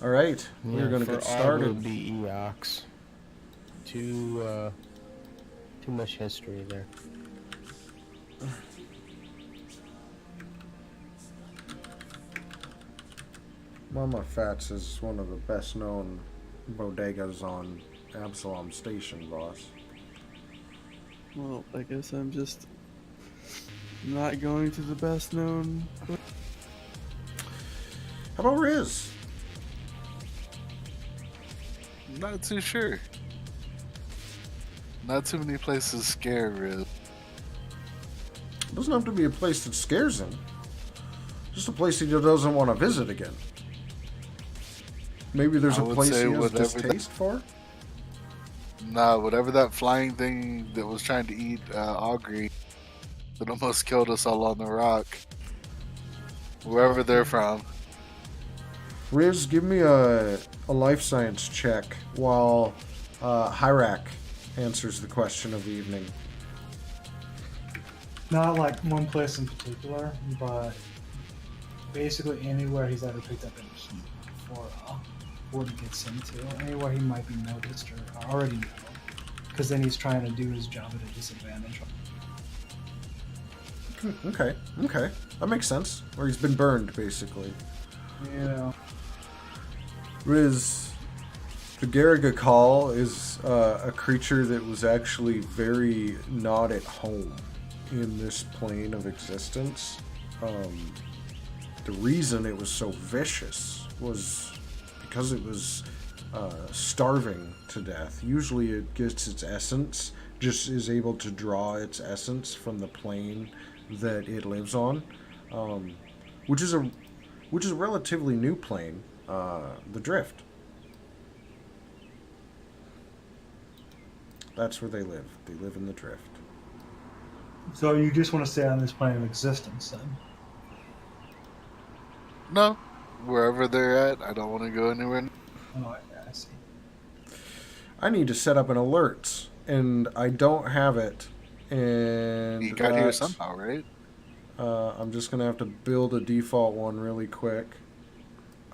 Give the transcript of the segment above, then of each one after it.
All right, we're Yeah, gonna for get R would started. be Eox. Too much history there. Mama Fats is one of the best known bodegas on Absalom Station, boss. Well, I guess I'm just not going to the best known. How about Riz? Not too sure. Not too many places scare real. It doesn't have to be a place that scares him. Just a place he doesn't want to visit again. Maybe there's I a would place say he has whatever distaste for? Nah, whatever that flying thing that was trying to eat Augury that almost killed us all on the rock. Wherever they're from. Riz, give me a life science check while Hyrak answers the question of the evening. Not like one place in particular, but basically anywhere he's ever picked up any heat for what he gets into, anywhere he might be noticed or already know, because then he's trying to do his job at a disadvantage. Okay, that makes sense. Or he's been burned, basically. Yeah. Riz, the Garagakal is a creature that was actually very not at home in this plane of existence. The reason it was so vicious was because it was starving to death. Usually it gets its essence, just is able to draw its essence from the plane that it lives on, which is a relatively new plane, the Drift. That's where they live. They live in the Drift. So you just want to stay on this plane of existence, then? No. Wherever they're at, I don't want to go anywhere. Oh, I see. I need to set up an alerts, and I don't have it. And You got here somehow, right? I'm just gonna have to build a default one really quick.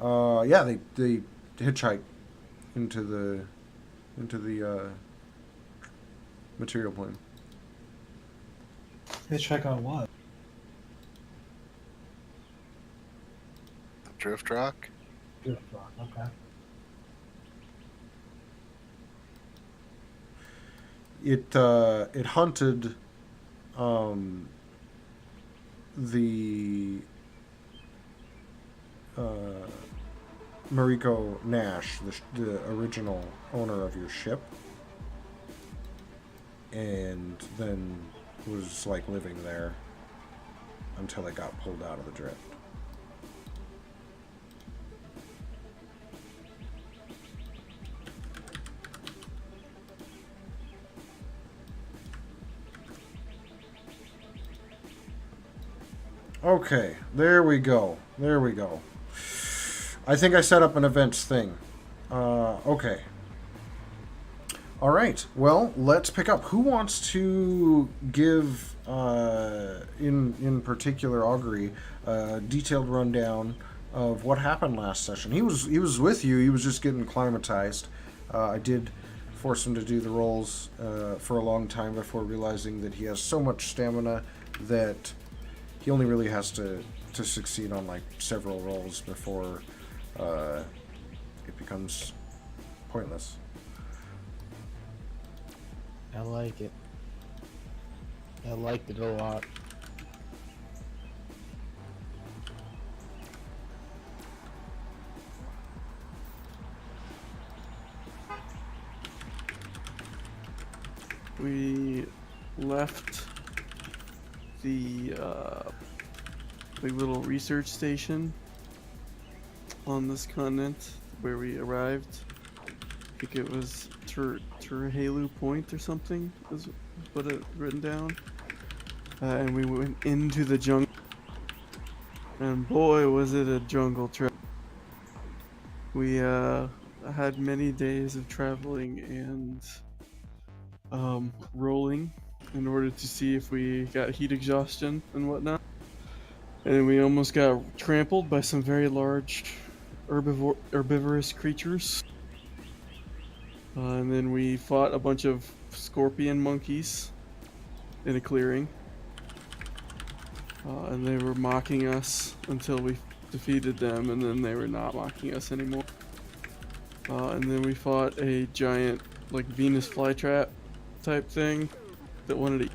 Yeah, they hitchhike into the material plane. Let's check on what? The drift rock? Drift rock, okay. It hunted the Mariko Nash, the original owner of your ship, and then was like living there until it got pulled out of the drift. Okay, there we go. I think I set up an events thing. Okay. All right. Well, let's pick up. Who wants to give, in particular, Augury, a detailed rundown of what happened last session? He was with you. He was just getting acclimatized. I did force him to do the rolls for a long time before realizing that he has so much stamina that he only really has to succeed on like several rolls before it becomes pointless. I like it. I liked it a lot. We left the big little research station on this continent where we arrived. I think it was Turhalu Point or something is what it written down. And we went into the jungle. And boy, was it a jungle trip. We had many days of traveling and rolling in order to see if we got heat exhaustion and whatnot. And we almost got trampled by some very large herbivorous creatures. And then we fought a bunch of scorpion monkeys in a clearing. And they were mocking us until we defeated them, and then they were not mocking us anymore. And then we fought a giant, like, Venus flytrap type thing that wanted to eat.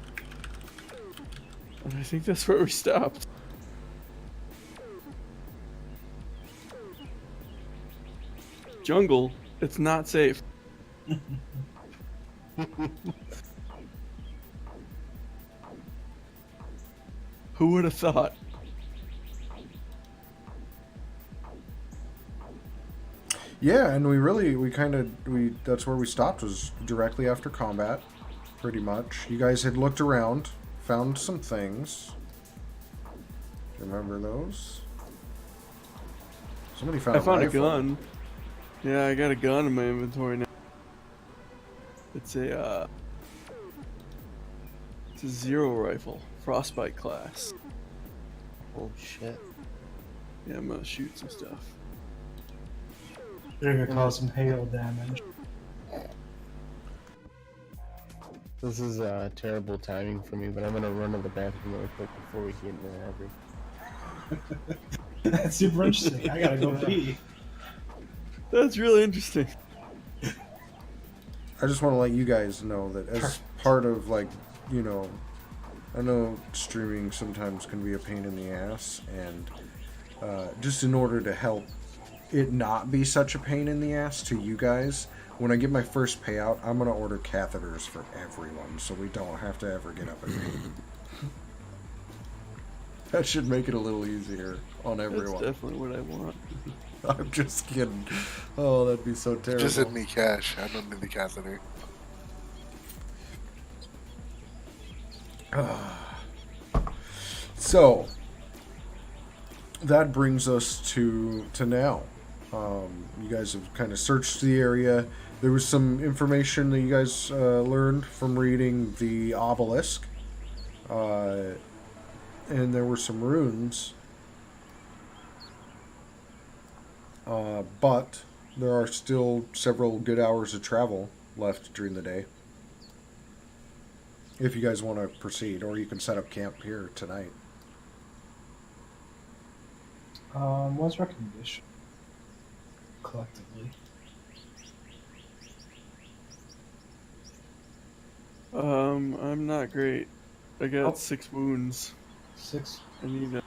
And I think that's where we stopped. Jungle, it's not safe. Who would have thought? Yeah, and that's where we stopped, was directly after combat, pretty much. You guys had looked around, found some things. Remember those? Somebody found I found a rifle. gun. Yeah, I got a gun in my inventory now. It's a zero rifle, frostbite class. Oh shit. Yeah, I'm gonna shoot some stuff. They're gonna cause some hail damage. This is terrible timing for me, but I'm gonna run to the bathroom really quick before we get into the heavy. That's super interesting. I gotta go pee. That's really interesting. I just want to let you guys know that as part of, like, you know, I know streaming sometimes can be a pain in the ass, and just in order to help it not be such a pain in the ass to you guys, when I get my first payout, I'm going to order catheters for everyone so we don't have to ever get up and pee. That should make it a little easier on everyone. That's definitely what I want. I'm just kidding. Oh, that'd be so terrible. Just send me cash. I don't need the catheter. So that brings us to now. You guys have kind of searched the area. There was some information that you guys learned from reading the obelisk, and there were some runes. But there are still several good hours of travel left during the day. If you guys want to proceed, or you can set up camp here tonight. What's recommendation? Collectively. I'm not great. I got Oh. 6 wounds. 6. I need a...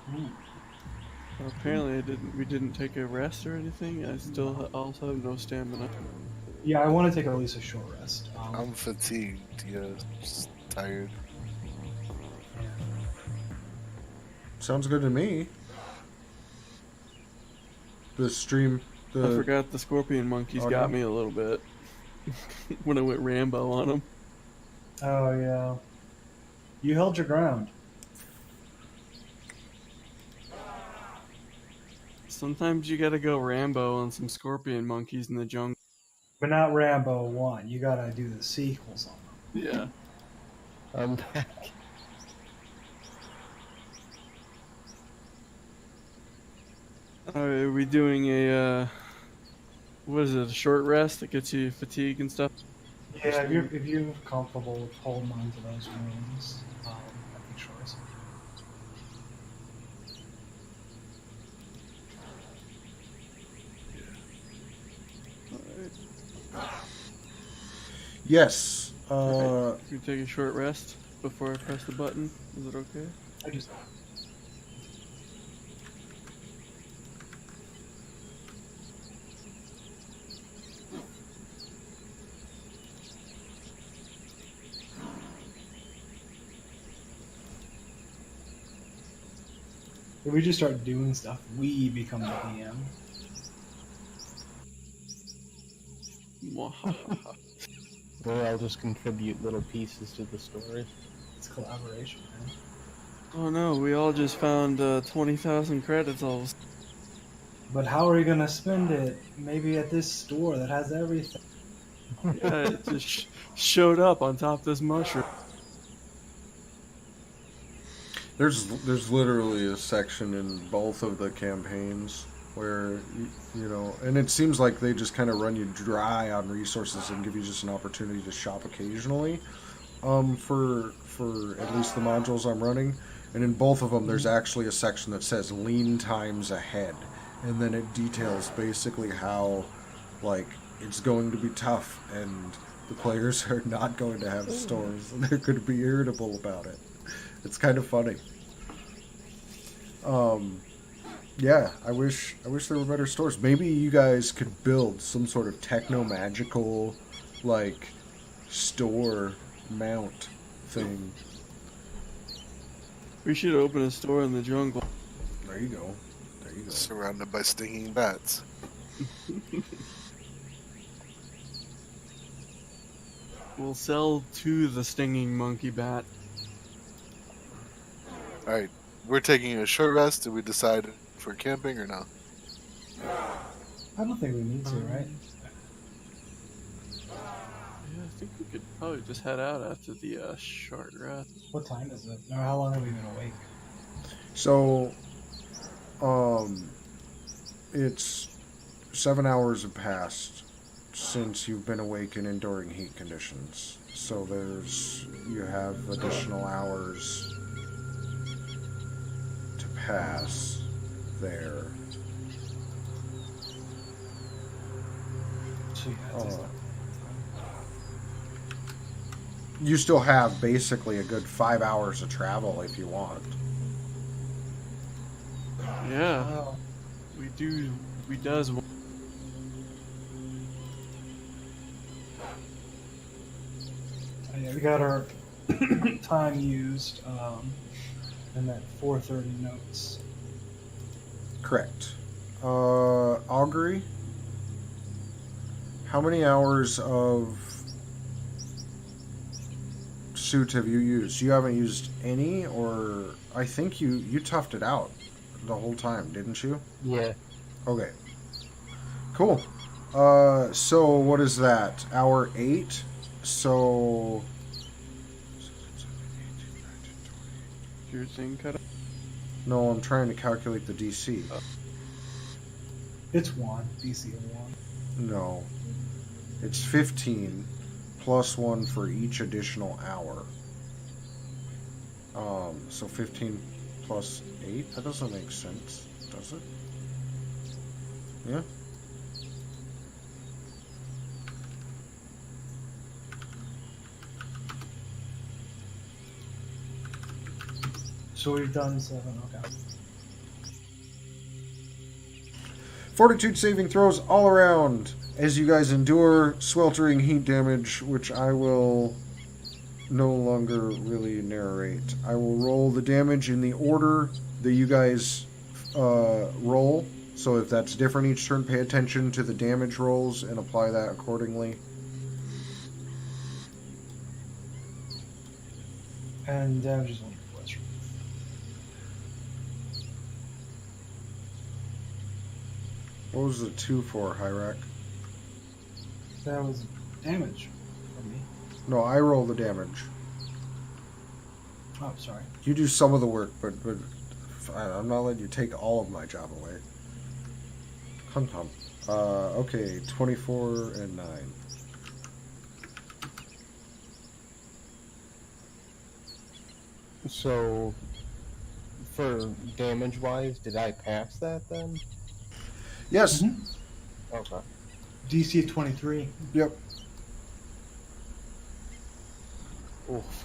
Apparently we didn't take a rest or anything. I still also have no stamina. Yeah, I want to take at least a short rest. I'm fatigued. Yeah, just tired. Sounds good to me. The stream... I forgot the scorpion monkeys Oh, got no? me a little bit. When I went Rambo on them. Oh, yeah. You held your ground. Sometimes you gotta go Rambo on some scorpion monkeys in the jungle. But not Rambo 1. You gotta do the sequels on them. Yeah. I'm back. Are we doing a, what is it, a short rest that gets you fatigue and stuff? Yeah, if you're comfortable with holding on to those wounds, I think short rest. Yes. Can we take a short rest before I press the button? Is it okay? I just if we just start doing stuff, we become the DM. Or I'll just contribute little pieces to the story. It's collaboration, man. Oh no, we all just found 20,000 credits all. But how are you gonna spend it? Maybe at this store that has everything. Yeah, it just showed up on top of this mushroom. There's literally a section in both of the campaigns where you know, and it seems like they just kind of run you dry on resources and give you just an opportunity to shop occasionally. For at least the modules I'm running, and in both of them, there's actually a section that says lean times ahead, and then it details basically how, like, it's going to be tough, and the players are not going to have stores, and they're going to be irritable about it. It's kind of funny. Yeah, I wish there were better stores. Maybe you guys could build some sort of techno magical, like, store mount thing. We should open a store in the jungle. There you go. There you go. Surrounded by stinging bats. We'll sell to the stinging monkey bat. Alright, we're taking a short rest. Did we decide if we're camping or no? I don't think we need to, right? Yeah, I think we could probably just head out after the short rest. What time is it? Or how long have we been awake? So, it's 7 hours have passed since you've been awake in enduring heat conditions. So you have additional hours to pass there. So yeah, it's just You still have basically a good 5 hours of travel if you want. Yeah, well, we does. yeah, we got our time used, and that 4:30 notes. Correct. Augury, how many hours of suit have you used? You haven't used any, or I think you toughed it out the whole time, didn't you? Yeah. Okay. Cool. So what is that? Hour 8? So... Your thing cut out. No, I'm trying to calculate the DC. It's 1, DC of 1. No. It's 15 plus 1 for each additional hour. So 15 plus 8? That doesn't make sense, does it? Yeah? So we've done 7, okay. Fortitude saving throws all around as you guys endure sweltering heat damage, which I will no longer really narrate. I will roll the damage in the order that you guys roll. So if that's different each turn, pay attention to the damage rolls and apply that accordingly. And damage is 1 plus. What was the 2 for, Hyrak? That was damage for me. No, I roll the damage. Oh, sorry. You do some of the work, but I'm not letting you take all of my job away. Come. Okay, 24 and 9. So, for damage wise, did I pass that then? Yes. Okay. DC of 23. Yep. Oof.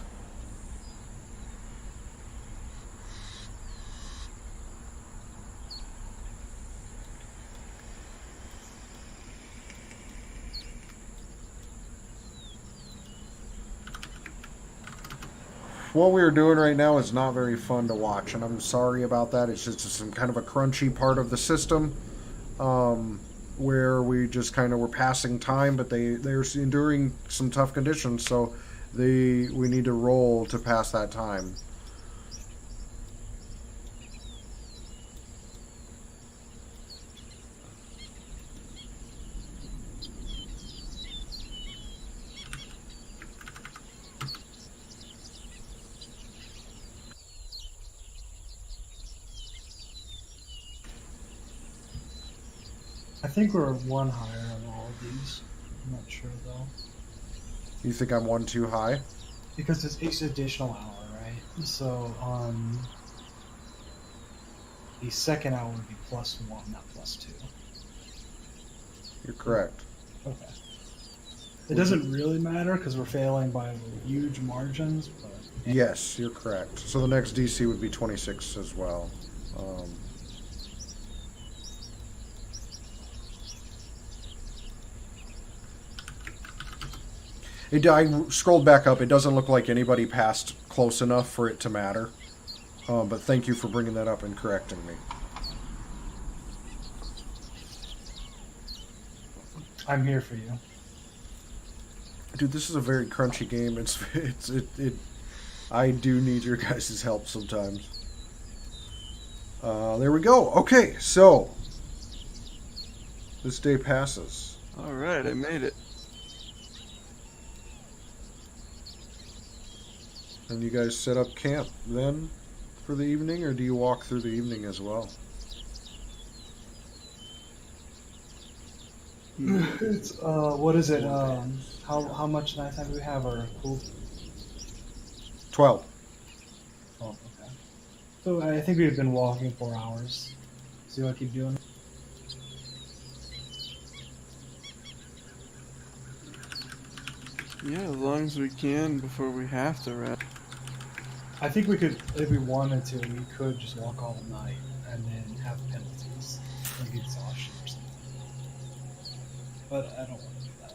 What we are doing right now is not very fun to watch, and I'm sorry about that. It's just some kind of a crunchy part of the system, where we just kind of were passing time, but they're enduring some tough conditions, so we need to roll to pass that time. I think we're one higher on all of these. I'm not sure though. You think I'm one too high? Because it's each additional hour, right? So on the second hour would be +1, not +2. You're correct. Okay. It doesn't really matter because we're failing by huge margins, but Yes, you're correct. So the next DC would be 26 as well. I scrolled back up. It doesn't look like anybody passed close enough for it to matter. But thank you for bringing that up and correcting me. I'm here for you. Dude, this is a very crunchy game. I do need your guys' help sometimes. There we go. Okay, so this day passes. All right, I made it. And you guys set up camp then for the evening, or do you walk through the evening as well? It's what is it? How much nighttime do we have? Or cool? 12. Oh, okay. So I think we've been walking 4 hours. So you want to keep doing? Yeah, as long as we can before we have to rest. I think we could, if we wanted to, we could just walk all night and then have penalties, like exhaustion or something. But I don't want to do that.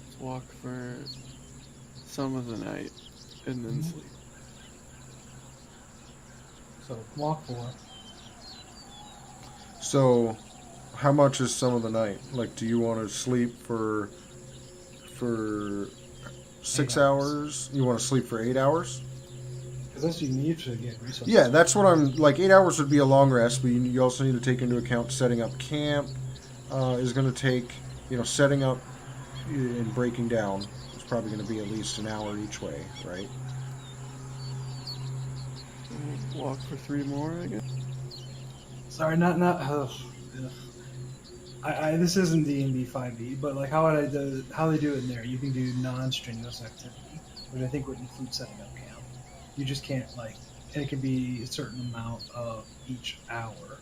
Let's walk for some of the night and then sleep. So walk 4. So, how much is some of the night? Like, do you want to sleep for 6 8 hours. hours? You want to sleep for 8 hours? Because that's what you need to get resources. Yeah, that's what I'm like. 8 hours would be a long rest, but you also need to take into account setting up camp is going to take, setting up and breaking down is probably going to be at least an hour each way, right? We'll walk for 3 more, I guess. Sorry, not. This isn't D&D 5e, but like how they do it in there, you can do non-strenuous activity, which I think would include setting up camp. You just can't and it can be a certain amount of each hour.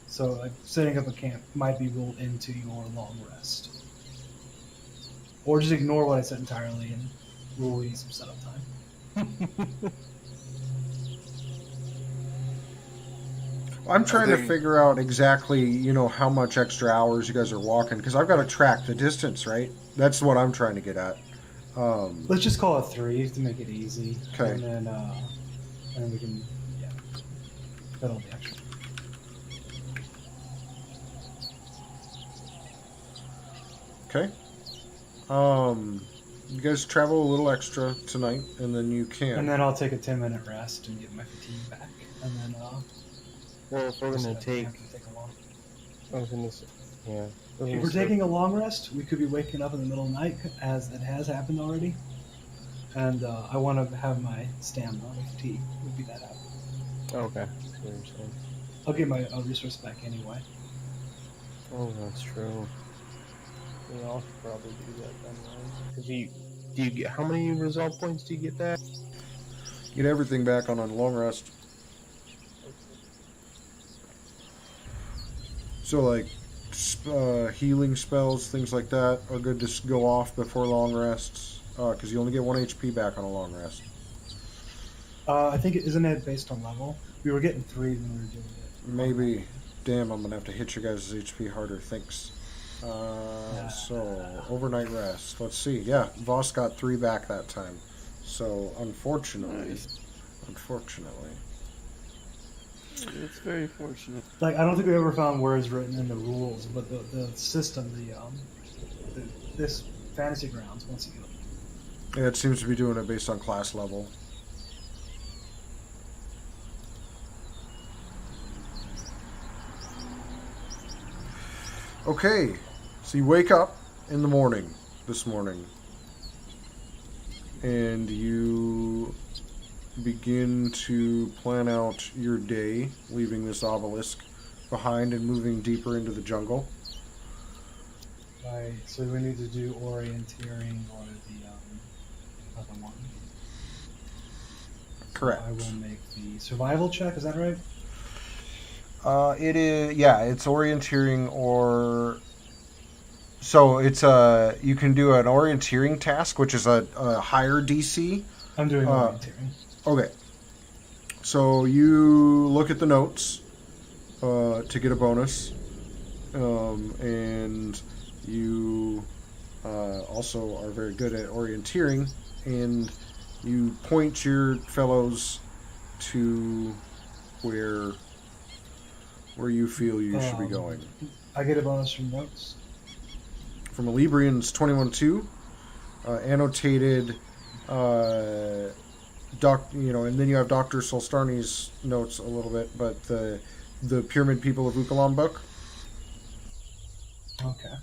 So like setting up a camp might be rolled into your long rest, or just ignore what I said entirely and roll in some setup time. I'm trying to figure out exactly, how much extra hours you guys are walking, because I've got to track the distance, right? That's what I'm trying to get at. Let's just call it 3 to make it easy. Okay. And then we can, that'll be extra. Okay. You guys travel a little extra tonight, and then you can. And then I'll take a 10-minute rest and get my fatigue back. And then, Well, if we're just gonna let take, camp take a long. I was gonna say, yeah. If we're taking a long rest, we could be waking up in the middle of the night, as it has happened already. And I want to have my stamina, my fatigue, would be that happen. Okay, I see what you're saying. I'll get my resource back anyway. Oh, that's true. We all should probably do that then, right? Cause do you get how many resolve points do you get that? Get everything back on a long rest. So, like, healing spells, things like that, are good to go off before long rests, because you only get 1 HP back on a long rest. I think isn't it based on level? We were getting 3 when we were doing it. Maybe. Damn, I'm gonna have to hit your guys' HP harder. Thanks. So, overnight rest. Let's see. Yeah, Voss got 3 back that time. So, unfortunately, Nice. It's very fortunate. Like, I don't think we ever found words written in the rules, but the system, this Fantasy Grounds, once again. Yeah, it seems to be doing it based on class level. Okay, so you wake up in the morning, this morning, and you begin to plan out your day, leaving this obelisk behind and moving deeper into the jungle. Right. So we need to do orienteering or the other one. So Correct. I will make the survival check. Is that right? It is, yeah, it's orienteering or. So it's you can do an orienteering task, which is a higher DC. I'm doing orienteering. Okay. So you look at the notes to get a bonus, and you also are very good at orienteering, and you point your fellows to where you feel you should be going. I get a bonus from notes. From Librian's 21-2, annotated, and then you have Dr. Solstarny's notes a little bit, but the Pyramid People of Ukalam book. Okay.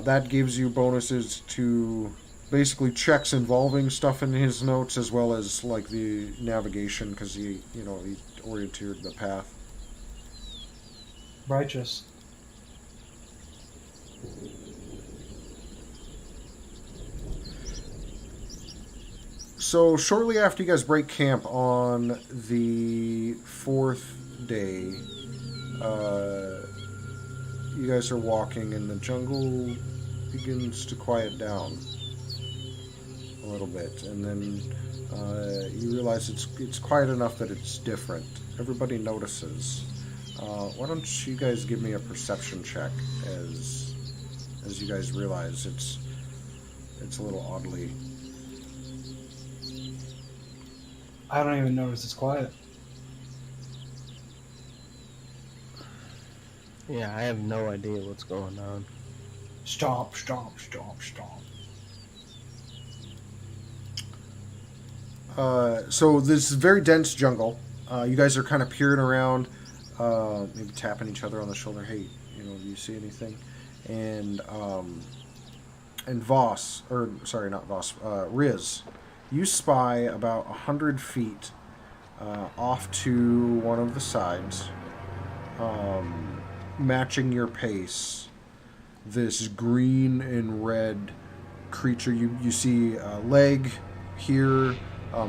That gives you bonuses to basically checks involving stuff in his notes, as well as like the navigation, because he orienteered the path. Righteous. So shortly after you guys break camp on the 4th day, you guys are walking and the jungle begins to quiet down a little bit, and then you realize it's quiet enough that it's different. Everybody notices. Why don't you guys give me a perception check as you guys realize it's a little oddly. I don't even notice it's quiet. Yeah, I have no idea what's going on. Stomp, stomp, stomp, stomp. So this is very dense jungle. You guys are kind of peering around, maybe tapping each other on the shoulder. Hey, do you see anything? And Voss, or sorry, not Voss, Riz, you spy about 100 feet off to one of the sides, matching your pace, this green and red creature. You see a leg here,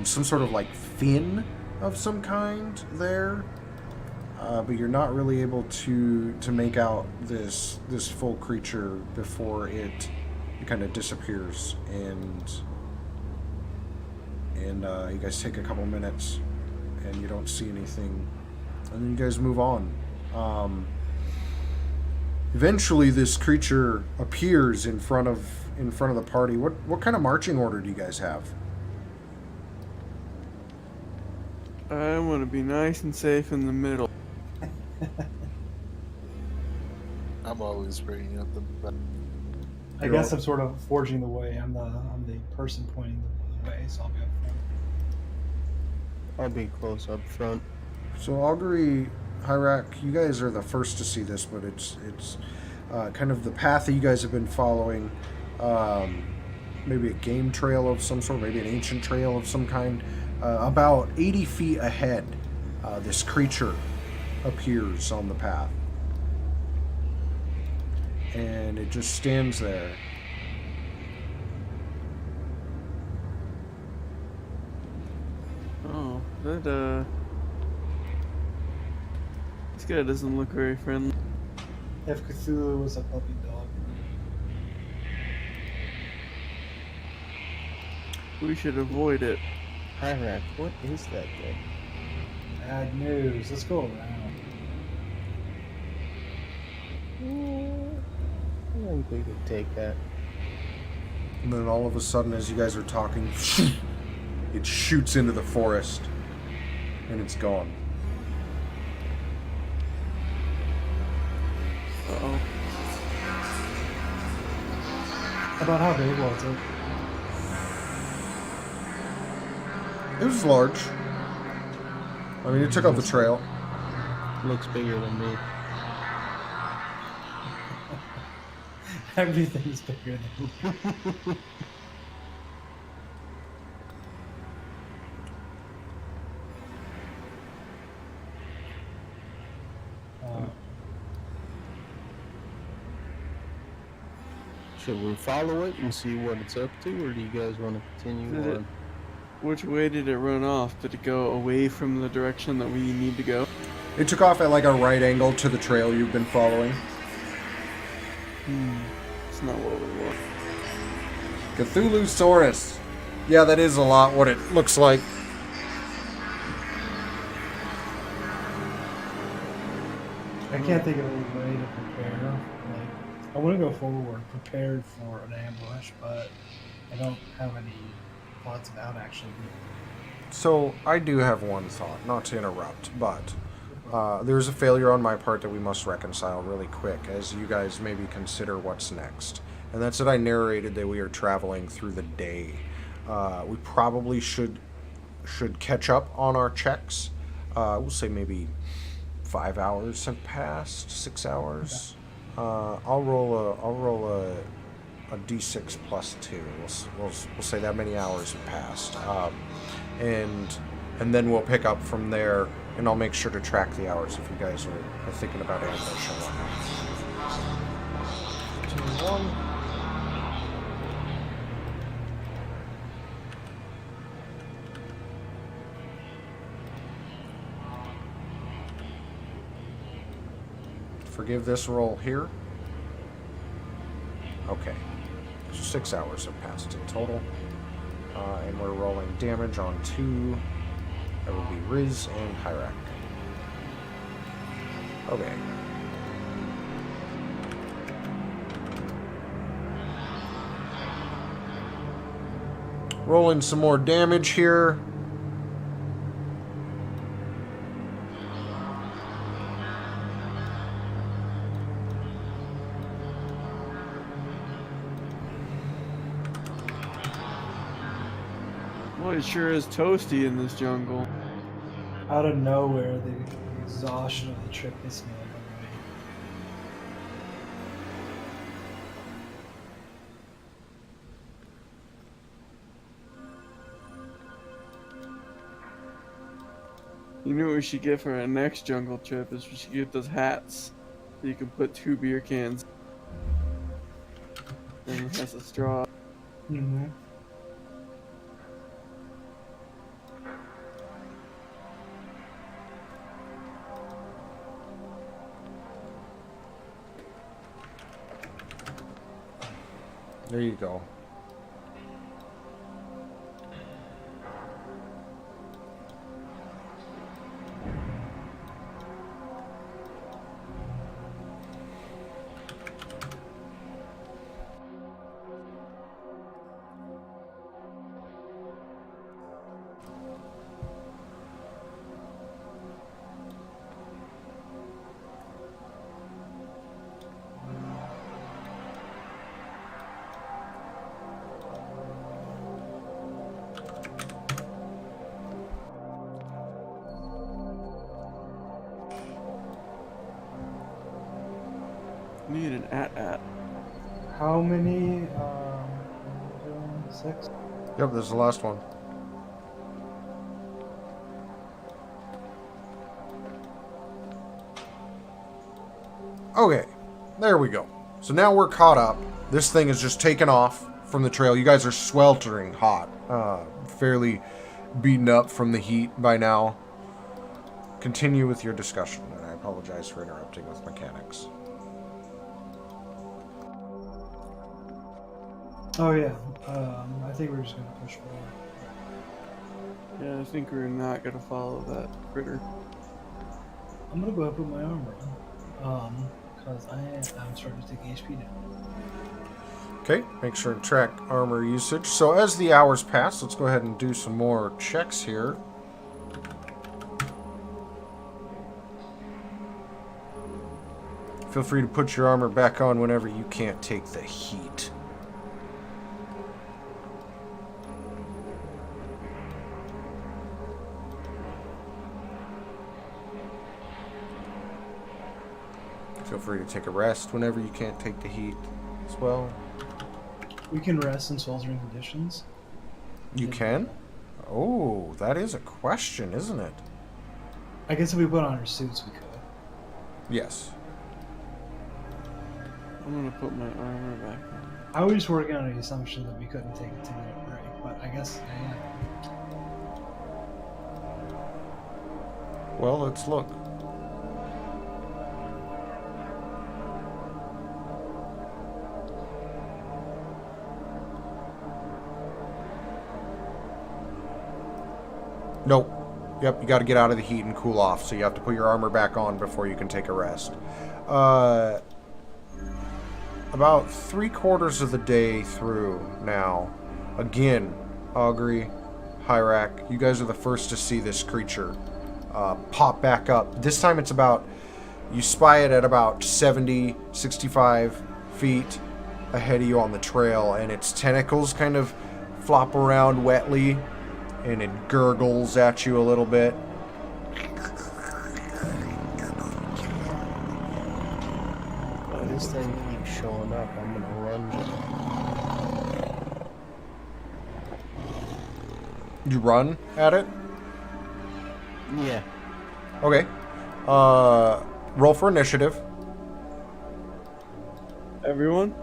some sort of like fin of some kind there, but you're not really able to make out this full creature before it kind of disappears, and you guys take a couple minutes and you don't see anything, and then you guys move on. Eventually this creature appears in front of the party. What kind of marching order do you guys have? I want to be nice and safe in the middle. I'm always bringing up the back. I guess I'm sort of forging the way. I'm the person pointing the way, so I'll be up front. I'll be close up front. So Augury, Hyrak, you guys are the first to see this, but it's kind of the path that you guys have been following. Maybe a game trail of some sort, maybe an ancient trail of some kind. About 80 feet ahead, this creature appears on the path. And it just stands there. Oh, that this guy doesn't look very friendly. If Cthulhu was a puppy dog. We should avoid it. Hyrak, what is that thing? Bad news. Let's go around. I think we could take that. And then all of a sudden, as you guys are talking, it shoots into the forest. And it's gone. Uh-oh. About how big was it? It was large. I mean, it took up the trail. Looks bigger than me. Everything's bigger than you. Should we follow it and see what it's up to, or do you guys want to continue Did it- on? Which way did it run off? Did it go away from the direction that we need to go? It took off at like a right angle to the trail you've been following. It's not what we want. Cthulhu-saurus. Yeah, that is a lot what it looks like. I can't think of any way to prepare. Like, I want to go forward prepared for an ambush, but I don't have any thoughts about actually. So, I do have one thought, not to interrupt, but there's a failure on my part that we must reconcile really quick as you guys maybe consider what's next. And that's that I narrated that we are traveling through the day. We probably should catch up on our checks. We'll say maybe 5 hours have passed, 6 hours. I'll roll a d6 plus 2. We'll say that many hours have passed, and then we'll pick up from there. And I'll make sure to track the hours if you guys are thinking about ambush and whatnot. 2, 1. Forgive this roll here. Okay. So 6 hours have passed in total. And we're rolling damage on 2. That would be Riz and Hyrak. Okay. Rolling some more damage here. Well, it sure is toasty in this jungle. Out of nowhere, the exhaustion of the trip hits me like a wave. You know what we should get for our next jungle trip is we should get those hats. So you can put 2 beer cans. And it has a straw. Mm-hmm. There you go. Need an at. How many? 6. Yep, this is the last one. Okay, there we go. So now we're caught up. This thing is just taken off from the trail. You guys are sweltering hot, fairly beaten up from the heat by now. Continue with your discussion, and I apologize for interrupting with mechanics. Oh yeah. I think we're just gonna push forward. Yeah, I think we're not gonna follow that critter. I'm gonna go ahead and put my armor on. Because I'm starting to take HP down. Okay, make sure to track armor usage. So as the hours pass, let's go ahead and do some more checks here. Feel free to put your armor back on whenever you can't take the heat. Feel free to take a rest whenever you can't take the heat as well. We can rest in sweltering conditions. You can? Oh, that is a question, isn't it? I guess if we put on our suits, we could. Yes. I'm gonna put my armor back on. I was just working on the assumption that we couldn't take a 2-minute break, but I guess I am. Well, let's look. Nope. Yep, you got to get out of the heat and cool off, so you have to put your armor back on before you can take a rest. About 3/4 of the day through now. Again, Augury, Hyrak, you guys are the first to see this creature pop back up. This time it's about, you spy it at about 70, 65 feet ahead of you on the trail, and its tentacles kind of flop around wetly, and it gurgles at you a little bit. Oh, this thing keeps showing up. I'm gonna run. You run at it? Yeah. Okay. Roll for initiative. Everyone?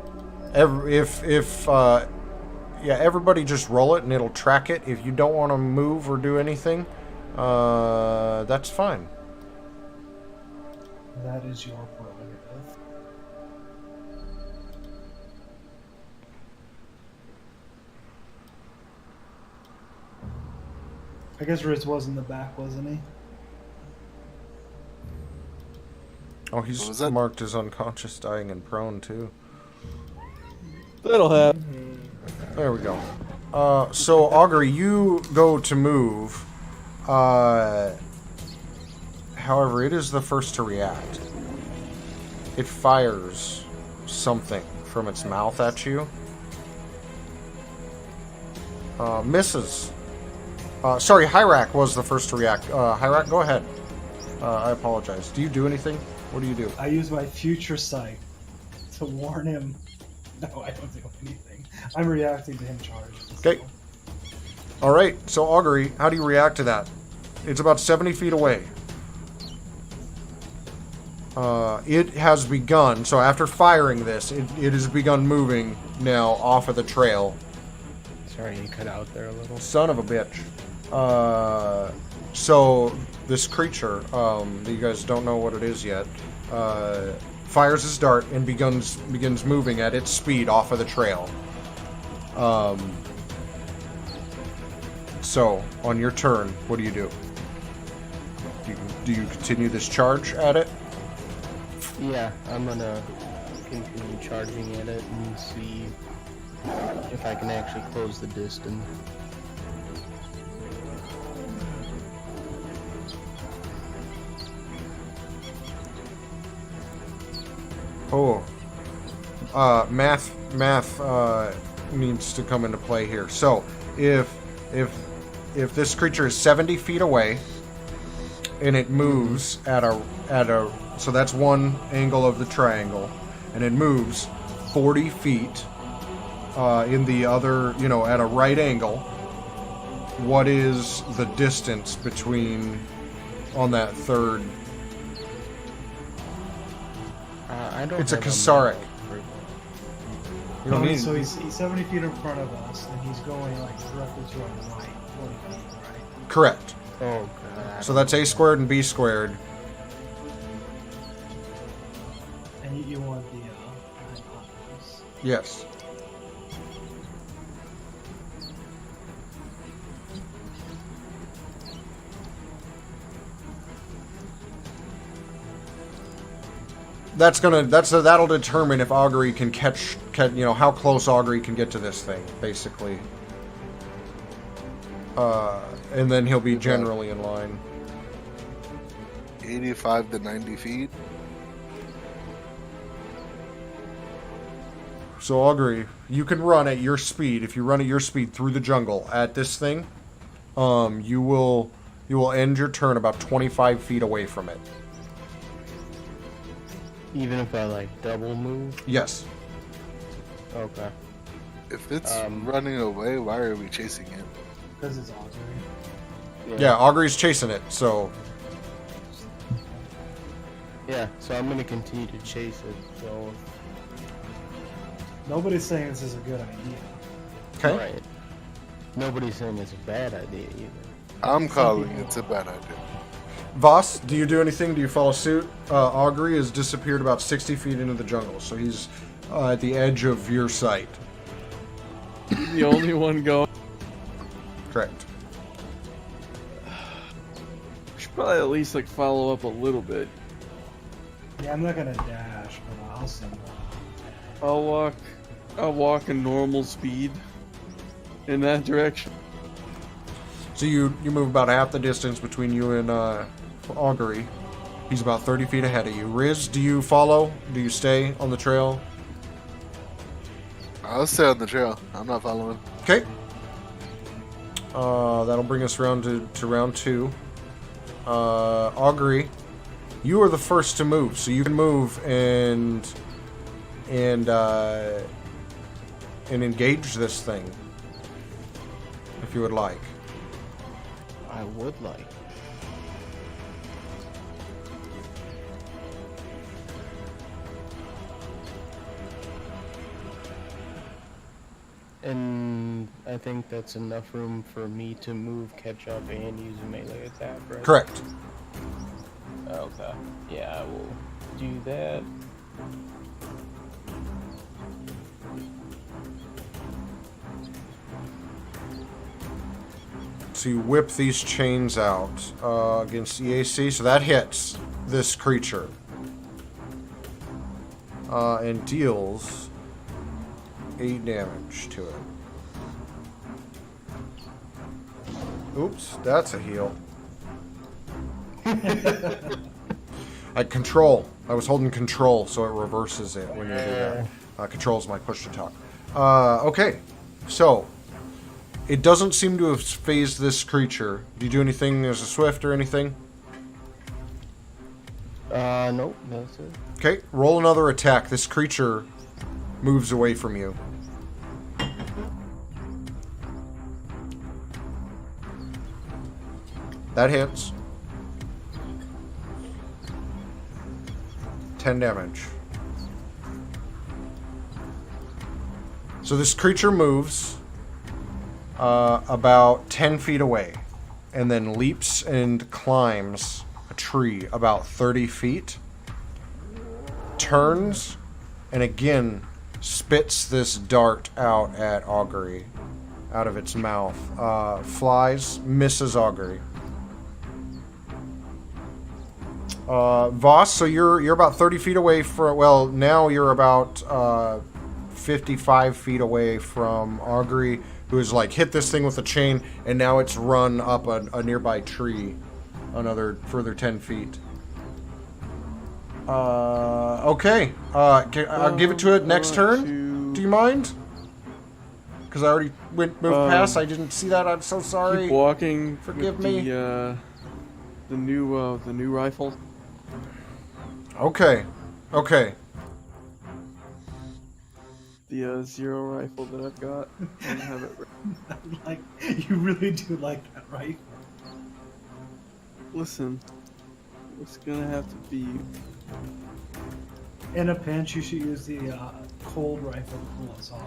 Yeah, everybody just roll it and it'll track it. If you don't want to move or do anything, that's fine. That is your prerogative. I guess Riz was in the back, wasn't he? Oh, What he's was that? marked as unconscious, dying, and prone, too. That'll happen. There we go. So, Augury, you go to move. However, it is the first to react. It fires something from its mouth at you. Misses. Sorry, Hyrak was the first to react. Hyrak, go ahead. I apologize. Do you do anything? What do you do? I use my future sight to warn him. No, I don't do anything. I'm reacting to him charging. Okay. All right. So, Augury, how do you react to that? It's about 70 feet away. It has begun. So, after firing this, it has begun moving now off of the trail. Sorry, you cut out there a little. Son of a bitch. So, this creature, that you guys don't know what it is yet, fires his dart and begins moving at its speed off of the trail. So, on your turn, what do you do? Do you continue this charge at it? Yeah, I'm gonna continue charging at it and see if I can actually close the distance. Oh, math needs to come into play here. So, if this creature is 70 feet away and it moves at a so that's one angle of the triangle, and it moves 40 feet in the other, at a right angle, what is the distance between on that third? I don't. It's a have Kasaric. map. You don't need. So he's 70 feet in front of us, and he's going like directly to our right, 40 feet, right? Correct. Oh god. So that's a squared and b squared. And you want the hypotenuse. Yes. That'll determine if Augury can catch, how close Augury can get to this thing, basically. And then he'll be generally in line. 85 to 90 feet. So Augury, you can run at your speed. If you run at your speed through the jungle at this thing, you will end your turn about 25 feet away from it. Even if I like double move. Yes. Okay. If it's running away, why are we chasing it? Because it's Augury. Yeah, Augury's chasing it, so Yeah, so I'm gonna continue to chase it. So Nobody's saying this is a good idea. Okay. Right. Nobody's saying it's a bad idea either. I'm calling it's a bad idea. Voss, do you do anything? Do you follow suit? Augury has disappeared about 60 feet into the jungle, so he's at the edge of your sight. The only one going. Correct. We should probably at least like follow up a little bit. Yeah, I'm not gonna dash, but I'll send her. I'll walk a normal speed in that direction. So you move about half the distance between you and Augury. He's about 30 feet ahead of you. Riz, do you follow? Do you stay on the trail? I'll stay on the trail. I'm not following. Okay. That'll bring us around to round 2. Augury, you are the first to move, so you can move and engage this thing if you would like. I would like. And I think that's enough room for me to move, catch up, and use a melee attack, right? Correct. Okay. Yeah, I will do that. So you whip these chains out against EAC, so that hits this creature and deals 8 damage to it. Oops, that's a heal. I was holding control, so it reverses it when you do that. Control's my push to talk. Okay, so it doesn't seem to have phased this creature. Do you do anything as a swift or anything? Nope, that's it. Okay, roll another attack. This creature moves away from you. That hits. 10 damage. So this creature moves about 10 feet away and then leaps and climbs a tree about 30 feet, turns, and again spits this dart out at Augury out of its mouth. Flies, misses Augury. Voss, so you're about 30 feet away from, well, now you're about 55 feet away from Augury, who has like hit this thing with a chain, and now it's run up a nearby tree another further 10 feet. Okay. I'll give it to it next turn. Do you mind? Because I already moved past. I didn't see that. I'm so sorry. Keep walking. Forgive with me. The new rifle. Okay. Okay. The zero rifle that I've got. I don't have it. Like, you really do like that, right? Listen, it's gonna have to be. In a pinch, you should use the cold rifle to pull us off.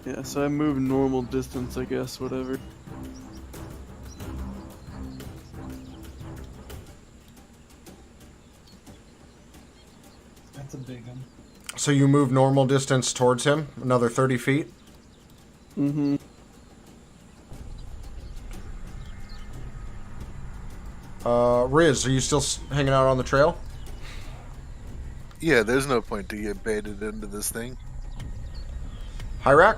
Yeah, so I move normal distance, I guess, whatever. That's a big one. So you move normal distance towards him, another 30 feet. Mm-hmm. Riz, are you still hanging out on the trail? Yeah, there's no point to get baited into this thing. Hyrak?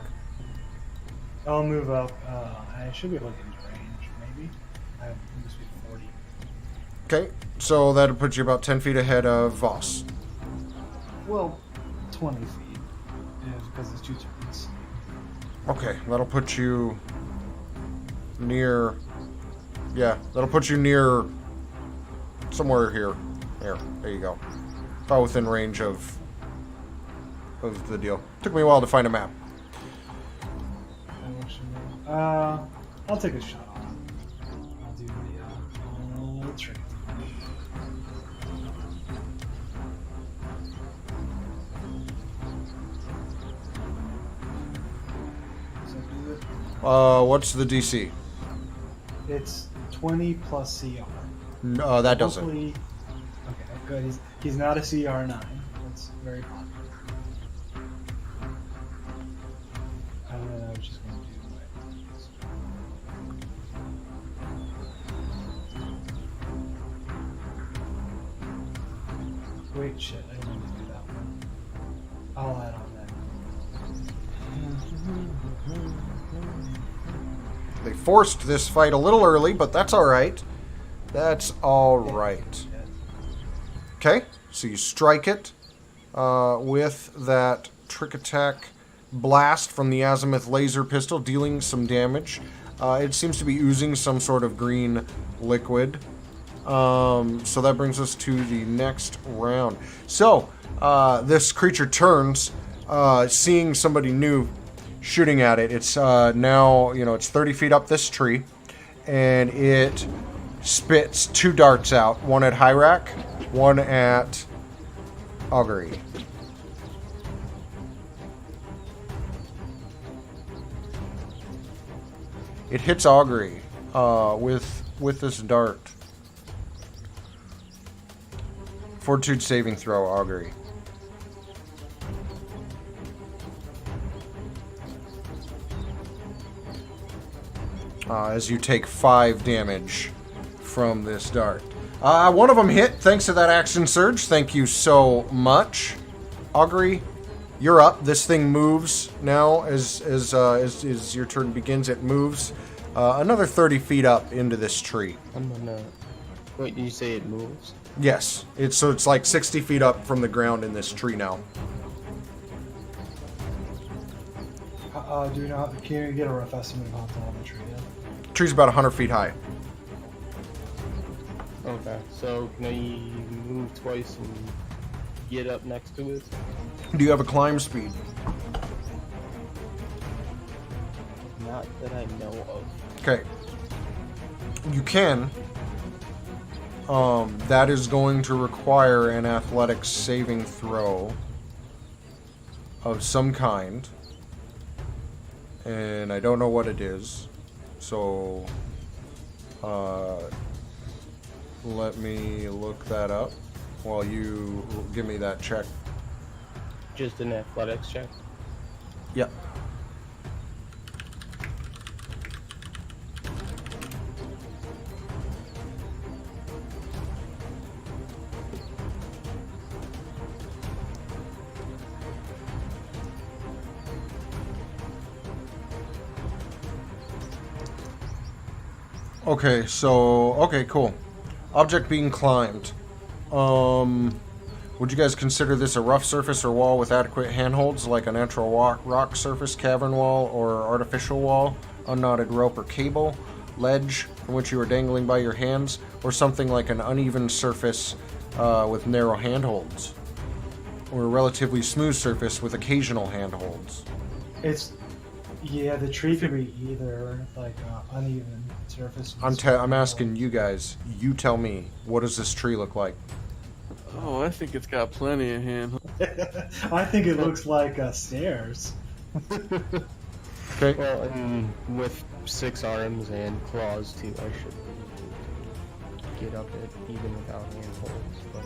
I'll move up. I should be able to get into range, maybe. I have must be 40. Okay, so that'll put you about 10 feet ahead of Voss. Well, 20 feet. Because it's 2 turns. Okay, that'll put you near... Yeah, that'll put you near... somewhere here. There you go. About within range of the deal. Took me a while to find a map. I'll take a shot on it. I'll do the tricky. So do it. What's the DC? It's 20 plus CR. That doesn't. Hopefully, okay, good. He's not a CR9. That's very popular. I was just going to do wait, shit, I didn't mean to do that one. I'll add on that. They forced this fight a little early, but that's all right. That's all right. Okay, so you strike it with that trick attack blast from the azimuth laser pistol, dealing some damage. It seems to be oozing some sort of green liquid. So that brings us to the next round. So this creature turns, seeing somebody new shooting at it. It's now, it's 30 feet up this tree, and it spits 2 darts out. One at Hyrak, one at Augury. It hits Augury with this dart. Fortitude saving throw, Augury. As you take 5 damage from this dart. One of them hit, thanks to that action surge. Thank you so much. Augury, you're up. This thing moves now as your turn begins. It moves another 30 feet up into this tree. I'm gonna... Wait, did you say it moves? Yes, it's like 60 feet up from the ground in this tree now. Do you know? Can you get a rough estimate of how tall the tree is? Tree's about 100 feet high. Okay, so can I move twice and get up next to it? Do you have a climb speed? Not that I know of. Okay. You can. That is going to require an athletics saving throw of some kind. And I don't know what it is. So, let me look that up while you give me that check. Just an athletics check? Yep. Okay, cool. Object being climbed. Would you guys consider this a rough surface or wall with adequate handholds, like a natural rock surface, cavern wall, or artificial wall, unknotted rope or cable, ledge from which you are dangling by your hands, or something like an uneven surface with narrow handholds, or a relatively smooth surface with occasional handholds? The tree could be either like uneven surface. I'm asking you guys. You tell me. What does this tree look like? Oh, I think it's got plenty of handholds. I think it looks like stairs. Okay. Well, and with 6 arms and claws too, I should be able to get up it even without handholds. But...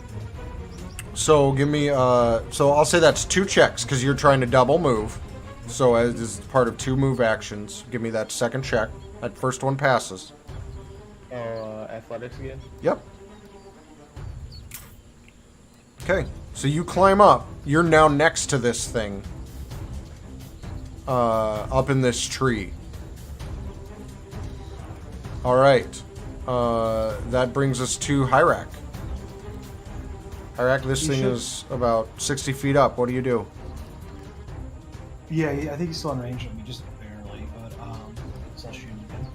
So give me. So I'll say that's 2 checks because you're trying to double move. So as is part of 2 move actions, give me that second check. That first one passes. Athletics again? Yep. Okay, so you climb up. You're now next to this thing. Up in this tree. Alright. That brings us to Hyrak. Hyrak, this thing is about 60 feet up. What do you do? Yeah, I think he's still in range of me, just barely, but so I'll shoot him again.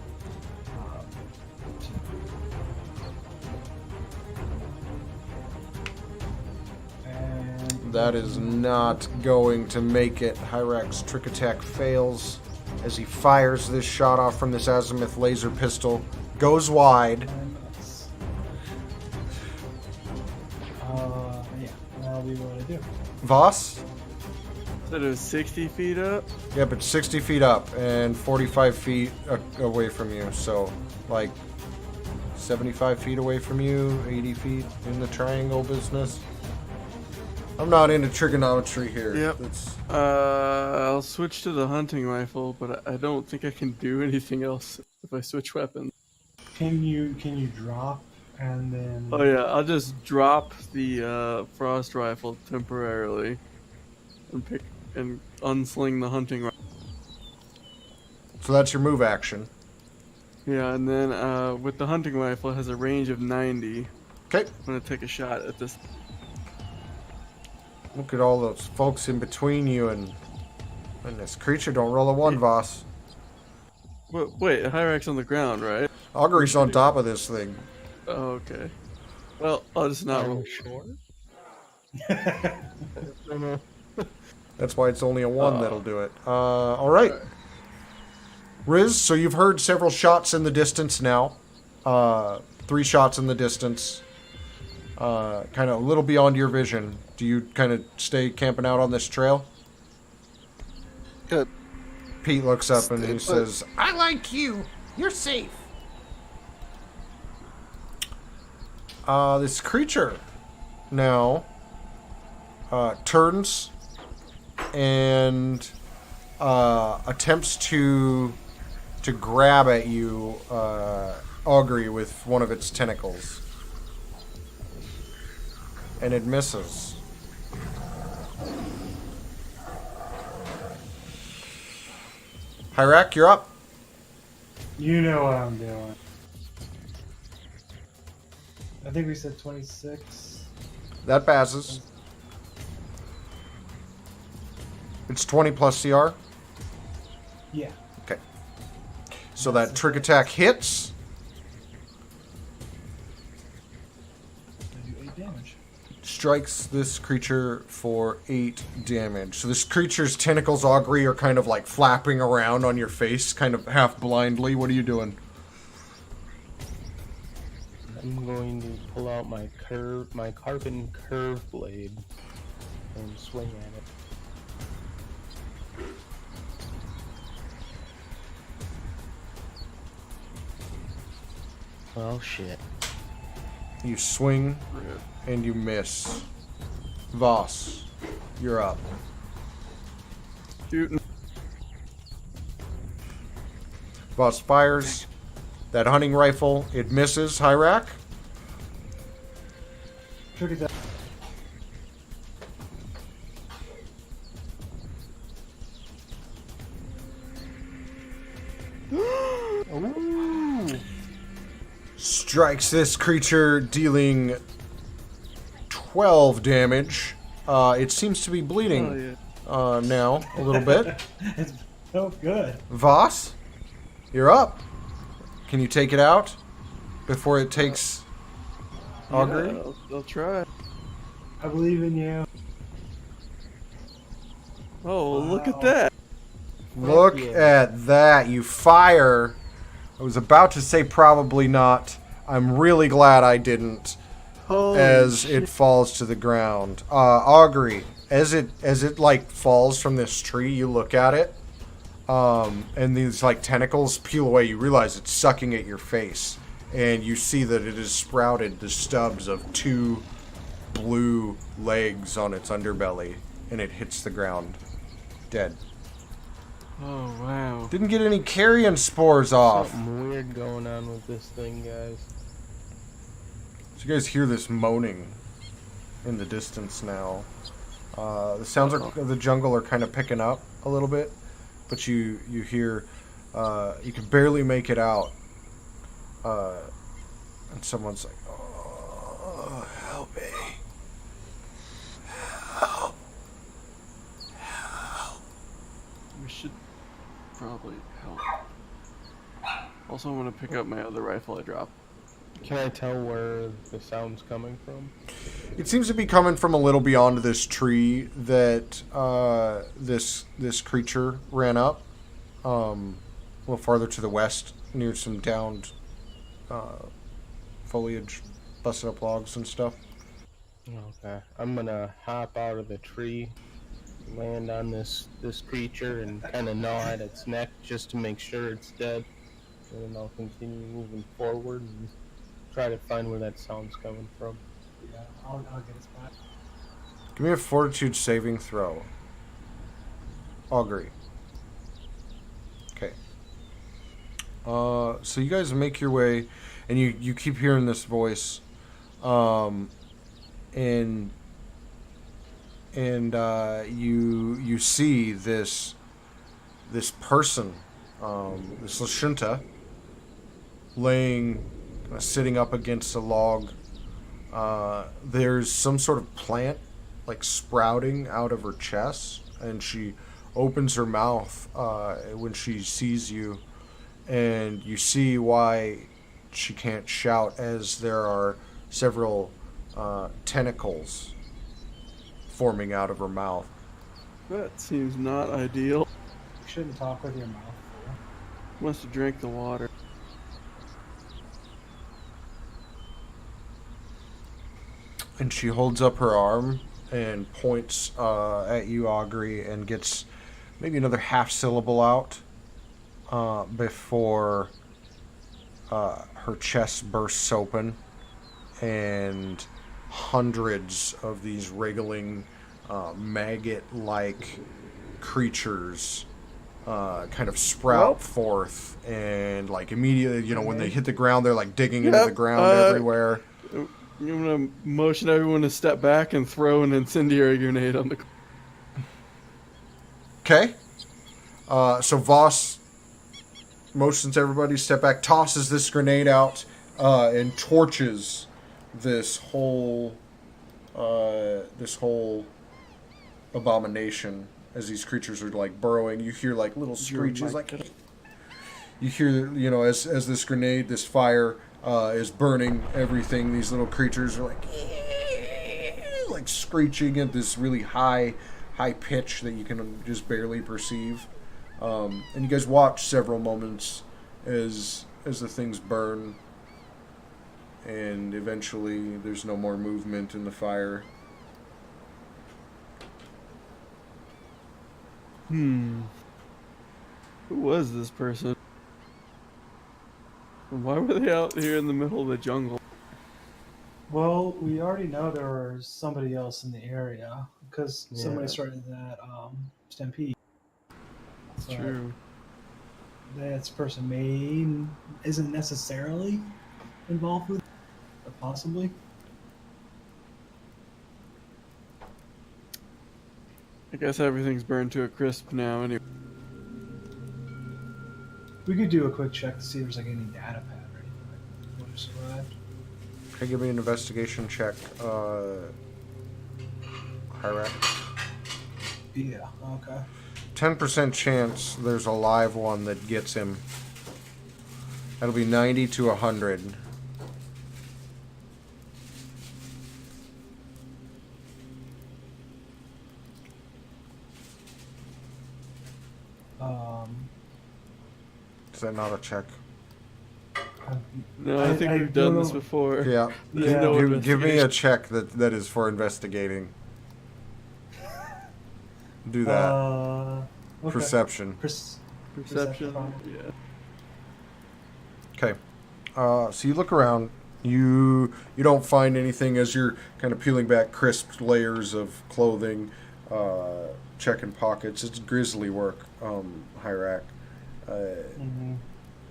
And That is not going to make it. Hyrak's trick attack fails as he fires this shot off from this azimuth laser pistol. Goes wide. Voss? Said it was 60 feet up. Yep, it's 60 feet up and 45 feet away from you. So, like, 75 feet away from you, 80 feet in the triangle business. I'm not into trigonometry here. Yep. It's, I'll switch to the hunting rifle, but I don't think I can do anything else if I switch weapons. Can you drop and then? Oh yeah, I'll just drop the frost rifle temporarily and unsling the hunting rifle. so that's your move action. Yeah, and then with the hunting rifle, it has a range of 90. Okay. I'm gonna take a shot at this. Look at all those folks in between you and this creature. Don't roll a 1, Voss. Wait, Hyrax on the ground, right? Augury's on top of this thing. Oh, okay. Well, I'll just not roll. Sure. That's why it's only a 1 that'll do it. All right. Riz, so you've heard several shots in the distance now. 3 shots in the distance. Kind of a little beyond your vision. Do you kind of stay camping out on this trail? Good. Pete looks up and Stay he put. says, I like you. You're safe. This creature now turns and attempts to grab at you, Augury, with one of its tentacles. And it misses. Hyrak, you're up. You know what I'm doing. I think we said 26. That passes. It's 20 plus CR. Yeah. Okay. So that trick attack hits. I do 8 damage. Strikes this creature for 8 damage. So this creature's tentacles, Augury, are kind of like flapping around on your face, kind of half blindly. What are you doing? I'm going to pull out my carbon curve blade and swing at it. Well, shit. You swing and you miss. Voss, you're up. Shooting. Voss fires that hunting rifle. It misses. Hyrak. Trick attack. Ooh! Strikes this creature, dealing 12 damage. It seems to be bleeding Oh, yeah. now a little bit. It's so good. Voss, you're up. Can you take it out before it takes Augury? Yeah, I'll try. I believe in you. Oh, look at Wow. that. Look yeah. at that. You fire. I was about to say probably not. I'm really glad I didn't. Holy As shit. it falls to the ground. Augury, as it like falls from this tree, you look at it, and these like tentacles peel away. You realize it's sucking at your face, and you see that it has sprouted the stubs of 2 blue legs on its underbelly, and it hits the ground, dead. Oh, wow. Didn't get any carrion spores off. Something weird going on with this thing, guys. So you guys hear this moaning in the distance now. The sounds of the jungle are kind of picking up a little bit, but you hear, you can barely make it out. And someone's like, "Oh, help me. Help. Help." We should probably help. Also, I'm gonna pick up my other rifle I dropped. Can I tell where the sound's coming from? It seems to be coming from a little beyond this tree that this creature ran up. A little farther to the west, near some downed foliage, busted up logs and stuff. Okay. I'm gonna hop out of the tree, land on this creature, and kind of gnaw at its neck just to make sure it's dead. And then I'll continue moving forward and try to find where that sound's coming from. Yeah, I'll get his back. Give me a fortitude saving throw. Augury. Okay. So you guys make your way, and you keep hearing this voice, and you see this person, this Lashunta, laying, sitting up against a log. There's some sort of plant, like sprouting out of her chest, and she opens her mouth when she sees you, and you see why she can't shout, as there are several tentacles forming out of her mouth. That seems not ideal. You shouldn't talk with your mouth full. Must have drank the water. And she holds up her arm and points at you, Augury, and gets maybe another half syllable out before her chest bursts open, and hundreds of these wriggling, maggot-like creatures kind of sprout forth, and like immediately, when they hit the ground, they're like digging into the ground everywhere. I'm gonna motion everyone to step back and throw an incendiary grenade on the. Okay. So Voss motions everybody to step back, tosses this grenade out, and torches this whole abomination as these creatures are like burrowing. You hear like little screeches, like you hear, as this grenade, this fire is burning everything. These little creatures are like screeching at this really high pitch that you can just barely perceive. And you guys watch several moments as the things burn, and eventually there's no more movement in the fire. Who was this person? And why were they out here in the middle of the jungle? Well, we already know there was somebody else in the area because somebody started that stampede. It's But true. that person isn't necessarily involved with it, but possibly. I guess everything's burned to a crisp now. Anyway. We could do a quick check to see if there's like any data pad or anything like what survived. Okay, give me an investigation check, Hyrak. Yeah. Okay. 10% chance there's a live one that gets him. That'll be 90 to 100. Is that not a check? No, I think we've done this know. before. Yeah. There's Yeah. no Give me a investigation. check that is for investigating. Do that. Okay. Perception. Perception. fine. Yeah. Okay. So you look around. You don't find anything as you're kind of peeling back crisp layers of clothing, checking pockets. It's grisly work, Hyrak.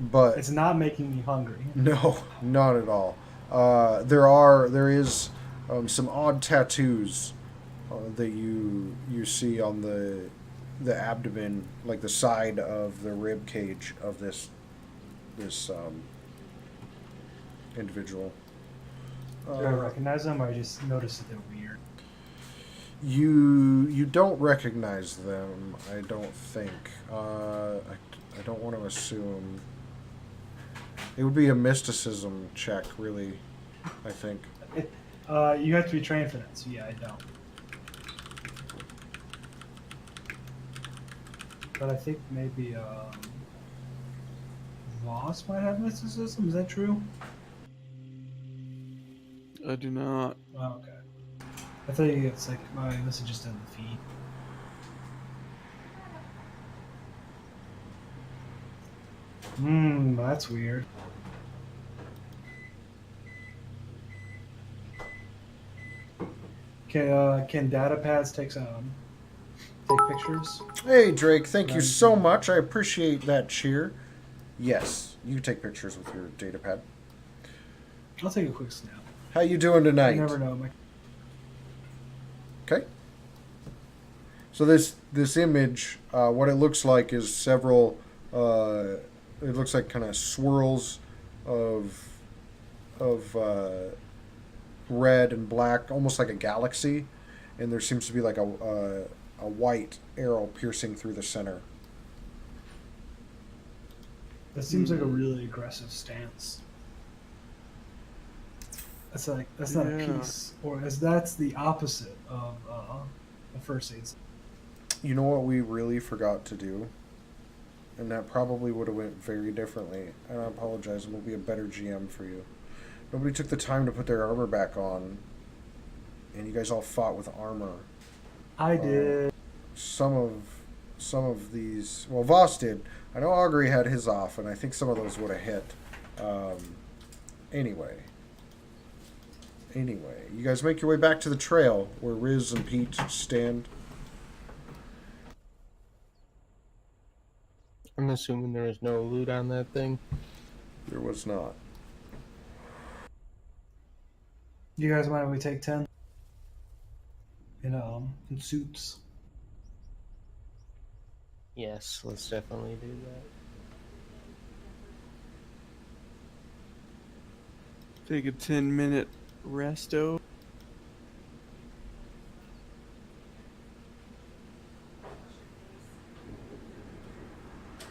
But It's not making me hungry. no, not at all. There is some odd tattoos that you see on the abdomen, like the side of the rib cage of this individual. Do I recognize them, or I just notice that they're weird? You don't recognize them, I don't think. I don't want to assume. It would be a mysticism check, really, I think. You have to be trained for that, so yeah, I don't. But I think maybe Voss might have mysticism. Is that true? I do not. Oh, okay. I thought it's like my message just in the feed. That's weird. Can data pads take pictures? Hey, Drake, thank you Right. so much. I appreciate that cheer. Yes, you take pictures with your data pad. I'll take a quick snap. How you doing You tonight? never know. Okay. So this image, what it looks like is several. It looks like kind of swirls of red and black, almost like a galaxy, and there seems to be like a white arrow piercing through the center. That seems like a really aggressive stance. That's not a Yeah. piece, or that's the opposite of the first aid. You know what we really forgot to do, and that probably would have went very differently. And I apologize. And we'll be a better GM for you. Nobody took the time to put their armor back on, and you guys all fought with armor. I did. Some of these, well, Voss did. I know Augury had his off, and I think some of those would have hit. Anyway, you guys make your way back to the trail where Riz and Pete stand. I'm assuming there was no loot on that thing. There was not. You guys mind if we take 10 in suits? Yes, let's definitely do that. Take a 10-minute resto.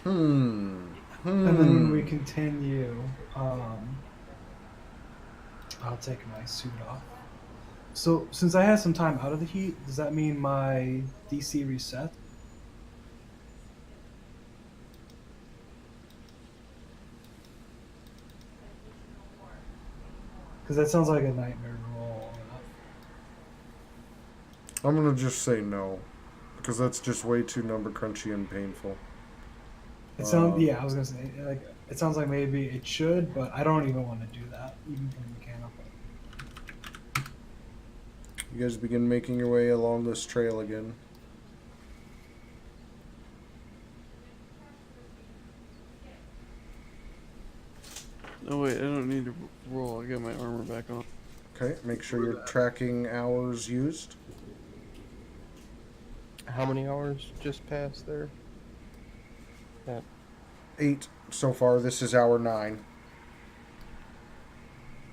And then we continue. I'll take my suit off. So since I had some time out of the heat, does that mean my DC reset? Because that sounds like a nightmare roll. I'm gonna just say no, because that's just way too number crunchy and painful. It sounds I was gonna say like it sounds like maybe it should, but I don't even want to do that, even from mechanical. You guys begin making your way along this trail again. Oh wait, I don't need to roll. I got my armor back on. Okay, make sure you're tracking hours used. How many hours just passed there? 8 so far. This is hour 9.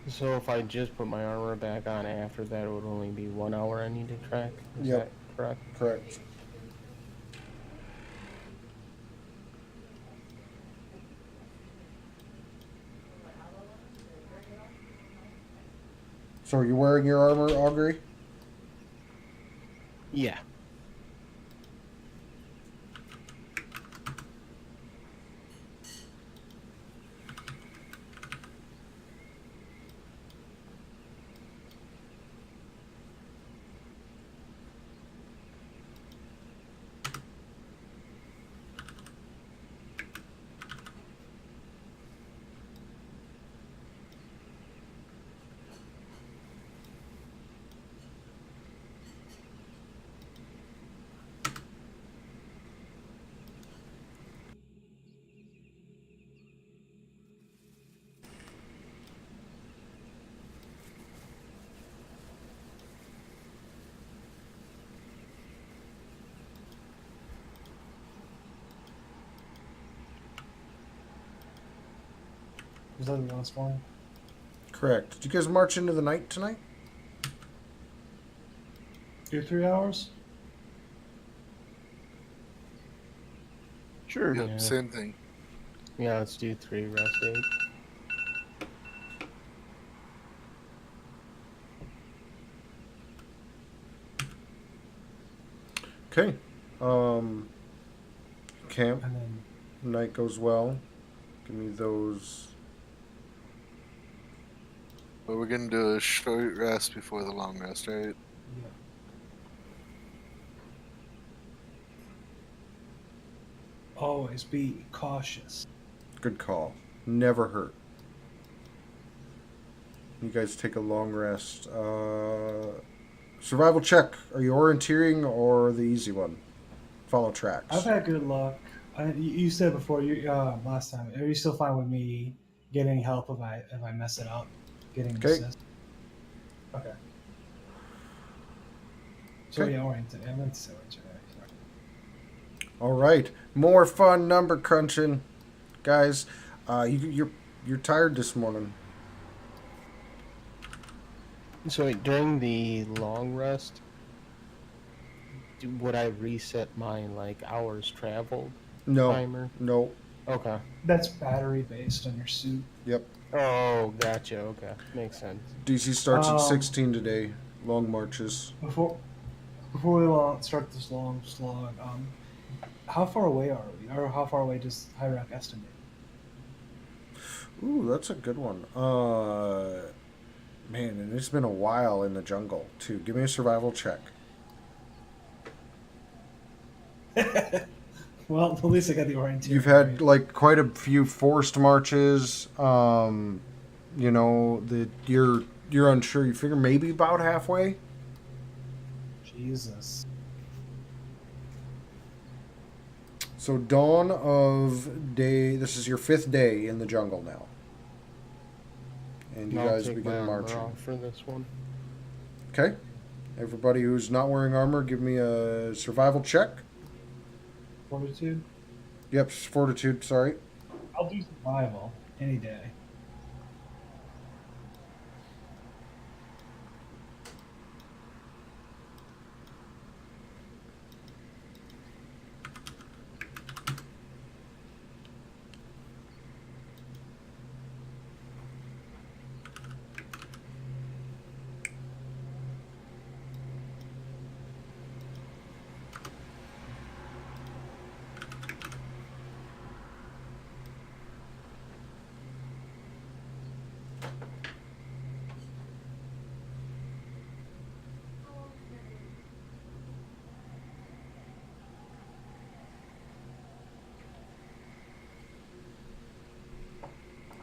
So if I just put my armor back on after that, it would only be 1 hour I need to track? Is Yep. that correct? Correct. So are you wearing your armor, Augury? Yeah. Was that the last one? Correct. Did you guys march into the night tonight? 2-3 hours? Sure. Yep, Yeah. same thing. Yeah, let's do 3 rest 8. Okay. Camp. And then Night goes well. Give me those. But we're gonna do a short rest before the long rest, right? Yeah. Always be cautious. Good call. Never hurt. You guys take a long rest. Survival check. Are you orienteering or the easy one? Follow I've tracks. had good luck. You said before you last time. Are you still fine with me getting help if I mess it up, getting an Okay. assist? Okay. So Okay. yeah, oriented. I meant to say oriented. Sorry. All right. More fun number crunching, guys. You're tired this morning. So wait, during the long rest, would I reset my like hours traveled No. timer? No. Okay. That's battery based on your suit. Yep. Oh, gotcha. Okay, makes sense. DC starts at Um, 16 today. Long marches. before we start this long slog, how far away are we, or how far away does Hyrak estimate? Ooh, that's a good one. Man, and it's been a while in the jungle too. Give me a survival check. Well, at least I got the orientation. You've had like quite a few forced marches. You know that you're unsure. You figure maybe about halfway. Jesus. So dawn of day. This is your 5th day in the jungle now, and you I'll guys take my begin armor marching. off for this one. Okay. Everybody who's not wearing armor, give me a survival check. Fortitude. Yep, fortitude. Sorry. I'll do survival any day.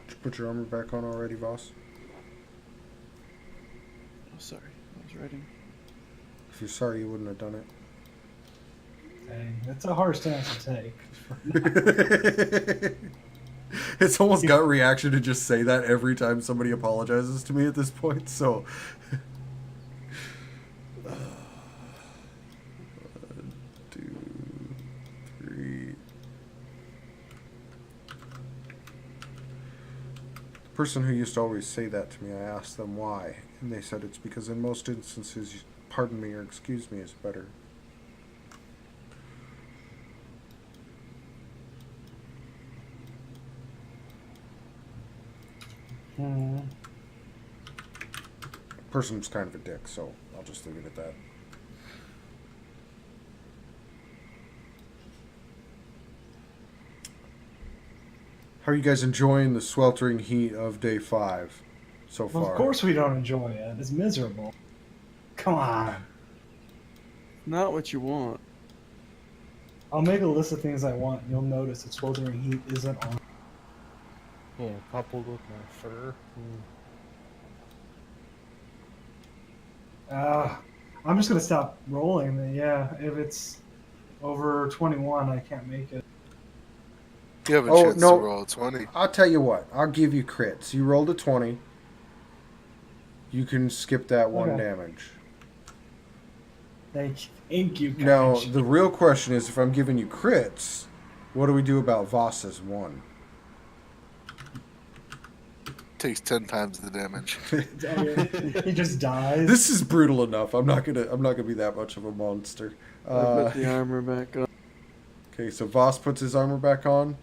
Did you put your armor back on already, Voss? Oh, sorry, I was writing. If you're sorry, you wouldn't have done it. Dang, that's a hard stance to take. It's almost gut reaction to just say that every time somebody apologizes to me at this point. So, 1, 2, 3. The person who used to always say that to me, I asked them why, and they said it's because in most instances, pardon me or excuse me is better. Hmm. Person's kind of a dick, so I'll just leave it at that. How are you guys enjoying the sweltering heat of day 5 so Well, far? of course we don't enjoy it. It's miserable. Come on. Not what you want. I'll make a list of things I want. You'll notice that sweltering heat isn't on. Yeah, coupled with my fur. I'm just gonna stop rolling. Then yeah, if it's over 21, I can't make it. You have a Oh, chance no. to roll a 20. I'll tell you what. I'll give you crits. You rolled a 20. You can skip that 1 Okay. damage. Thank you. Now, Kanji. the real question is if I'm giving you crits, what do we do about Voss's 1? Takes 10 times the damage. He just dies. This is brutal enough. I'm not gonna be that much of a monster. I put the armor back on. Okay, so Voss puts his armor back on.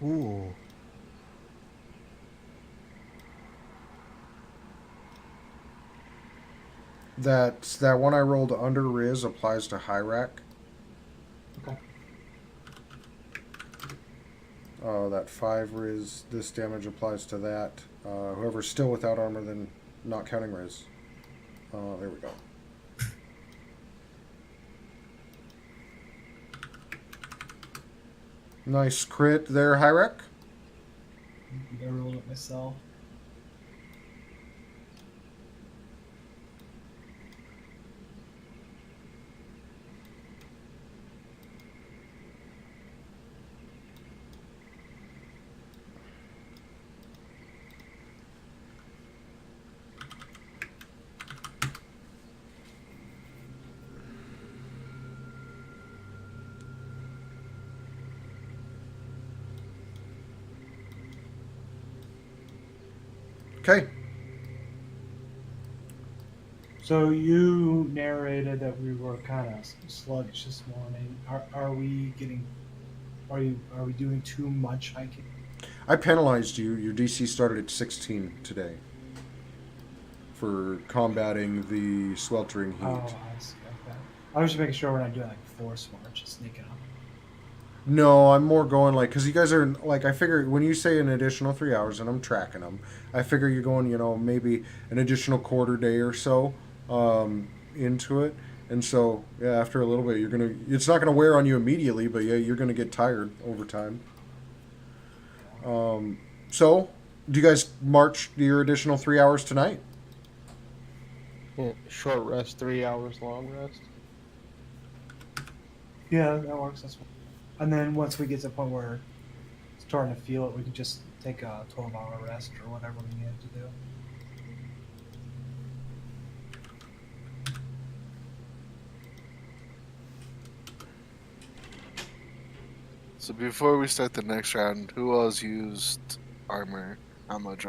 Ooh. that one I rolled under Riz applies to Hyrac. Okay. That 5 Riz, this damage applies to that. Whoever's still without armor, then not counting Riz. There we go. Nice crit there, Hyrac. I rolled it myself. Okay. So you narrated that we were kind of sluggish this morning. Are we getting? Are we doing too much hiking? I penalized you. Your DC started at 16 today for combating the sweltering heat. Oh, I see. Okay. I was just making sure we're not doing like force march, just sneaking up. No, I'm more going like, because you guys are like, I figure when you say an additional 3 hours, and I'm tracking them, I figure you're going, maybe an additional quarter day or so into it. And so, yeah, after a little bit, it's not gonna wear on you immediately, but yeah, you're gonna get tired over time. So, do you guys march your additional 3 hours tonight? Yeah, short rest, 3 hours, long rest. Yeah, that works. That's fine. And then once we get to the point where we're starting to feel it, we can just take a 12-hour rest or whatever we need to do. So before we start the next round, who else used armor? How much?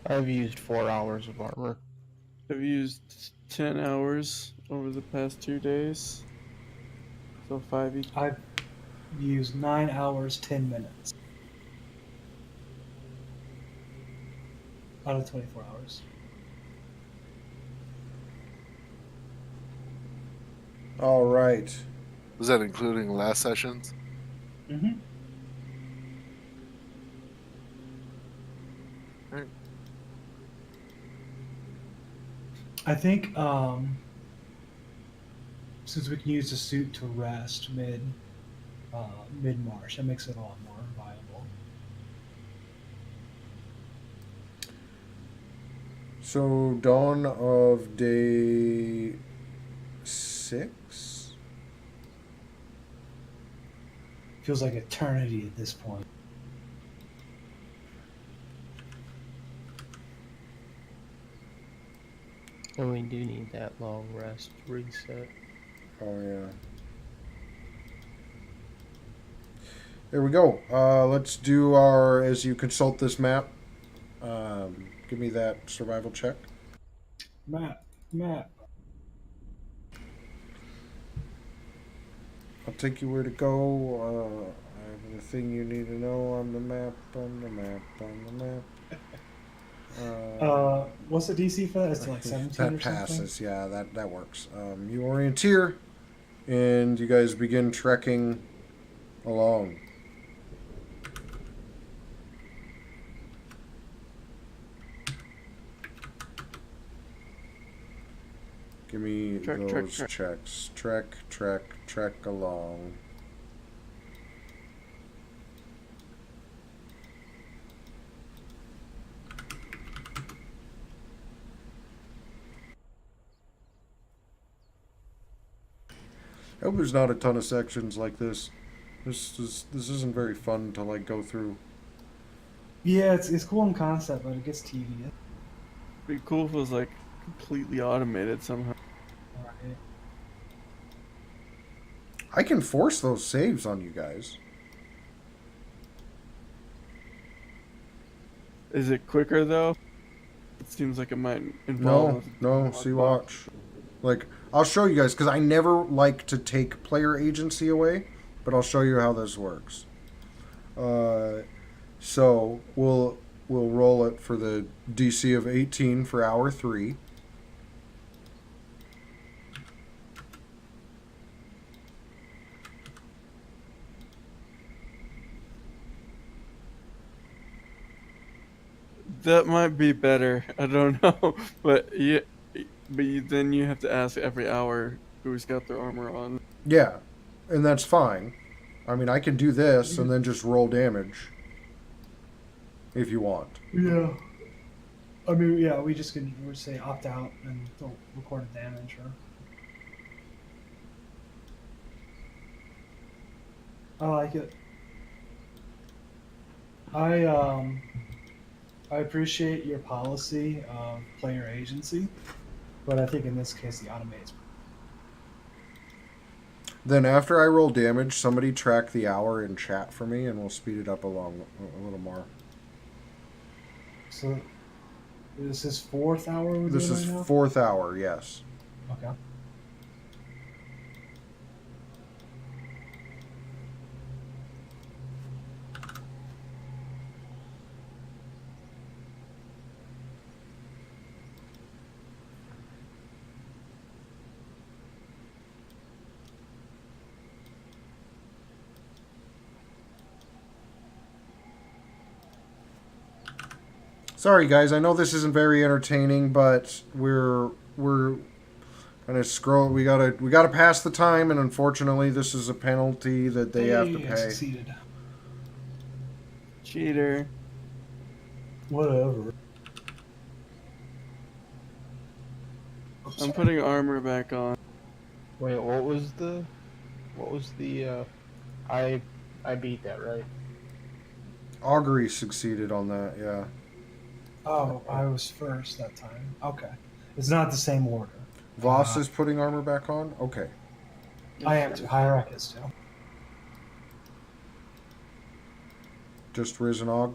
I've used 4 hours of armor. I've used 10 hours over the past 2 days. So 5 each. I've used 9 hours, 10 minutes out of 24 hours. All right. Was that including last sessions? Mm-hmm. Right. I think since we can use the suit to rest mid march, that makes it a lot more viable. So, dawn of day 6? Feels like eternity at this point. And we do need that long rest reset. Oh, yeah. There we go. Let's do as you consult this map, give me that survival check. Map. I'll take you where to go. I have the thing you need to know on the map, What's the DC for that? It's like 17 that or passes, yeah, that works. You orienteer, and you guys begin trekking along. Give me those checks. Trek along. I hope there's not a ton of sections like this. This isn't very fun to like go through. Yeah, it's cool in concept, but it gets tedious. It'd be cool if it was like completely automated somehow. Right. I can force those saves on you guys. Is it quicker though? It seems like it might involve. No. See, watch. Like, I'll show you guys because I never like to take player agency away, but I'll show you how this works. So we'll roll it for the DC of 18 for hour 3. That might be better. I don't know, but yeah, then you have to ask every hour who's got their armor on. Yeah, and that's fine. I mean, I can do this and then just roll damage if you want. Yeah. I mean, yeah, we just could we say opt out and don't record the damage. Or... I like it. I appreciate your policy of player agency, but I think in this case the automate's. Then after I roll damage, somebody track the hour in chat for me, and we'll speed it up a little more. So this is fourth hour we're This doing is right now? fourth hour, yes. Okay. Sorry, guys. I know this isn't very entertaining, but we're kind of scroll. We gotta pass the time, and unfortunately, this is a penalty that they have to Hey, I pay. succeeded. Cheater. Whatever. I'm putting armor back on. Wait, what was the I beat that, right? Augury succeeded on that. Yeah. Oh, I was first that time. Okay. It's not the same order. Voss is putting armor back on. Okay. I am too. Hierarch is too. Just Riz and Og.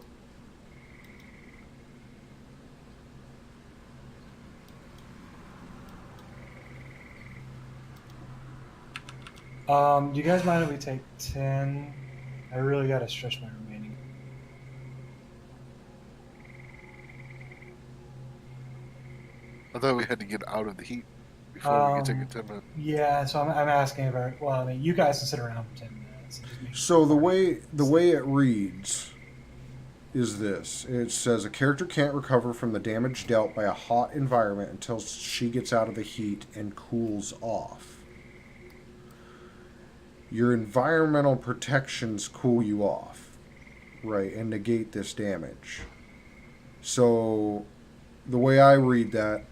Do you guys mind if we take 10? I really gotta stretch my remaining. I thought we had to get out of the heat before we could take a 10-minute. Yeah, so I'm asking about. Well, I mean, you guys can sit around for 10 minutes. And just make So the sure- way it reads is this. It says a character can't recover from the damage dealt by a hot environment until she gets out of the heat and cools off. Your environmental protections cool you off, right, and negate this damage. So the way I read that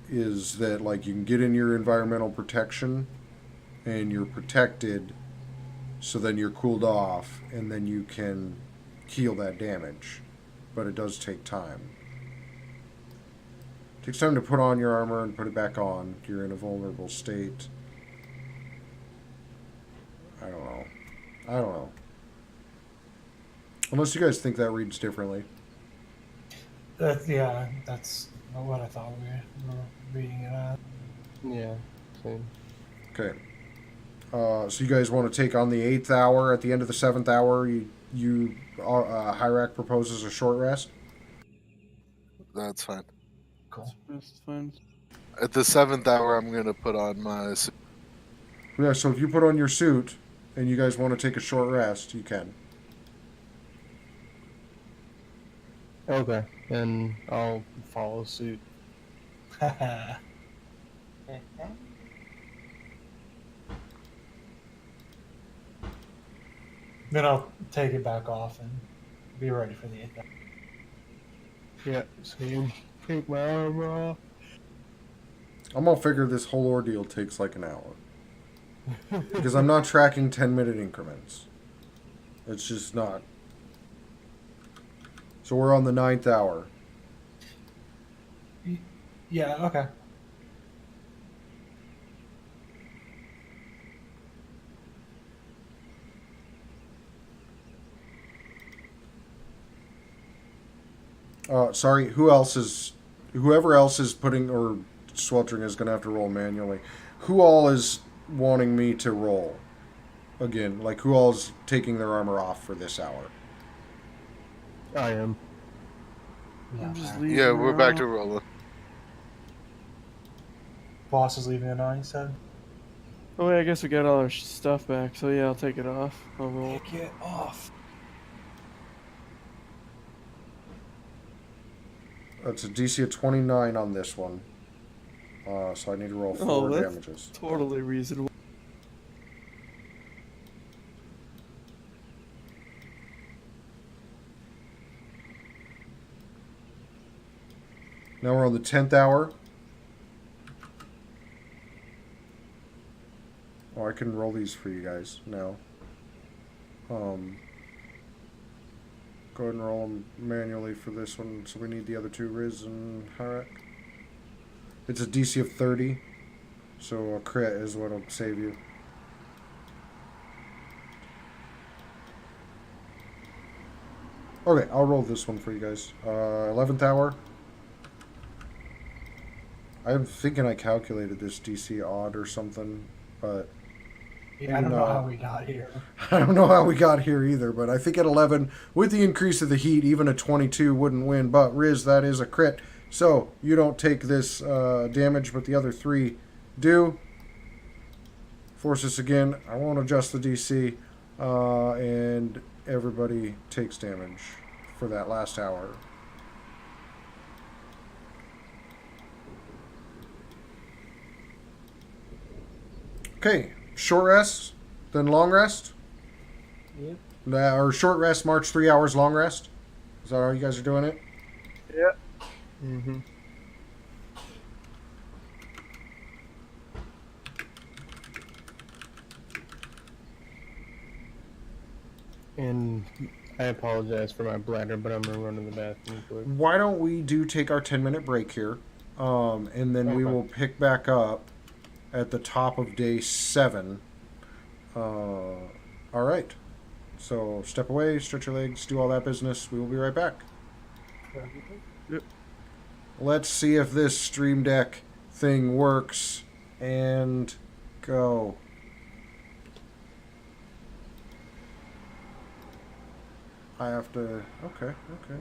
is that like you can get in your environmental protection and you're protected, so then you're cooled off and then you can heal that damage, but it does take time. It takes time to put on your armor and put it back on. You're in a vulnerable state. I don't know. Unless you guys think that reads differently. Yeah, that's what I thought we were reading it as. Yeah, same. Okay. So you guys want to take on the 8th hour at the end of the 7th hour? Hyrac proposes a short rest. That's fine. Cool. That's fine. At the 7th hour, I'm gonna put on my. Yeah. So if you put on your suit and you guys want to take a short rest, you can. Okay, and I'll follow suit. Then I'll take it back off and be ready for the 8th. Yeah, same. Take my armor off. I'm gonna figure this whole ordeal takes like an hour because I'm not tracking 10-minute increments. It's just not. So we're on the 9th hour. Yeah, okay. Sorry, whoever else is putting or sweltering is going to have to roll manually. Who all is wanting me to roll again? Like who all is taking their armor off for this hour? I am. I'm just Alright. leaving Yeah, we're her back off. to rolling. Boss is leaving it on, you said? Oh wait, I guess we got all our stuff back, so yeah, I'll take it off. I'll roll. Take it off. That's a DC of 29 on this one. So I need to roll 4 Oh, that's damages. totally reasonable. Now we're on the 10th hour. Oh, I can roll these for you guys now. Go ahead and roll them manually for this one. So we need the other two, Riz and Harak. It's a DC of 30. So a crit is what'll save you. Okay, I'll roll this one for you guys. 11th hour. I'm thinking I calculated this DC odd or something, but Yeah, I don't know how we got here. I don't know how we got here either. But I think at 11, with the increase of the heat, even a 22 wouldn't win. But Riz, that is a crit. So you don't take this damage, but the other 3 do. Force this again. I won't adjust the DC. And everybody takes damage for that last hour. Okay, short rest, then long rest. Yep. Or short rest, march 3 hours, long rest. Is that how you guys are doing it? Yeah. Mm-hmm. And I apologize for my bladder, but I'm gonna run to the bathroom quick. Why don't we take our 10-minute break here, and then we Okay. will pick back up at the top of day 7. All right. So step away, stretch your legs, do all that business. We will be right back. Yep. Let's see if this Stream Deck thing works. And go. I have to. Okay, okay.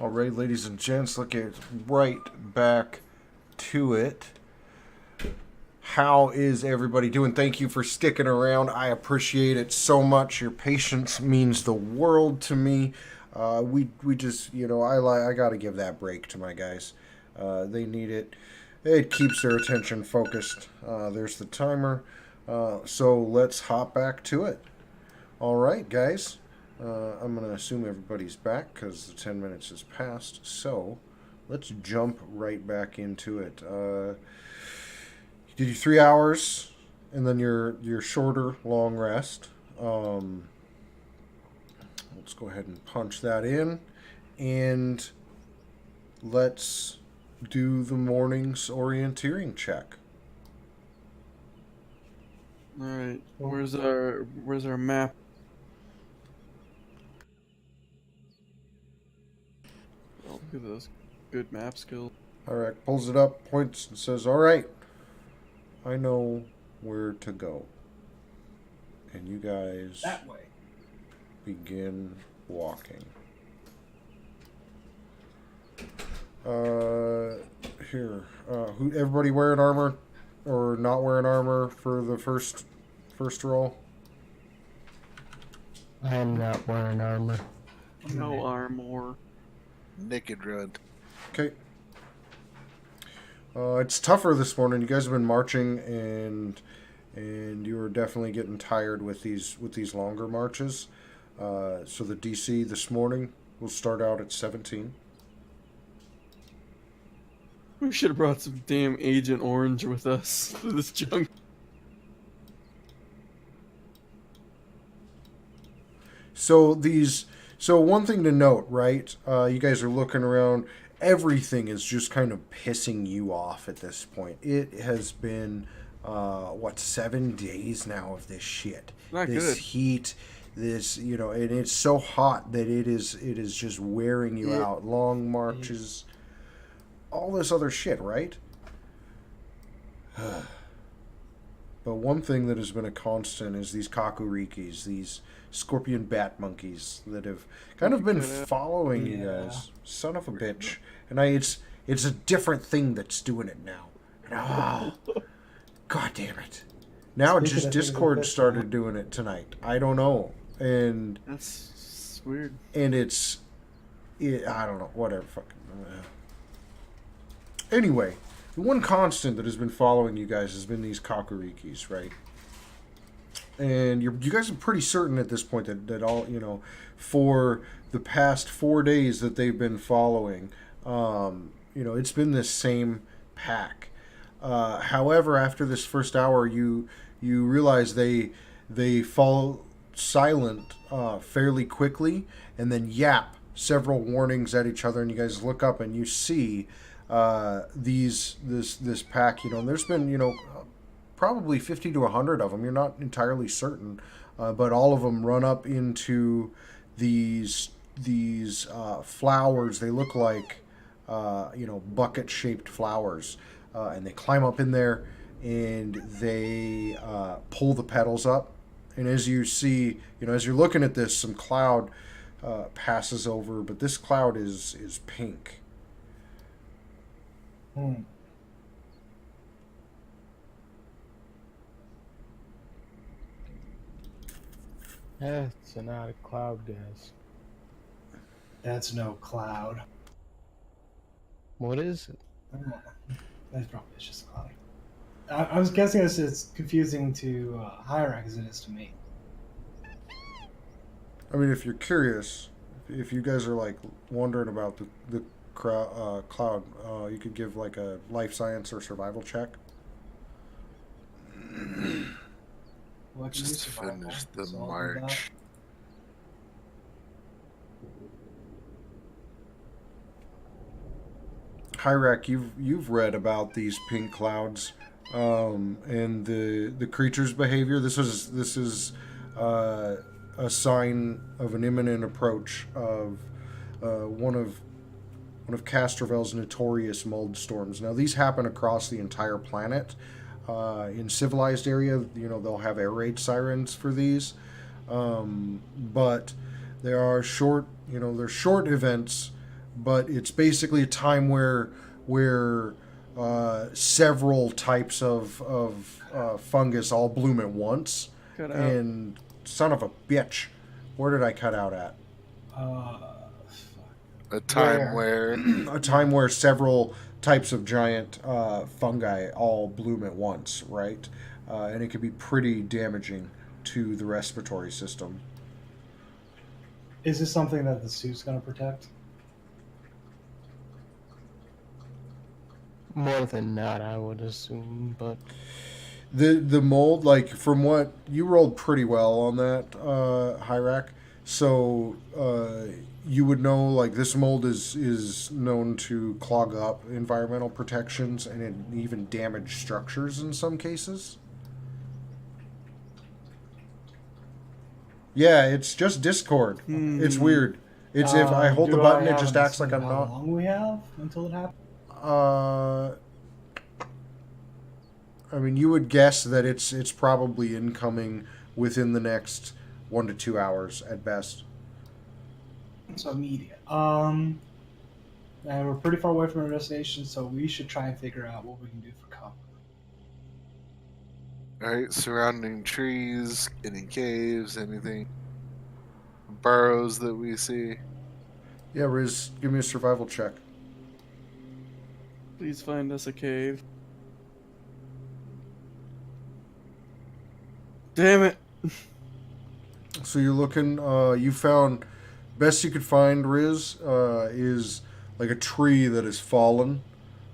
All right, ladies and gents, let's get right back to it. How is everybody doing? Thank you for sticking around. I appreciate it so much. Your patience means the world to me. We just, I got to give that break to my guys. They need it. It keeps their attention focused. There's the timer. So let's hop back to it. All right, guys. I'm going to assume everybody's back because the 10 minutes has passed. So let's jump right back into it. You did your 3 hours and then your shorter long rest. Let's go ahead and punch that in. And let's do the morning's orienteering check. All right. Where's our map? Oh, look at those good map skills. Alright, pulls it up, points, and says, alright, I know where to go. And you guys That way. begin walking. Everybody wearing armor or not wearing armor for the first roll? I'm not wearing armor. No armor. Naked run. Okay. It's tougher this morning. You guys have been marching, and you are definitely getting tired with these longer marches. So the DC this morning will start out at 17. We should have brought some damn Agent Orange with us for this junk. So one thing to note, right? You guys are looking around. Everything is just kind of pissing you off at this point. It has been 7 days now of this shit. Not this good. heat, this and it's so hot that it is just wearing you out. Long marches, all this other shit, right? But one thing that has been a constant is these kakurikis, these scorpion bat monkeys that have kind of been following you guys. Son of a bitch. And it's a different thing that's doing it now. Oh, God damn it. Now it's just Discord started doing it tonight. I don't know. And That's weird. and I don't know. Whatever. Fucking. Anyway, the one constant that has been following you guys has been these kakurikis, right? And you guys are pretty certain at this point that all, for the past 4 days that they've been following, it's been this same pack. However, after this first hour, you realize they fall silent fairly quickly, and then yap several warnings at each other, and you guys look up and you see this pack. And there's been probably 50 to 100 of them. You're not entirely certain, but all of them run up into these flowers. They look like bucket-shaped flowers, and they climb up in there and they pull the petals up. And as you see, as you're looking at this, some cloud passes over, but this cloud is pink. That's not a cloud, guys. That's no cloud. What is it? That's probably it's just a cloud. I was guessing it's confusing to Hyrax as it is to me. I mean, if you're curious, if you guys are like wondering about the cloud, you could give like a life science or survival check. Well, I can Just use survival, finish the so I'll do that. march. Hyrak, you've read about these pink clouds, and the creature's behavior. This is a sign of an imminent approach of one of Castrovel's notorious mold storms. Now these happen across the entire planet. In civilized area, they'll have air raid sirens for these, but there are short events but it's basically a time where several types of fungus all bloom at once. Cut out. And son of a bitch, where did I cut out at? A time Where? where A time where several types of giant fungi all bloom at once, right? And it can be pretty damaging to the respiratory system. Is this something that the suit's going to protect? More than not, I would assume, but The mold, like from what you rolled pretty well on that, Hyrac, so you would know like this mold is known to clog up environmental protections and it even damage structures in some cases. Yeah, it's just Discord. It's weird. It's if I hold the Do button, I it just have acts like I'm how not. long we have until it happens? I mean, you would guess that it's probably incoming within the next 1 to 2 hours at best. So immediate. And we're pretty far away from our destination, so we should try and figure out what we can do for cover. right, surrounding trees, any caves, anything, burrows that we see. Yeah, Riz, give me a survival check. Please find us a cave. Damn it! So you're looking. You found best you could find. Riz is like a tree that has fallen,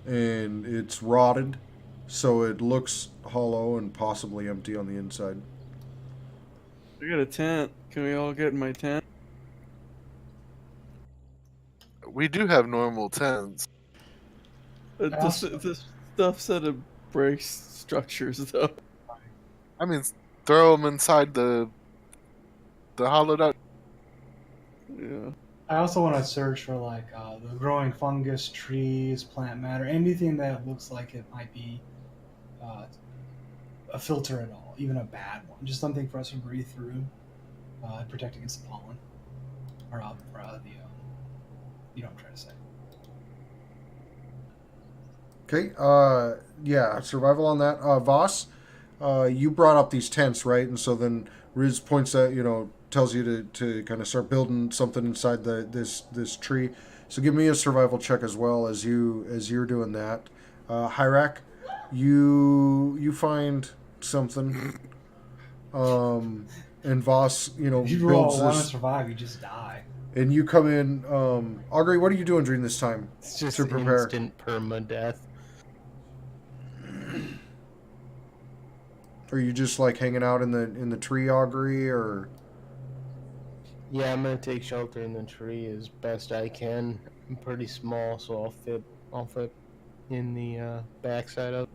and it's rotted, so it looks hollow and possibly empty on the inside. I got a tent. Can we all get in my tent? We do have normal tents. This stuff said it breaks structures, though. I mean, throw them inside the hollowed out. Yeah. I also want to search for like the growing fungus, trees, plant matter, anything that looks like it might be a filter at all, even a bad one. Just something for us to breathe through and protect against the pollen. Or the, you know what I'm trying to say. Okay. Yeah. Survival on that. Voss, you brought up these tents, right? And so then Riz points at tells you to kind of start building something inside this tree. So give me a survival check as well as you're doing that. Hyrac, you find something. And Voss, If you builds roll one to this. survive, you just die. And you come in. Augury, what are you doing during this time? it's just To prepare. instant permadeath. Are you just like hanging out in the tree, Augury, or? Yeah, I'm gonna take shelter in the tree as best I can. I'm pretty small, so I'll fit in the backside of.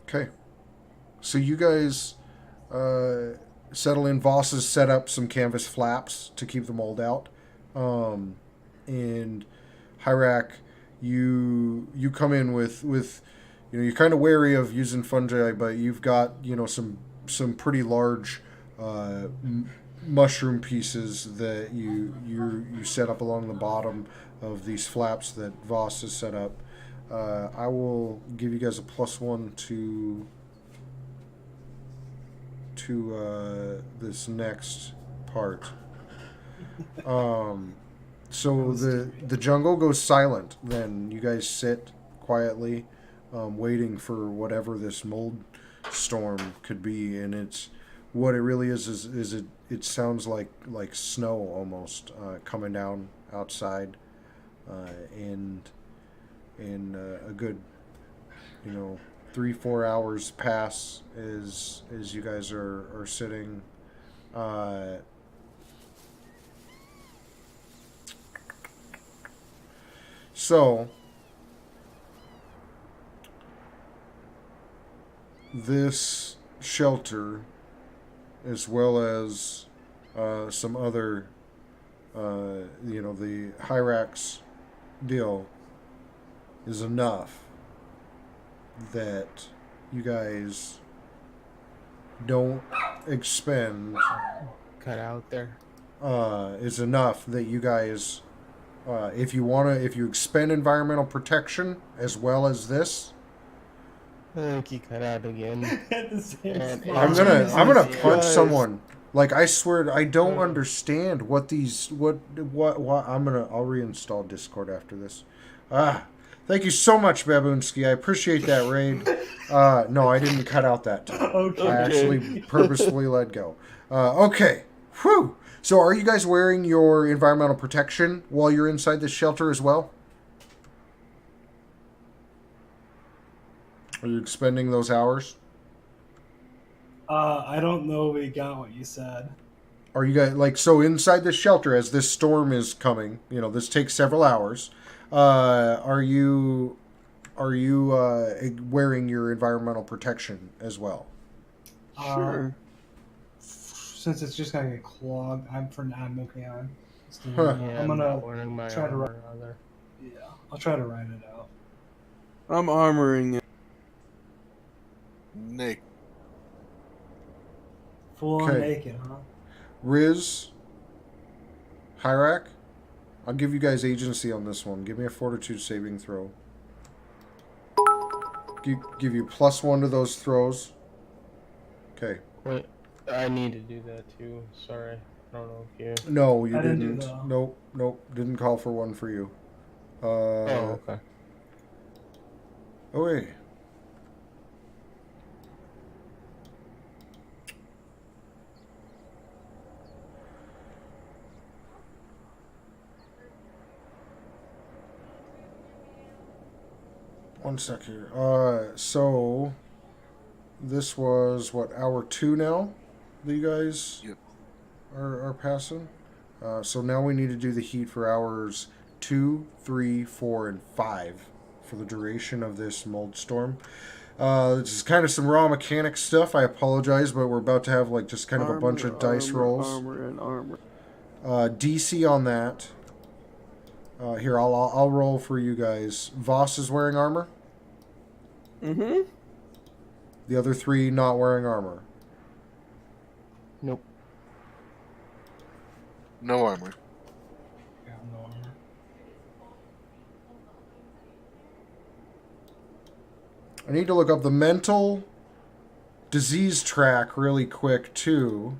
Okay. So you guys settle in. Voss has set up some canvas flaps to keep the mold out. And Hyrac, you come in with you're kind of wary of using fungi, but you've got some pretty large mushroom pieces that you set up along the bottom of these flaps that Voss has set up. I will give you guys a +1 to this next part. So the jungle goes silent. Then you guys sit quietly, waiting for whatever this mold storm could be, and it's what it really is it sounds like snow almost coming down outside, and a good 3-4 hours pass as you guys are sitting. So this shelter, as well as some other, the Hyrax deal, is enough that you guys don't expend. Cut out there. Is enough that you guys If you expend environmental protection as well as this, I think you cut out again. At the same And spot. I'm gonna Jesus punch Christ. someone. Like, I swear, I don't Uh. understand what these what. I'll reinstall Discord after this. Thank you so much, Baboonski. I appreciate that raid. No, I didn't cut out that time. Okay. I actually purposefully let go. Okay. Whew. So, are you guys wearing your environmental protection while you're inside this shelter as well? Are you expending those hours? I don't know if we got what you said. Are you guys like so inside this shelter as this storm is coming? You know, this takes several hours. Are you wearing your environmental protection as well? Sure. Since it's just gonna get clogged, I'm okay on. Huh. Yeah, I'm I'm gonna not wearing my try to armor either. Yeah, I'll try to write it out. I'm armoring it. Nick, Full on Okay. naked, huh? Riz, Hyrak, I'll give you guys agency on this one. Give me a fortitude saving throw. Give you +1 to those throws. Okay. Wait, I need to do that too. Sorry. I don't know if you. No, you I didn't do didn't. the- Nope. Didn't call for one for you. Oh, okay. Oh, wait. One sec here. So this was what, hour 2 now that you guys Yep. are passing? So now we need to do the heat for hours 2, 3, 4, and 5 for the duration of this mold storm. This is kind of some raw mechanic stuff. I apologize, but we're about to have like just kind of a bunch of dice rolls. Armor. DC on that. Here, I'll roll for you guys. Voss is wearing armor. Mm-hmm. The other 3 not wearing armor. Nope. no armor. Yeah, no armor. I need to look up the mental disease track really quick, too.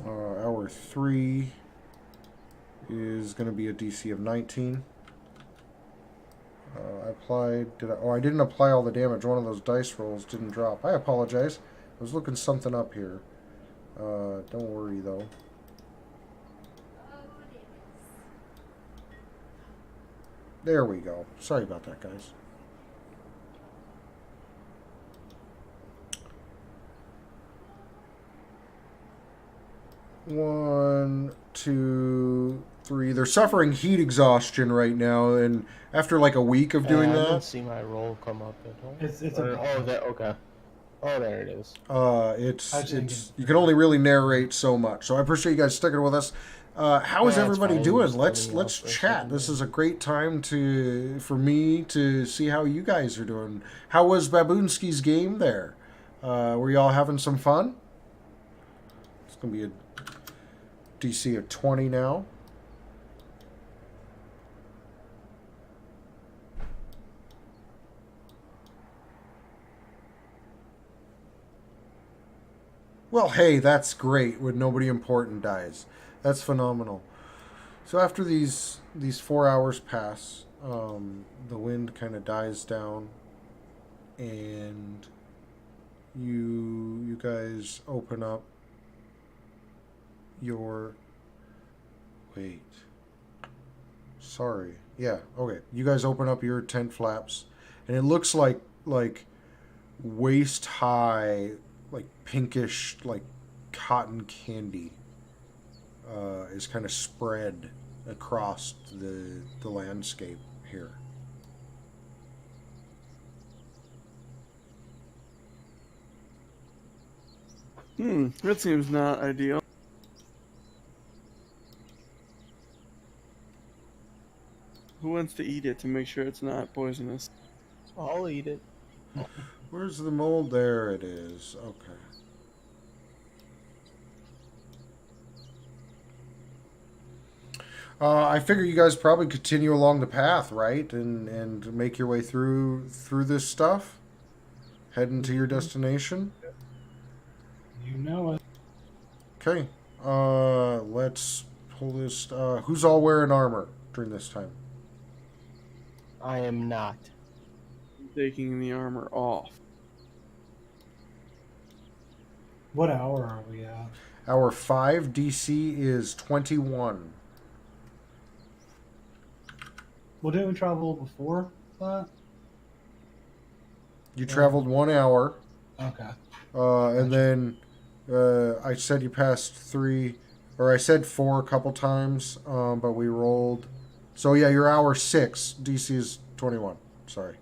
Hour 3 is going to be a DC of 19. I applied. I didn't apply all the damage. One of those dice rolls didn't drop. I apologize. I was looking something up here. Don't worry though. There we go. Sorry about that, guys. One, two, three. They're suffering heat exhaustion right now, and after like a week of doing I didn't that, see my roll come up at all. It's Or- a oh, that okay. Oh, there it is. it's you can only really narrate so much. So I appreciate you guys sticking with us. How is Yeah, it's everybody fine. doing? Just Let's let me know let's for a chat. second. This is a great time for me to see how you guys are doing. How was Baboonski's game there? Were y'all having some fun? It's gonna be a DC of 20 now. Well, hey, that's great when nobody important dies. That's phenomenal. So after these 4 hours pass, the wind kind of dies down, and you guys open up your wait. Sorry. Yeah. Okay. You guys open up your tent flaps, and it looks like waist high, like pinkish, like cotton candy is kind of spread across the landscape here. That seems not ideal. Who wants to eat it to make sure it's not poisonous? I'll eat it. Where's the mold? There it is. Okay. I figure you guys probably continue along the path, right, and make your way through this stuff, heading to your destination. You know it. Okay. Let's pull this. Who's all wearing armor during this time? I am not. Taking the armor off. What hour are we at? Our 5 DC is 21. Well, didn't we travel before that? You traveled 1 hour, Okay. and then I said you passed 3, or I said 4 a couple times, but we rolled. So yeah, you're hour 6. DC is 21. Sorry.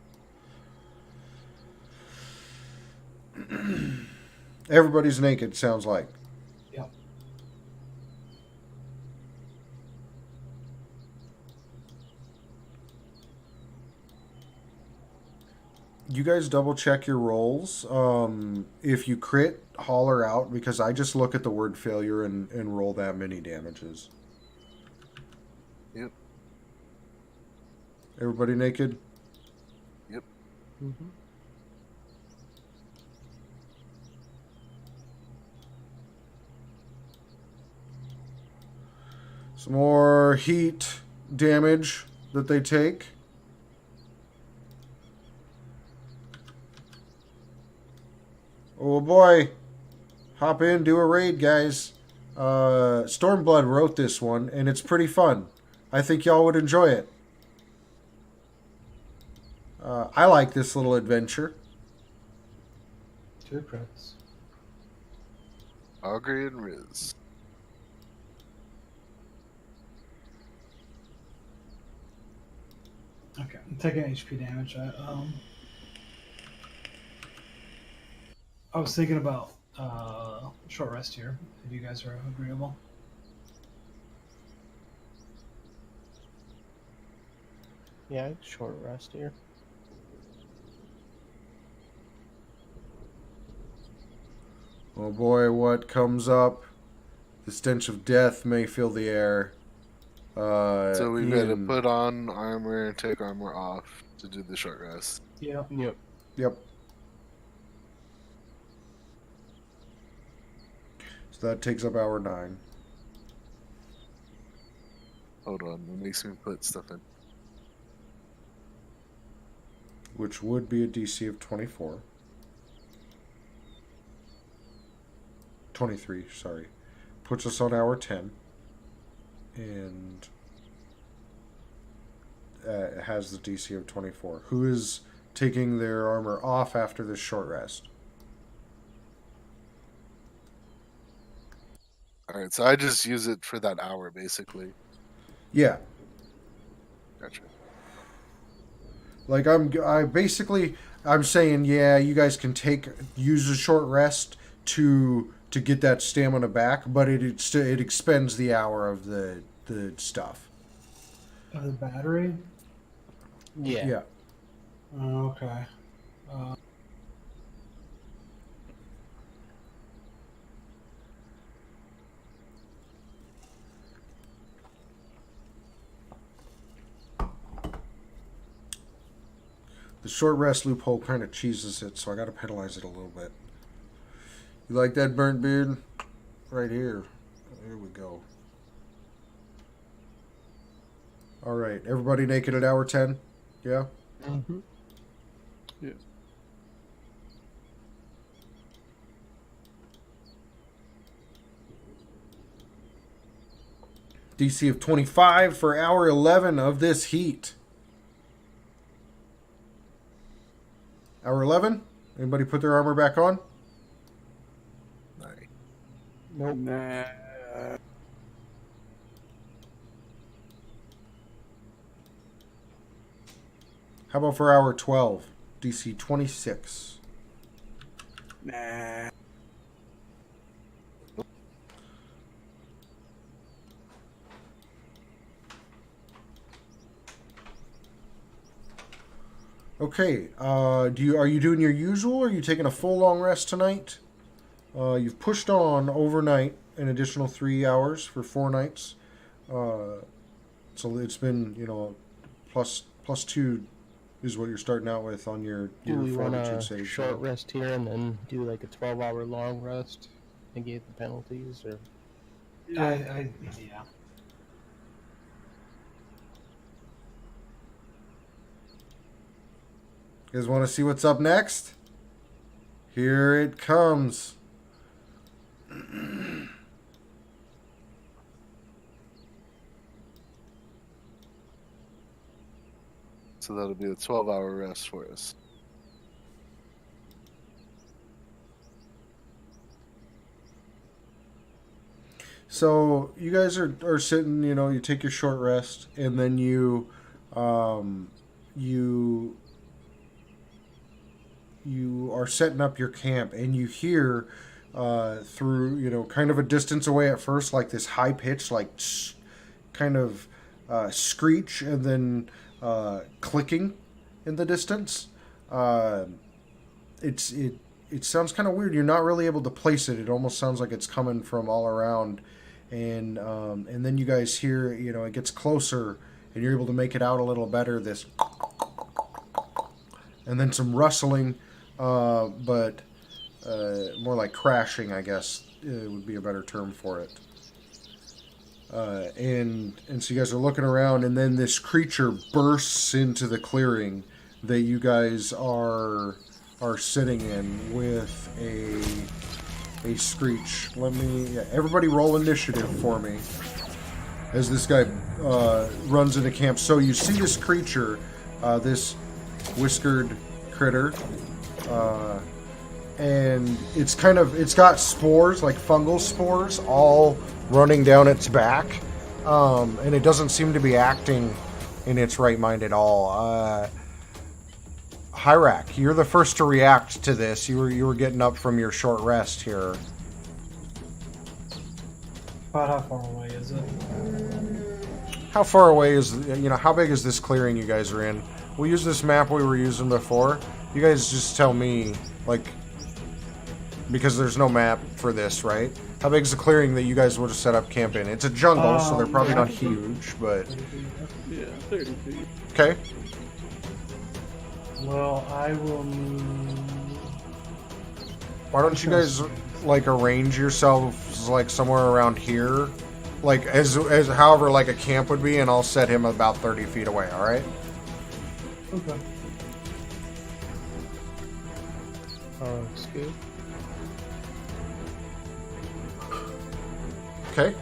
Everybody's naked, sounds like. Yep. You guys double check your rolls. If you crit, holler out, because I just look at the word failure and roll that many damages. Yep. Everybody naked? Yep. Mm-hmm. Some more heat damage that they take. Oh boy. Hop in, do a raid, guys. Stormblood wrote this one, and it's pretty fun. I think y'all would enjoy it. I like this little adventure. 2 crits. Augury and Riz. Okay, I'm taking HP damage. I was thinking about short rest here, if you guys are agreeable. Yeah, short rest here. Oh boy, what comes up? The stench of death may fill the air. So we've got to Ian- put on armor and take armor off to do the short rest. Yeah. Yep. Yep. So that takes up hour 9. Hold on, it makes me put stuff in. Which would be a DC of 24. 23, sorry. Puts us on hour 10. And it has the DC of 24. Who is taking their armor off after this short rest? Alright, so I just use it for that hour, basically. Yeah. Gotcha. Like I'm saying, yeah, you guys can use a short rest to get that stamina back, but it expends the hour of the stuff. Of the battery? Yeah. Yeah. Okay. The short rest loophole kind of cheeses it, so I got to penalize it a little bit. You like that, burnt beard? Right here. There we go. All right, everybody naked at hour 10? Yeah? Mm-hmm. Yeah. DC of 25 for hour 11 of this heat. Hour 11? Anybody put their armor back on? Nice. Nope. Nah. How about for hour 12? DC 26. Nah. Okay. Are you doing your usual? Or are you taking a full long rest tonight? You've pushed on overnight an additional 3 hours for 4 nights. So it's been plus 2 is what you're starting out with on your Do we want fortitude a save. short rest here and then do like a 12-hour long rest? Negate the penalties, or Yeah. You guys want to see what's up next? Here it comes. So that'll be a 12-hour rest for us. So you guys are sitting, you take your short rest, and then you are setting up your camp, and you hear through, kind of a distance away at first, like this high pitch, like kind of screech, and then clicking in the distance. It sounds kind of weird. You're not really able to place it. It almost sounds like it's coming from all around, and then you guys hear, it gets closer, and you're able to make it out a little better. This, and then some rustling, but more like crashing, I guess, would be a better term for it. And so you guys are looking around, and then this creature bursts into the clearing that you guys are sitting in with a screech. Everybody roll initiative for me as this guy runs into camp. So you see this creature, this whiskered critter, and it's got spores, like fungal spores, all running down its back, and it doesn't seem to be acting in its right mind at all. Hyrak, you're the first to react to this. You were getting up from your short rest here. About how far away is it? How far away is, how big is this clearing you guys are in? We'll use this map we were using before. You guys just tell me, because there's no map for this, right? How big is the clearing that you guys would have set up camp in? It's a jungle, so they're probably not huge, but... Yeah, 30 feet. Okay. Well, I will move... Why don't you guys, arrange yourselves, somewhere around here? As however, a camp would be, and I'll set him about 30 feet away, alright? Okay. looks good. Okay.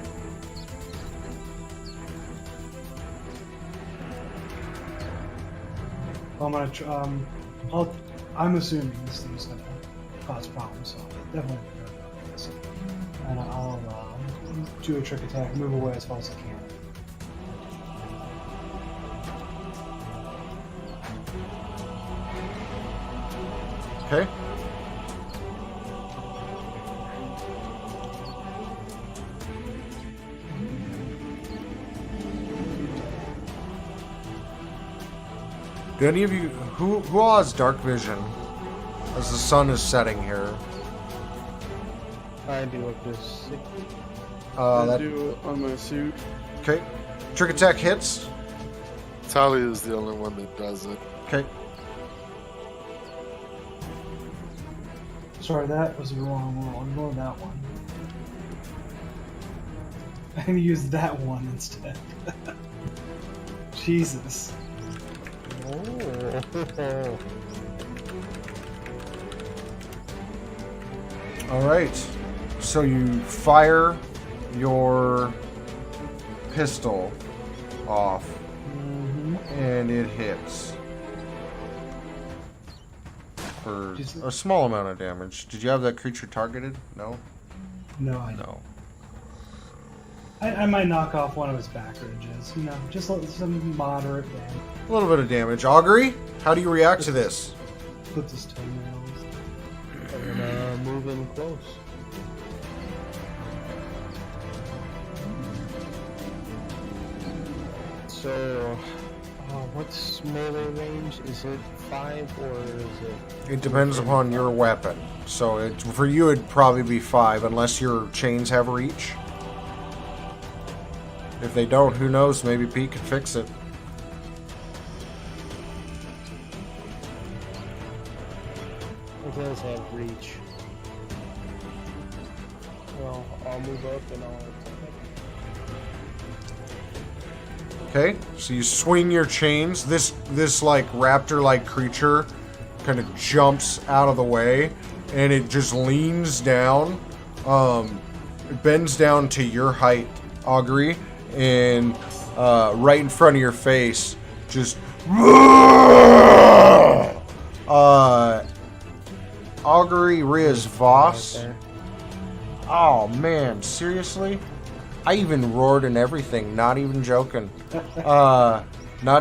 I'm gonna. I'm assuming this thing's gonna cause problems, so I'll definitely be worried about this. And I'll do a trick attack, move away as far as I can. Okay. Do any of you who all has dark vision as the sun is setting here? I do up to 6. I do on my suit. Okay. Trick attack hits. Tali is the only one that does it. Okay. Sorry, that was the wrong roll. I'm going that one. I'm gonna use that one instead. Jesus. Oh. All right. So you fire your pistol off, and it hits for a small amount of damage. Did you have that creature targeted? No. No, I don't. No. I might knock off one of his back ridges. Just some moderate damage. A little bit of damage. Augury, how do you react to this? Puts his toenails. And move in close. So, What's melee range? Is it 5 or is it? It depends upon your weapon. So for you, it'd probably be 5, unless your chains have reach. If they don't, who knows? Maybe Pete could fix it. It does have reach. Well, I'll move up and I'll attack. Okay, so you swing your chains. This like raptor-like creature kind of jumps out of the way, and it just leans down. It bends down to your height, Augury, and right in front of your face, just Augury, Riz, Voss. Right there. Oh man, seriously? I even roared and everything, not even joking. Not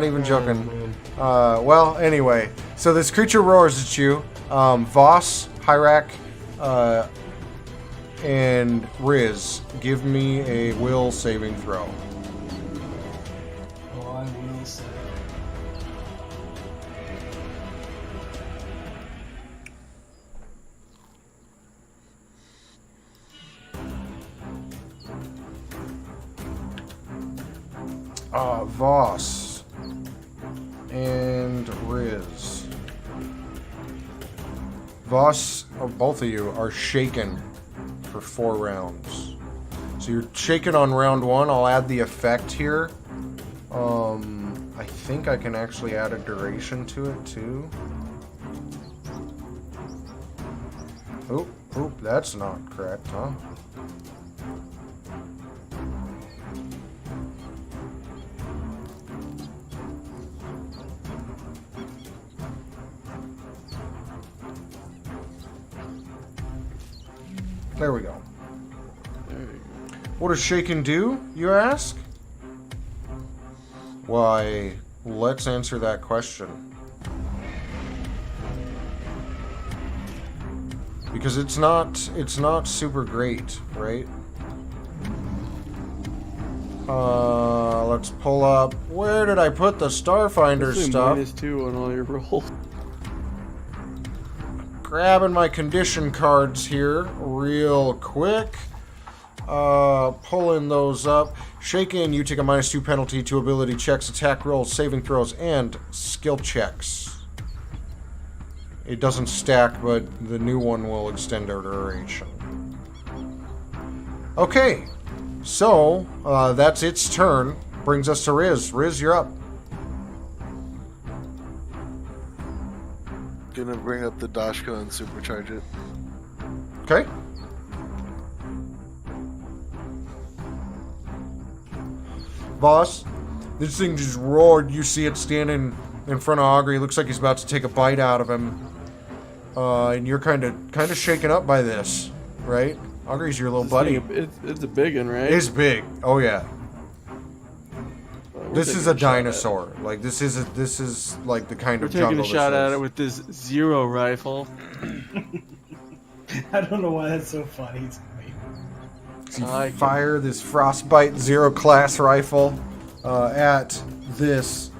even joking. Well, anyway, so this creature roars at you. Voss, Hyrak, and Riz, give me a will saving throw. Oh, I will say. Voss and Riz. Voss, both of you are shaken for 4 rounds. So you're shaken on round 1. I'll add the effect here. I think I can actually add a duration to it too. Oop, that's not correct, huh? There we go. There you go. What does shaken do, you ask? Why, let's answer that question. Because it's not super great, right? Let's pull up. Where did I put the Starfinder Actually, stuff? -2 on all your rolls. Grabbing my condition cards here real quick. Pulling those up. Shaken, you take a -2 penalty to ability checks, attack rolls, saving throws, and skill checks. It doesn't stack, but the new one will extend our duration. Okay, so that's its turn. Brings us to Riz. Riz, you're up. Gonna bring up the Dashko and supercharge it. Okay. Boss, this thing just roared. You see it standing in front of Augury. Looks like he's about to take a bite out of him. And you're kind of shaken up by this, right? Augury's your little buddy. It's a big one, right? It's big. Oh yeah. We're This taking is a shot at it. dinosaur. Like this is like the kind We're of taking jungle a shot this at is. it with this zero rifle. I don't know why that's so funny to me. So you I like it. fire this Frostbite Zero class rifle at this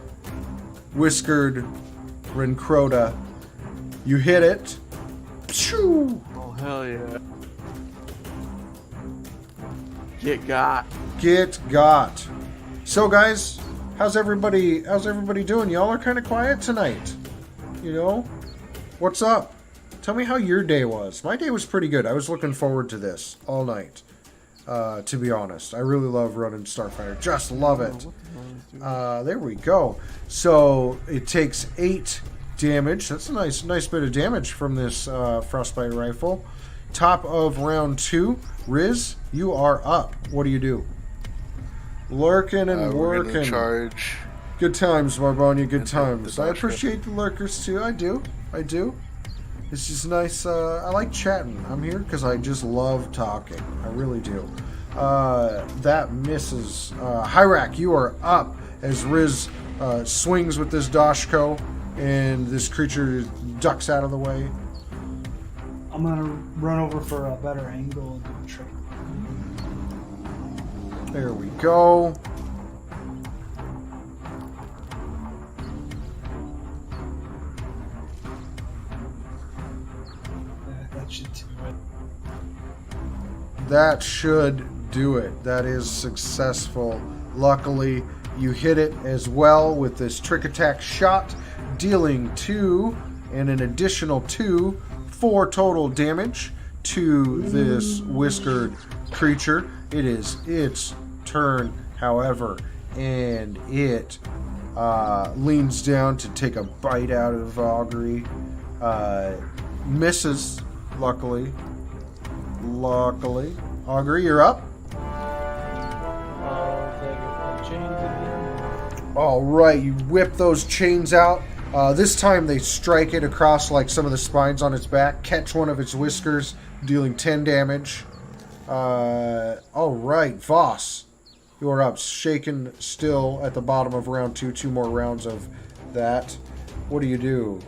whiskered Rencrota. You hit it. Pshoo! Oh hell yeah! Get got. Get got. So guys, how's everybody doing? Y'all are kind of quiet tonight. You know? What's up? Tell me how your day was. My day was pretty good. I was looking forward to this all night. To be honest, I really love running Starfighter. Just love it. There we go. So it takes 8 damage. That's a nice bit of damage from this Frostbite rifle. Top of round 2, Riz, you are up. What do you do? Lurking and We're gonna working. charge. Good times, Marbonia. Good And times. the I Dashko. appreciate the lurkers too. I do. It's just nice. I like chatting. I'm here because I just love talking. I really do. That misses. Hyrak, you are up as Riz swings with this Dashko, and this creature ducks out of the way. I'm gonna run over for a better angle and do a trick. There we go. That should do it. That should do it. That is successful. Luckily, you hit it as well with this trick attack shot, dealing 2 and an additional 2, 4 total damage to this whiskered creature. It is its turn, however, and it leans down to take a bite out of Augury. Misses, luckily. Augury, you're up. All right, you whip those chains out. This time they strike it across like some of the spines on its back, catch one of its whiskers, dealing 10 damage. All right, Voss, you are up, shaken still at the bottom of round 2. 2 more rounds of that. What do you do?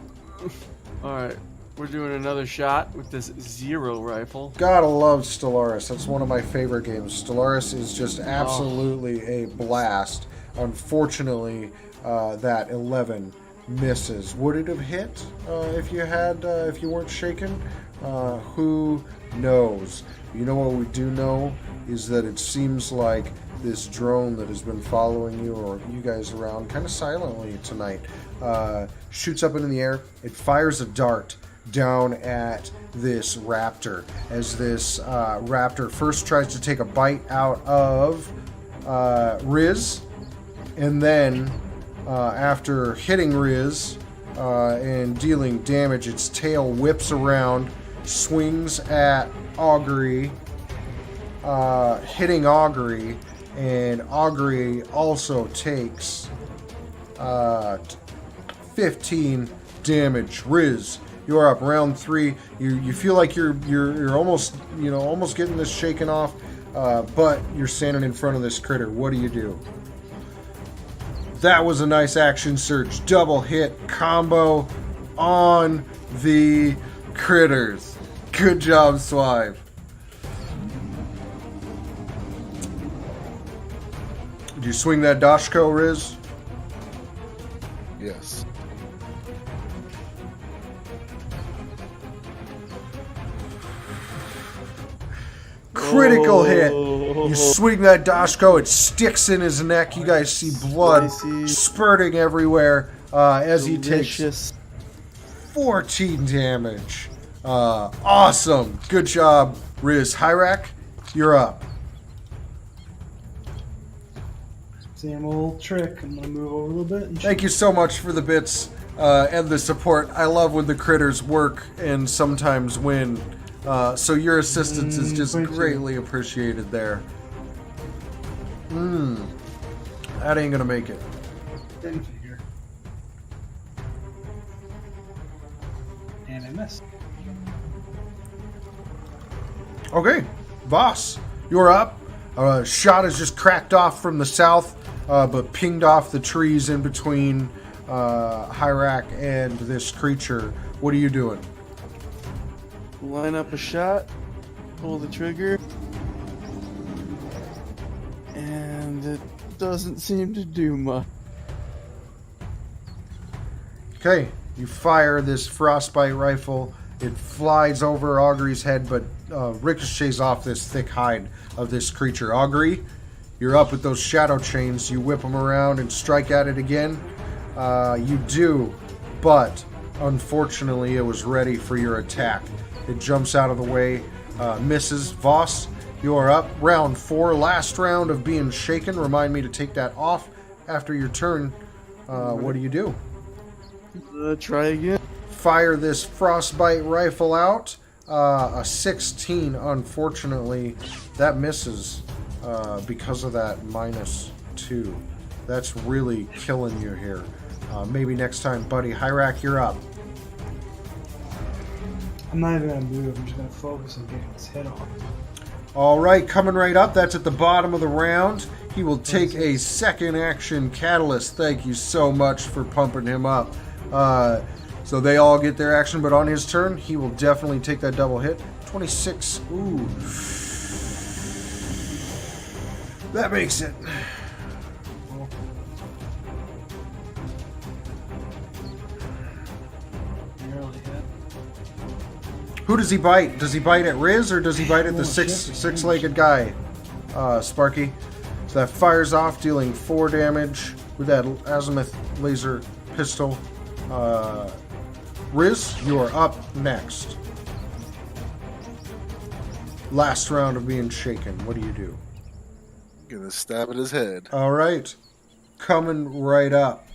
All right, we're doing another shot with this 0 rifle. Gotta love Stellaris. That's one of my favorite games. Stellaris is just absolutely a blast. Unfortunately, that 11 misses. Would it have hit if you weren't shaken? Who knows? You know what we do know is that it seems like this drone that has been following you or you guys around kind of silently tonight shoots up into the air. It fires a dart down at this raptor as this raptor first tries to take a bite out of Riz, and then after hitting Riz and dealing damage, its tail whips around, swings at Augury, hitting Augury, and Augury also takes 15 damage. Riz, you're up. Round 3. You feel like you're almost getting this shaken off, but you're standing in front of this critter. What do? That was a nice action surge. Double hit combo on the critters. Good job, Swive. Did you swing that Dashko, Riz? Yes. Critical hit. You swing that Dashko, it sticks in his neck. You guys see blood spurting everywhere as he takes 14 damage. Awesome. Good job, Riz. Hyrak, you're up. Same old trick. I'm going to move over a little bit. And Thank you so much for the bits and the support. I love when the critters work and sometimes win. So your assistance is just greatly appreciated there. That ain't gonna make it. Didn't figure. And I missed. Okay, Voss, you're up. Shot is just cracked off from the south, but pinged off the trees in between Hyrak and this creature. What are you doing? Line up a shot, pull the trigger, and it doesn't seem to do much. Okay, you fire this frostbite rifle. It flies over Augury's head, but ricochets off this thick hide of this creature. Augury, you're up with those shadow chains. You whip them around and strike at it again. You do, but unfortunately it was ready for your attack. It jumps out of the way, misses. Voss, you are up. Round 4, last round of being shaken. Remind me to take that off after your turn. What do? Try again. Fire this frostbite rifle out. A 16, unfortunately, that misses because of that -2. That's really killing you here. Maybe next time, buddy. Hyrak, you're up. I'm not even going to move. I'm just going to focus on getting his head off. All right, coming right up. That's at the bottom of the round. He will take a second action catalyst. Thank you so much for pumping him up. So they all get their action, but on his turn, he will definitely take that double hit. 26. Ooh. That makes it. Who does he bite? Does he bite at Riz or does he bite at the Oh, shit. six-legged guy? Sparky. So that fires off, dealing 4 damage with that azimuth laser pistol. Riz, you are up next. Last round of being shaken. What do you do? Gonna stab at his head. All right. Coming right up.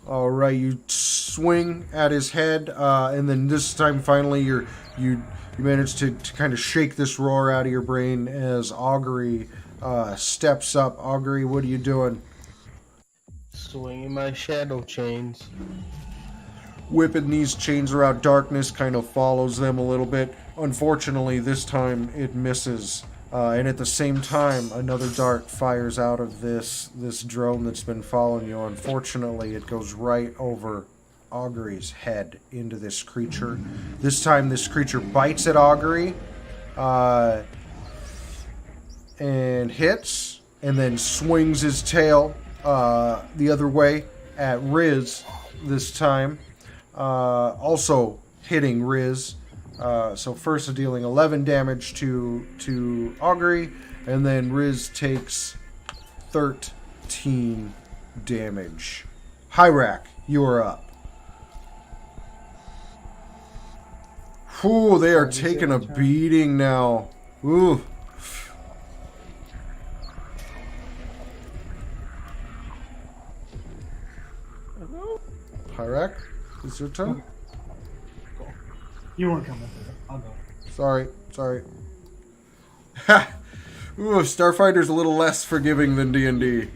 All right, you swing at his head, and then this time finally you manage to kind of shake this roar out of your brain as Augury steps up. Augury, what are you doing? Swinging my shadow chains. Whipping these chains around. Darkness kind of follows them a little bit. Unfortunately, this time it misses. And at the same time, another dart fires out of this drone that's been following you. Unfortunately, it goes right over Augury's head into this creature. This time, this creature bites at Augury and hits, and then swings his tail the other way at Riz this time. Also hitting Riz. So first dealing 11 damage to Augury, and then Riz takes 13 damage. Hyrak, you are up. Whew, they are taking a beating now. Ooh. Hyrak, is your turn? You weren't coming through. I'll go. Sorry. Ha! Ooh, Starfighter's a little less forgiving than D&D.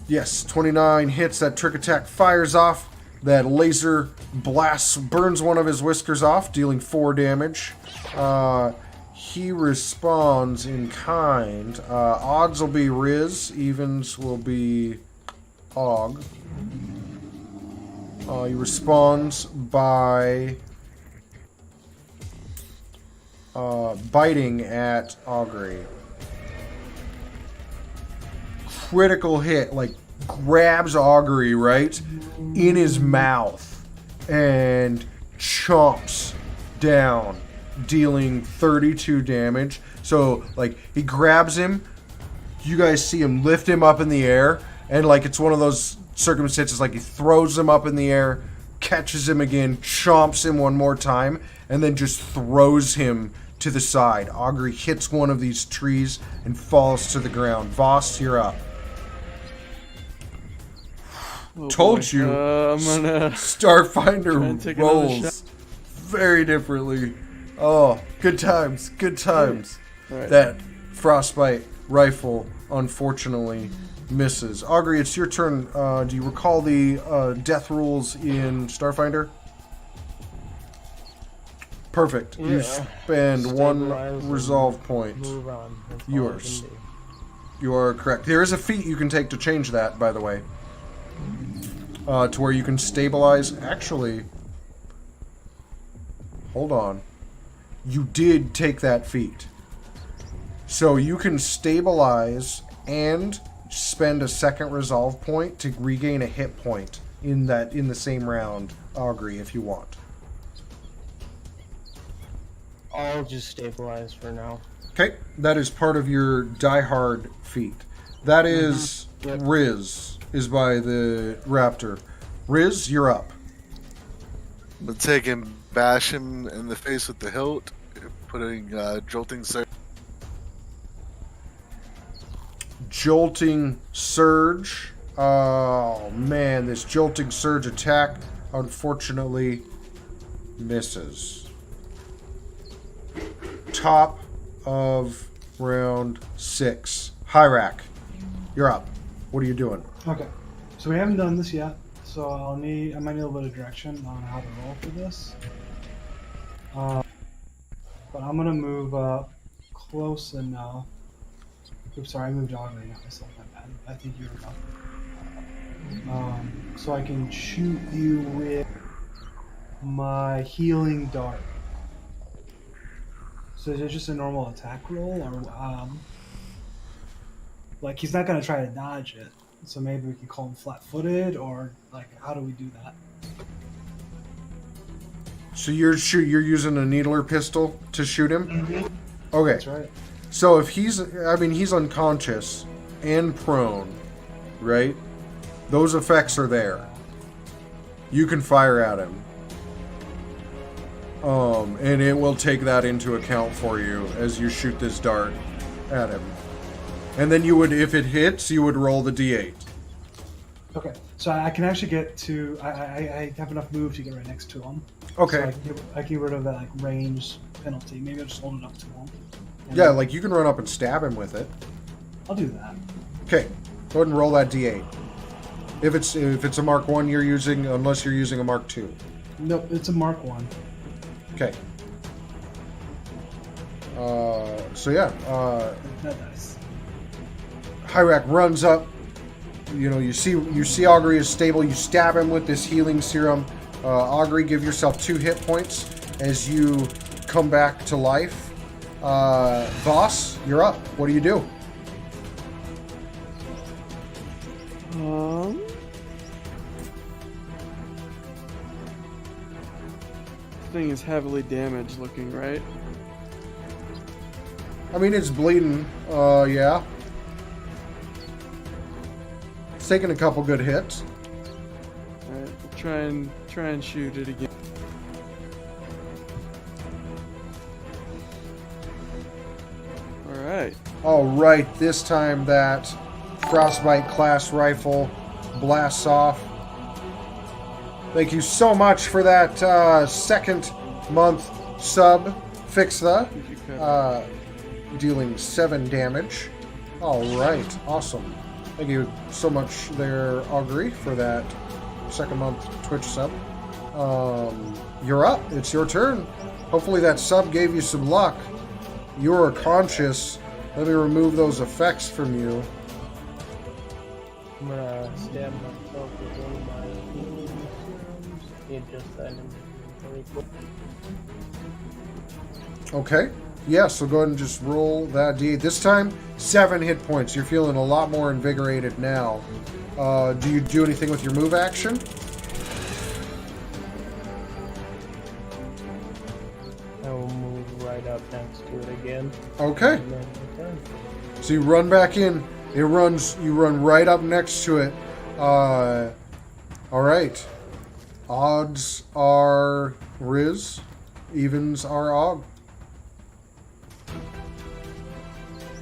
Yes, 29 hits. That trick attack fires off. That laser blast burns one of his whiskers off, dealing 4 damage. He responds in kind. Odds will be Riz. Evens will be Og. He responds by biting at Augury. Critical hit, like grabs Augury right in his mouth and chomps down, dealing 32 damage. So, like, he grabs him. You guys see him lift him up in the air, and like it's one of those circumstances, like he throws him up in the air, catches him again, chomps him one more time, and then just throws him to the side. Augury hits one of these trees and falls to the ground. Voss, you're up. Oh, Told boy. you. I'm gonna try and Starfinder take another rolls shot. very differently. Oh, good times. Good times. All right. That frostbite rifle, unfortunately, misses. Augury, it's your turn. Do you recall the death rules in Starfinder? Perfect. You Yeah. spend one Stabilize and resolve point. Move on. That's all I Yours. can do. You are correct. There is a feat you can take to change that, by the way. To where you can stabilize. Actually, hold on. You did take that feat. So you can stabilize and spend a second resolve point to regain a hit point in the same round, Augury, if you want. I'll just stabilize for now. Okay, that is part of your Die Hard feat. That is Yep. Riz, is by the Raptor. Riz, you're up. I'm gonna take him, bash him in the face with the hilt, putting jolting surge. Jolting Surge. Oh, man, this Jolting Surge attack, unfortunately, misses. Top of round 6. Hyrak, you're up. What are you doing? Okay. So we haven't done this yet, so I might need a little bit of direction on how to roll for this. But I'm gonna move up close enough. Oops, sorry, I moved Augury, not myself. My bad. I think you were up. So I can shoot you with my healing dart. So is it just a normal attack roll, or like he's not gonna try to dodge it? So maybe we could call him flat-footed, or like, how do we do that? So you're using a needler pistol to shoot him? Okay. That's right. So if he's unconscious and prone, right? Those effects are there. You can fire at him. And it will take that into account for you as you shoot this dart at him. And then you would, if it hits, you would roll the d8. Okay, so I can actually get to. I have enough move to get right next to him. Okay. So I can get rid of that like range penalty. Maybe I'll just hold it up to him. And Yeah, like you can run up and stab him with it. I'll do that. Okay, go ahead and roll that d8. If it's a Mark 1 you're using, unless you're using a Mark 2. Nope, it's a Mark 1. Okay. So yeah, That dice. Hyrak runs up. You know, you see Augury is stable. You stab him with this healing serum. Augury, give yourself 2 hit points as you come back to life. Voss, you're up. What do you do? Thing is heavily damaged looking, right? I mean, it's bleeding. Yeah. It's taking a couple good hits. Alright, we'll try and shoot it again. Alright. All right, this time that frostbite class rifle blasts off. Thank you so much for that second month sub, Fix the, dealing 7 damage. All right, awesome. Thank you so much there, Augury, for that second month Twitch sub. You're up. It's your turn. Hopefully that sub gave you some luck. You're conscious. Let me remove those effects from you. I'm gonna stab myself with one of my healing serums. It just that inventory quick. Okay. Yeah, so go ahead and just roll that D8. This time, 7 hit points. You're feeling a lot more invigorated now. Do you do anything with your move action? I will move right up next to it again. Okay. And then return. So you run back in. You run right up next to it. All right. Odds are Riz. Evens are Og.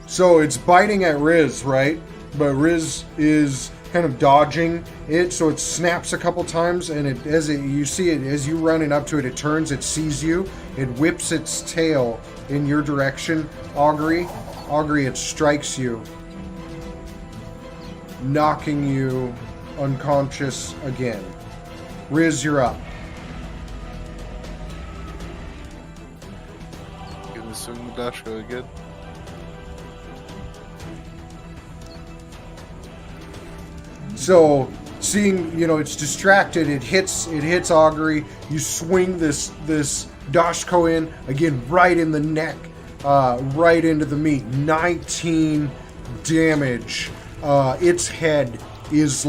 So it's biting at Riz, right? But Riz is kind of dodging it, so it snaps a couple times, and you see it as you running up to it, it turns, it sees you, it whips its tail in your direction, Augury. Augury, it strikes you, knocking you unconscious again. Riz, you're up. Gonna swing the dash go again. So, seeing, it's distracted, it hits Augury. You swing this Dashko in, again, right in the neck, right into the meat. 19 damage. Its head is,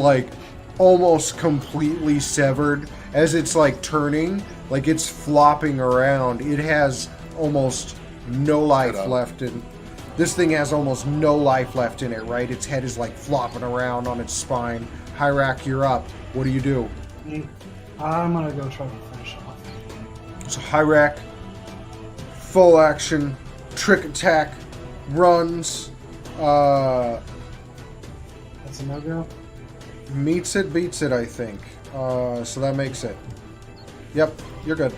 almost completely severed as it's, turning, it's flopping around. It has almost no life left in. This thing has almost no life left in it, right? Its head is flopping around on its spine. Hyrak, you're up. What do you do? I'm gonna go try to finish off. So Hyrak, full action, trick attack, runs, That's a no-go? meets it, beats it, I think. So that makes it. Yep, you're good.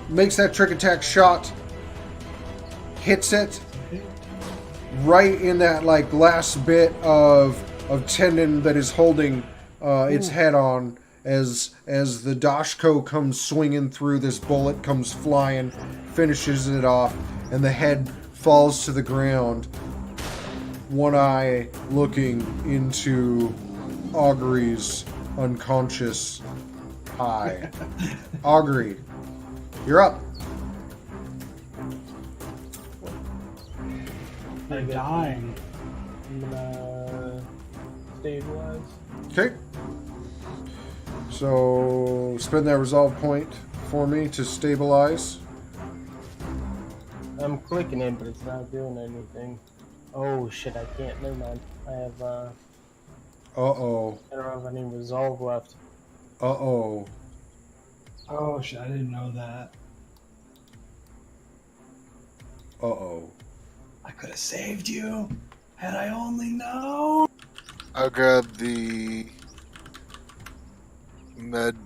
Makes that trick attack shot. Hits it right in that last bit of tendon that is holding its head on as the Dashko comes swinging through. This bullet comes flying, finishes it off, and the head falls to the ground. One eye looking into Augury's unconscious eye. Augury, you're up. They're dying. I'm gonna stabilize. Okay. So spend that resolve point for me to stabilize. I'm clicking it, but it's not doing anything. Oh shit, I can't. Never mind. I have, Uh-oh. I don't have any resolve left. Uh-oh. Oh shit! I didn't know that. Uh-oh. I could have saved you had I only known. I'll grab the med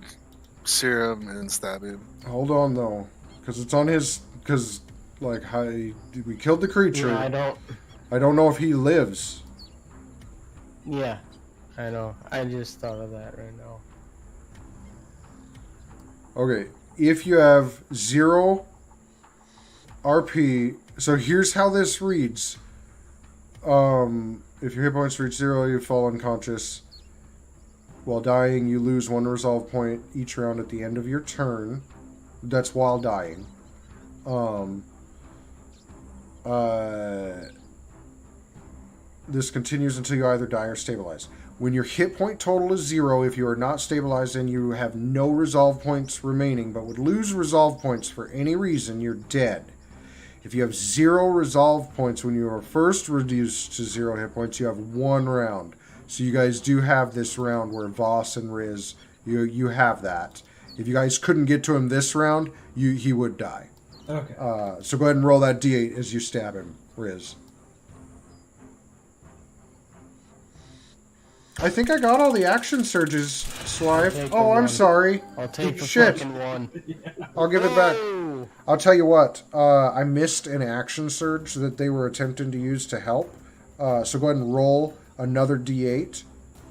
serum and stab him. Hold on, though. Because it's on his... Because, like, we killed the creature. Yeah, I don't know if he lives. Yeah, I know. I just thought of that right now. Okay. If you have 0 RP... So here's how this reads. If your hit points reach 0, you fall unconscious. While dying, you lose 1 resolve point each round at the end of your turn. That's while dying. This continues until you either die or stabilize. When your hit point total is 0, if you are not stabilized and you have no resolve points remaining, but would lose resolve points for any reason, you're dead. If you have 0 resolve points when you are first reduced to 0 hit points, you have 1 round. So you guys do have this round where Voss and Riz, you have that. If you guys couldn't get to him this round, he would die. Okay. So go ahead and roll that d8 as you stab him, Riz. I think I got all the action surges, Swipe. Take Oh, the I'm one. sorry. I'll take the Shit. fucking one. I'll give it back. Oh! I'll tell you what. I missed an action surge that they were attempting to use to help. So go ahead and roll another d8,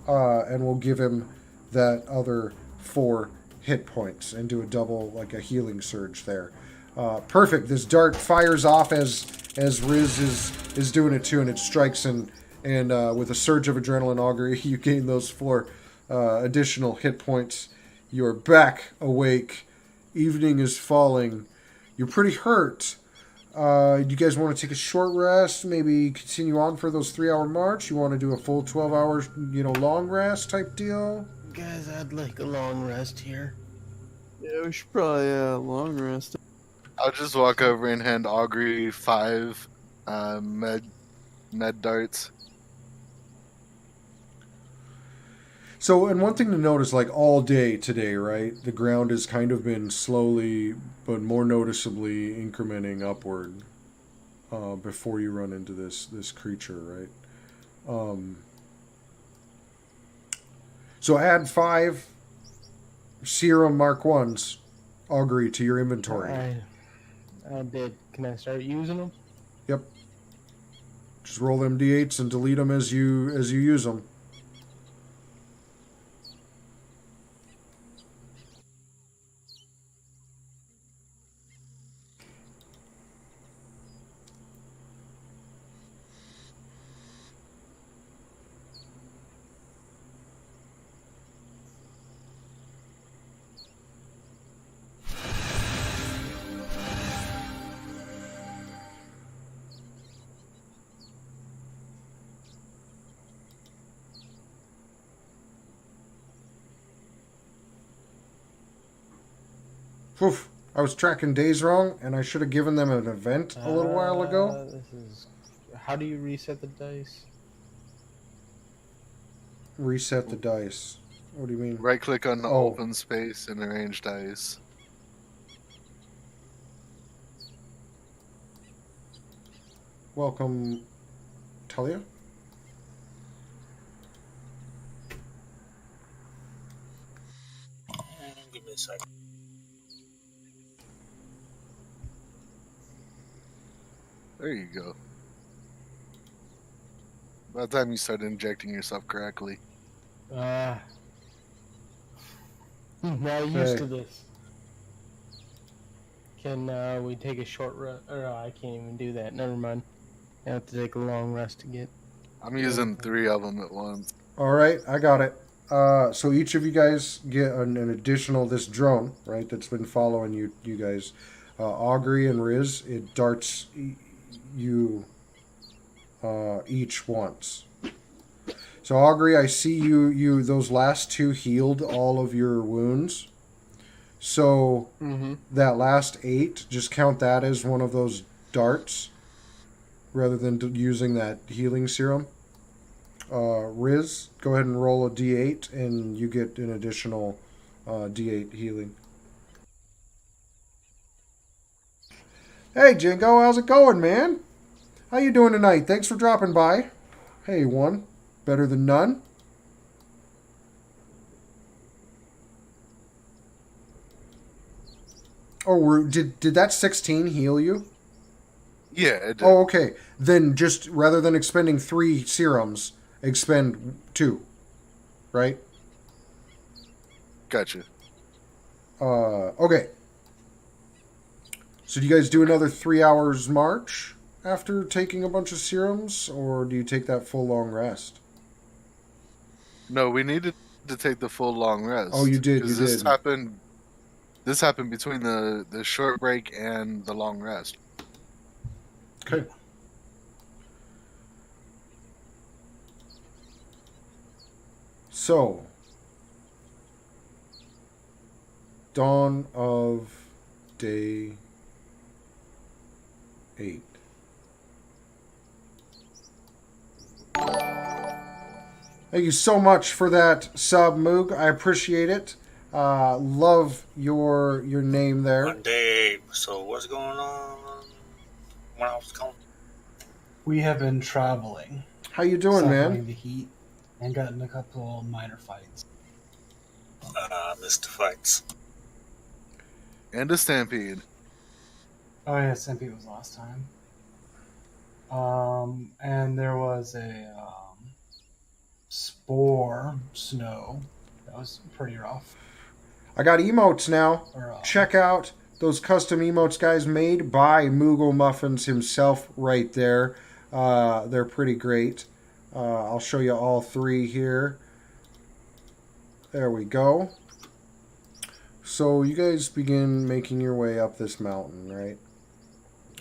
and we'll give him that other 4 hit points and do a double, like a healing surge there. Perfect. This dart fires off as Riz is doing it too, and it strikes and with a surge of adrenaline augury, you gain those 4 additional hit points. You're back awake. Evening is falling. You're pretty hurt. Do you guys want to take a short rest? Maybe continue on for those 3-hour march? You want to do a full 12-hour, long rest type deal? Guys, I'd like a long rest here. Yeah, we should probably long rest. I'll just walk over and hand Augury 5 med darts. So, and one thing to note is, like, all day today, right? The ground has kind of been slowly, but more noticeably incrementing upward before you run into this creature, right? So add 5 Serum Mark 1s, Augury, to your inventory. I did. Can I start using them? Yep. Just roll them d8s and delete them as you use them. Oof. I was tracking days wrong, and I should have given them an event a little while ago. How do you reset the dice? Reset the dice. What do you mean? Right click on the Oh. open space and arrange dice. Welcome, Talia. Give me a second. There you go. By the time you start injecting yourself correctly. Not used Hey. to this. Can we take a short rest? Or I can't even do that. Never mind. I have to take a long rest to get. I'm using 3 of them at once. All right, I got it. So each of you guys get an additional this drone, right? That's been following you guys. Augury and Riz, it darts you each once. So Augury, I see you those last two healed all of your wounds. So Mm-hmm. that last 8, just count that as one of those darts rather than using that healing serum. Riz, go ahead and roll a d8 and you get an additional d8 healing. Hey Jingo, how's it going, man? How you doing tonight? Thanks for dropping by. Hey, one. Better than none. Oh, did that 16 heal you? Yeah, it did. Oh, okay. Then just rather than expending 3 serums, expend 2. Right? Gotcha. Okay. So do you guys do another 3 hours march after taking a bunch of serums, or do you take that full long rest? No, we needed to take the full long rest. Oh, you did. Because this happened. This happened between the short break and the long rest. Okay. So, dawn of day 8. Thank you so much for that sub, Moog. I appreciate it. Love your name there. One day. So what's going on? When I was calling. We have been traveling, How you doing, suffering man? the heat, and gotten a couple minor fights. Missed the fights. And a stampede. Oh yeah, Stampede was last time. And there was a spore snow that was pretty rough. I got emotes now. Or, Check out those custom emotes guys made by Moogle Muffins himself right there. They're pretty great. I'll show you all 3 here. There we go. So you guys begin making your way up this mountain, right?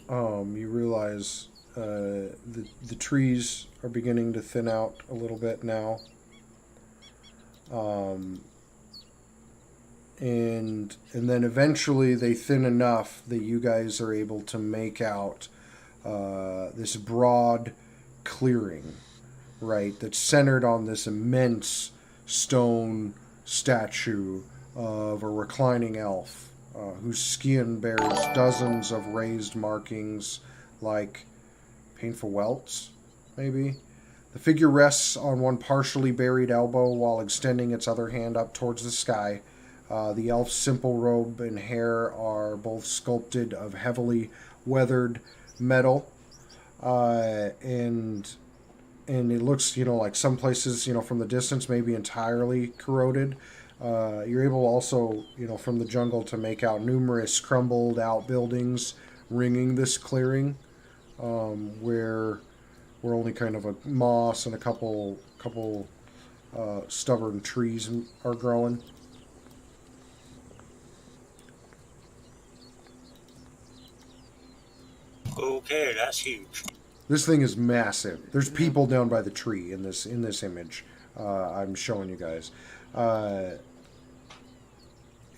You realize the trees are beginning to thin out a little bit now. And then eventually they thin enough that you guys are able to make out this broad clearing, right, that's centered on this immense stone statue of a reclining elf whose skin bears dozens of raised markings like painful welts, maybe. The figure rests on one partially buried elbow while extending its other hand up towards the sky. The elf's simple robe and hair are both sculpted of heavily weathered metal, and it looks, like some places, from the distance, maybe entirely corroded. You're able also, from the jungle to make out numerous crumbled out buildings ringing this clearing, where only kind of a moss and a couple stubborn trees are growing. Okay, that's huge. This thing is massive. There's people down by the tree in this image. I'm showing you guys.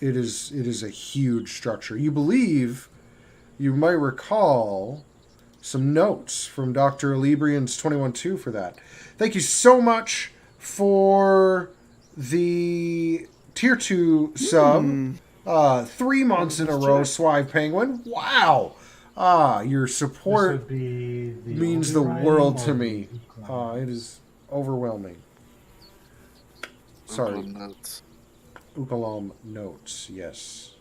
It is a huge structure. You might recall some notes from Dr. Librian's 21-2 for that. Thank you so much for the tier 2 sub. 3 months in a row, Swive Penguin. Wow. Your support means the world to me. It is overwhelming. Sorry. Ukalam notes, yes.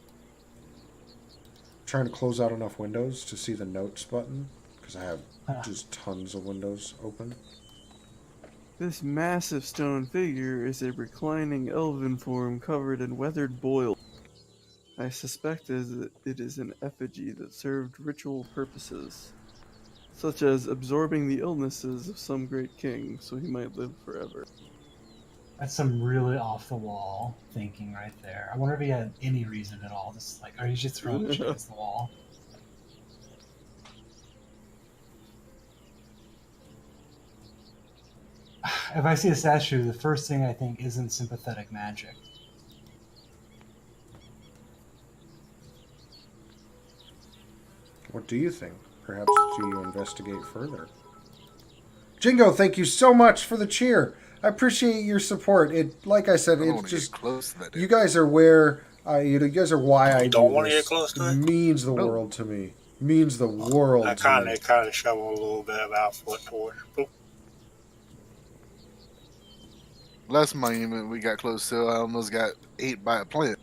Trying to close out enough windows to see the notes button because I have just tons of windows open. This massive stone figure is a reclining elven form covered in weathered boils. I suspect it is an effigy that served ritual purposes, such as absorbing the illnesses of some great king so he might live forever. That's some really off the wall thinking right there. I wonder if he had any reason at all. Just like, are you just throwing shit against the wall? if I see a statue, the first thing I think isn't sympathetic magic. What do you think? Perhaps do you investigate further? Jingo, thank you so much for the cheer. I appreciate your support. It, like I said, I don't it's want to get just close to that. you guys are where you guys are why I You don't do want to get this. close to It it? means the No. world to me. Means the world I to me. kind of shovel a little bit of our foot towards. Boop. Last monument we got close to, I almost got ate by a plant.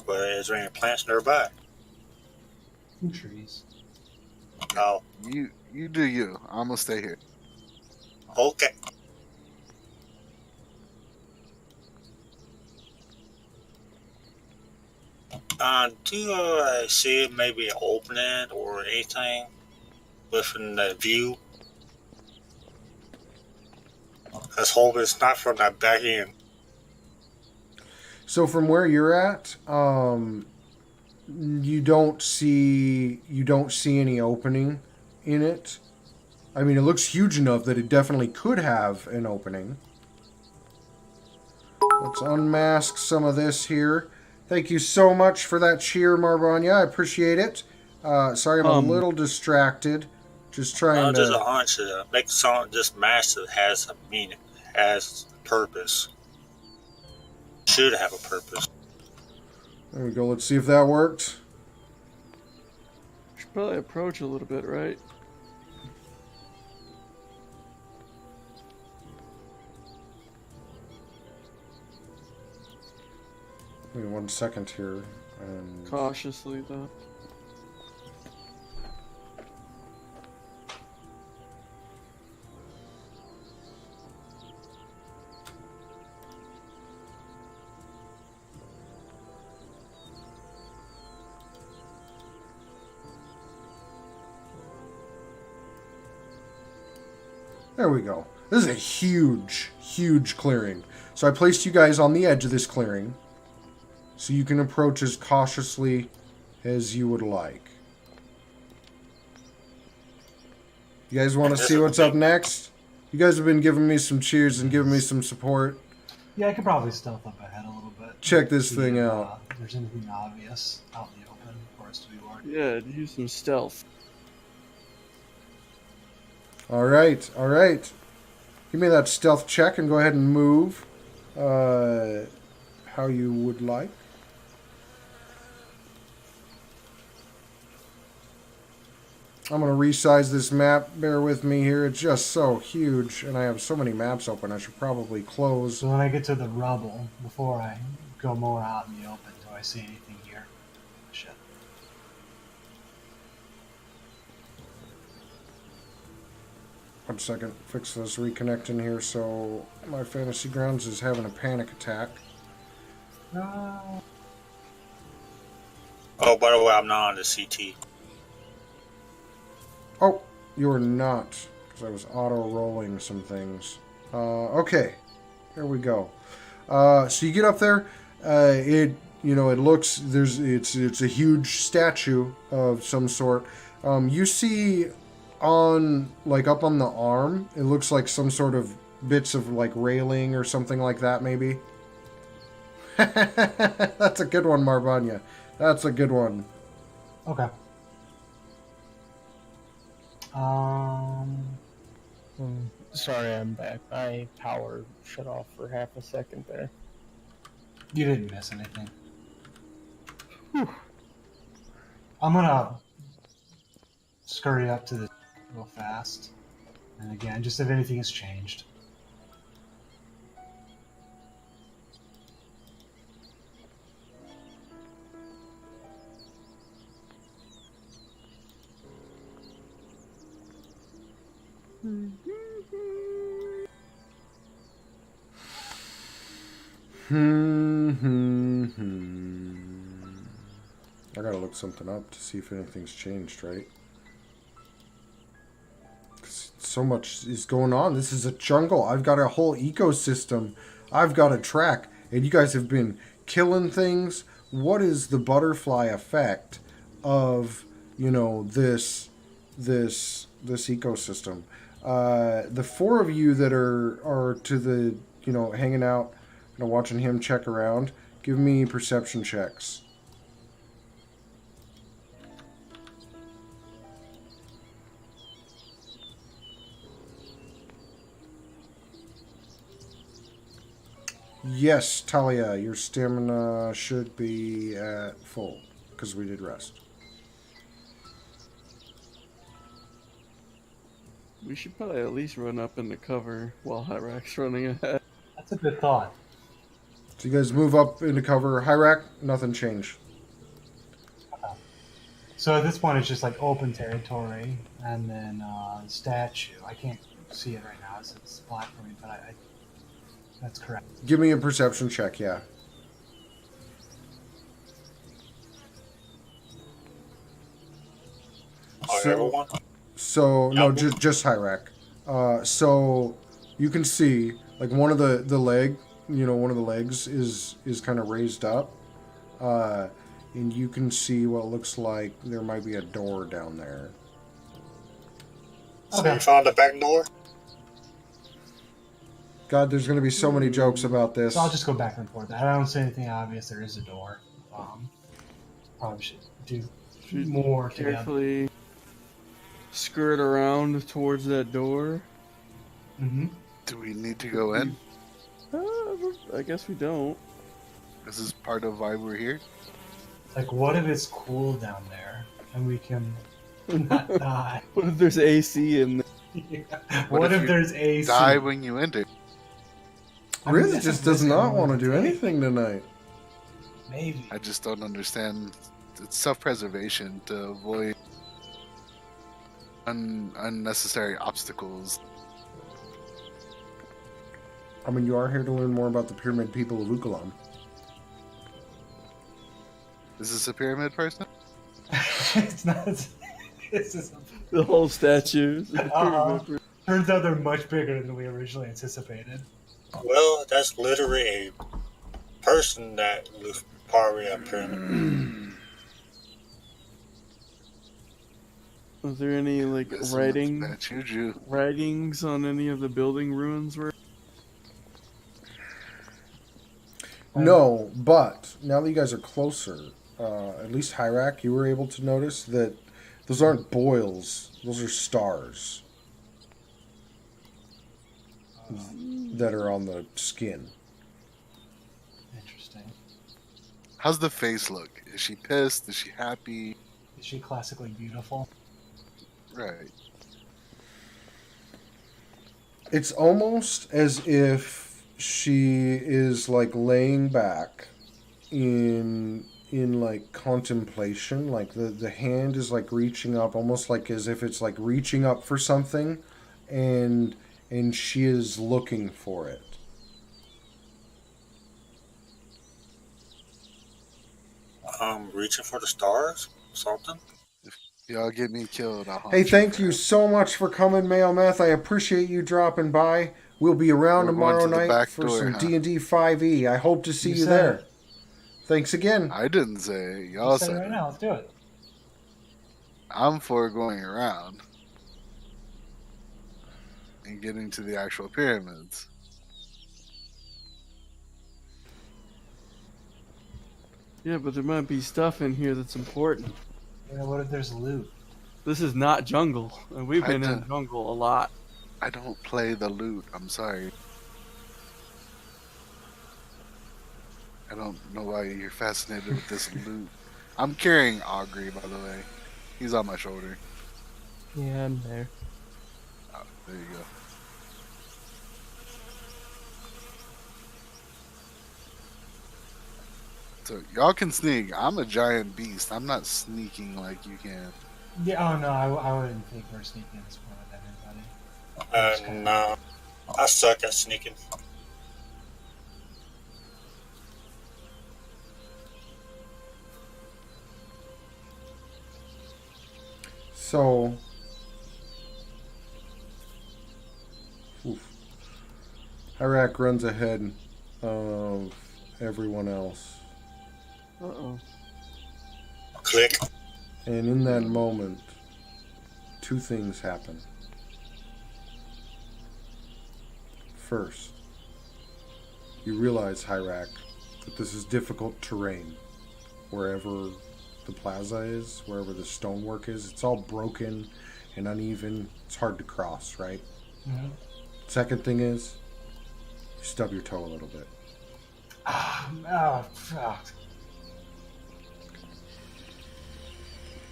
But is there any plants nearby? Some trees. Oh, You do you. I'm gonna stay here. okay. Do you see maybe an opening or anything within the view? Let's hope it's not from that back end. So from where you're at, you don't see any opening in it. I mean, it looks huge enough that it definitely could have an opening. Let's unmask some of this here. Thank you so much for that cheer, Marbanya. I appreciate it. Sorry, I'm a little distracted. Just trying Just a to... hunch to make something just match that has a meaning, has a purpose. Should have a purpose. There we go. Let's see if that worked. Should probably approach a little bit, right? Give me 1 second here. And... Cautiously, though. There we go. This is a huge, huge clearing. So I placed you guys on the edge of this clearing, so you can approach as cautiously as you would like. You guys want to see what's up next? You guys have been giving me some cheers and giving me some support. Yeah, I could probably stealth up ahead a little bit. Check this See thing if, out. If there's anything obvious out in the open for us to be working. Yeah, use some stealth. All right, all right. Give me that stealth check and go ahead and move how you would like. I'm going to resize this map. Bear with me here. It's just so huge, and I have so many maps open. I should probably close. So when I get to the rubble, before I go more out in the open, do I see anything here? Shit. One second. Fix this reconnecting here. So my fantasy grounds is having a panic attack. No. Oh, by the way, I'm not on the CT. Oh, you're not, because I was auto-rolling some things. Okay, here we go. So you get up there. It looks it's a huge statue of some sort. You see on up on the arm, it looks like some sort of bits of railing or something like that, maybe. That's a good one, Marbanya. That's a good one. Okay. Sorry, I'm back. My power shut off for half a second there. You didn't miss anything. Whew. I'm gonna scurry up to the real fast. And again, just if anything has changed. I gotta look something up to see if anything's changed, right? 'Cause so much is going on. This is a jungle. I've got a whole ecosystem I've got to track, and you guys have been killing things. What is the butterfly effect of this ecosystem? The four of you that are to the, hanging out, watching him check around, give me perception checks. Yes, Talia, your stamina should be at full, because we did rest. We should probably at least run up into cover while Hyrax's running ahead. That's a good thought. So you guys move up into cover. Hyrak, nothing changed. So at this point, it's just like open territory, and then statue. I can't see it right now, so it's black for me, but I that's correct. Give me a perception check, yeah. Everyone? So no, just Hyrak. So you can see like one of the leg, one of the legs is kind of raised up, and you can see what looks like there might be a door down there. So you found the back door? God, there's going to be so many jokes about this. So I'll just go back and forth. I don't see anything obvious. There is a door. Probably should do more together. Carefully skirt around towards that door. Mm-hmm. Do we need to go in? I guess we don't. This is part of why we're here. Like, what if it's cool down there and we can not die? What if there's AC in there? What if you there's AC? Die when you enter. Riz that's just a does risk not I'm want to willing do take. anything tonight. Maybe. I just don't understand. It's self-preservation to avoid unnecessary obstacles. I mean, you are here to learn more about the pyramid people of Ukalam. Is this a pyramid person? It's not. It's just, The whole statue. turns out they're much bigger than we originally anticipated. Well, that's literally a person that was part of a pyramid. Was there any like This writing one's bad juju. writings on any of the building ruins? No, but now that you guys are closer, at least Hyrak, you were able to notice that those aren't boils; those are stars that are on the skin. Interesting. How's the face look? Is she pissed? Is she happy? Is she classically beautiful? Right. It's almost as if she is like laying back in like contemplation, like the hand is like reaching up, almost like as if it's like reaching up for something, and she is looking for it. Reaching for the stars? Something? Y'all get me killed. I'll Hey, haunt thank you guys. so much for coming, Male Meth. I appreciate you dropping by. We'll be around We're going tomorrow to the night back for door, some huh? D&D 5e. I hope to see you said there. it. Thanks again. I didn't say it. Y'all Let's say said it right it. now. Let's do it. I'm for going around and getting to the actual pyramids. Yeah, but there might be stuff in here that's important. You know, what if there's loot? This is not jungle, and we've I been in don't- jungle a lot. I don't play the loot. I'm sorry. I don't know why you're fascinated with this loot. I'm carrying Augury, by the way. He's on my shoulder. Yeah, I'm there. Oh, there you go. So y'all can sneak. I'm a giant beast. I'm not sneaking like you can. Yeah. Oh no, I wouldn't think we're sneaking this one with everybody. No. I suck at sneaking. So, Hyrak runs ahead of everyone else. Uh-oh. Click. And in that moment, two things happen. First, you realize, Hyrak, that this is difficult terrain. Wherever the plaza is, wherever the stonework is, it's all broken and uneven. It's hard to cross, right? Mm-hmm. Second thing is, you stub your toe a little bit. Oh, fuck.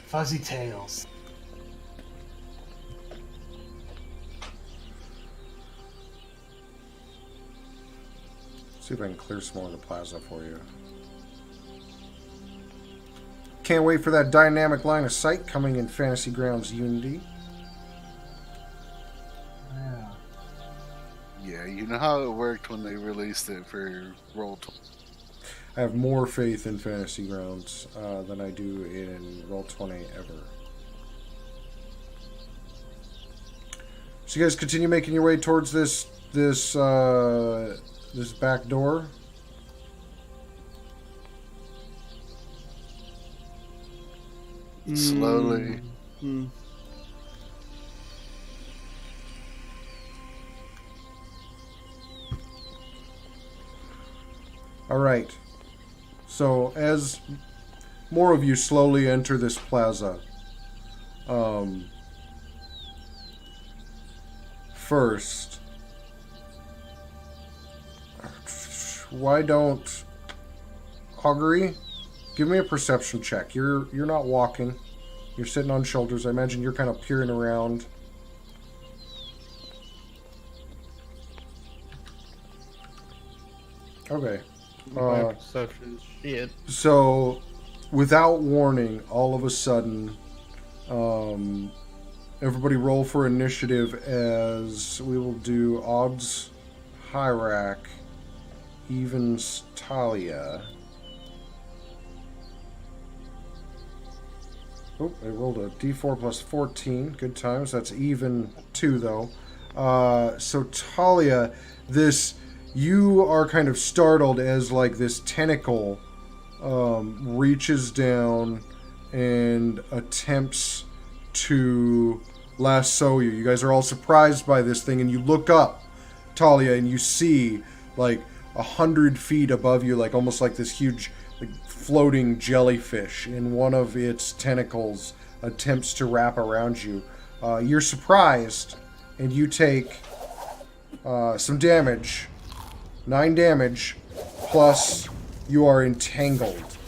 Fuzzy tails. See if I can clear some more of the plaza for you. Can't wait for that dynamic line of sight coming in Fantasy Grounds Unity. Yeah. Yeah, you know how it worked when they released it for Roll20. I have more faith in Fantasy Grounds than I do in Roll20 ever. So you guys continue making your way towards this back door. Slowly. Mm. All right. So as more of you slowly enter this plaza, first, why don't Augury give me a perception check? You're not walking. You're sitting on shoulders. I imagine you're kind of peering around. Okay. My perception is shit. So, without warning, all of a sudden, everybody roll for initiative as we will do odds Hyrak, evens Talia. Oh, I rolled a d4 plus 14. Good times. That's even 2, though. So, Talia, you are kind of startled as, like, this tentacle reaches down and attempts to lasso you. You guys are all surprised by this thing, and you look up, Talia, and you see, like, 100 feet above you, like, almost like this huge, like, floating jellyfish, and one of its tentacles attempts to wrap around you. You're surprised, and you take some damage. 9 damage, plus you are entangled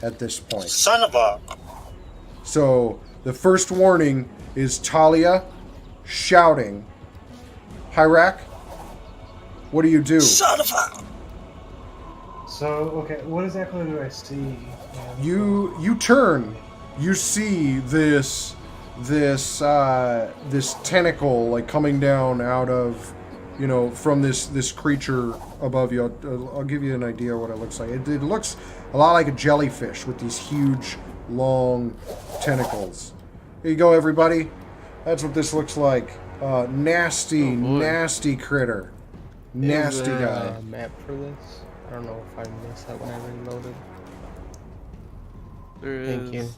at this point. Son of a... So, the first warning is Talia shouting, Hyrak, what do you do? Son of a... So, okay, what exactly do I see? You turn, you see this tentacle like coming down out of, from this creature above you. I'll give you an idea of what it looks like. It looks a lot like a jellyfish with these huge, long tentacles. Here you go, everybody. That's what this looks like. Nasty, nasty critter. Nasty Is there guy. a map for this? I don't know if I missed that when I reloaded. There is. Thank you.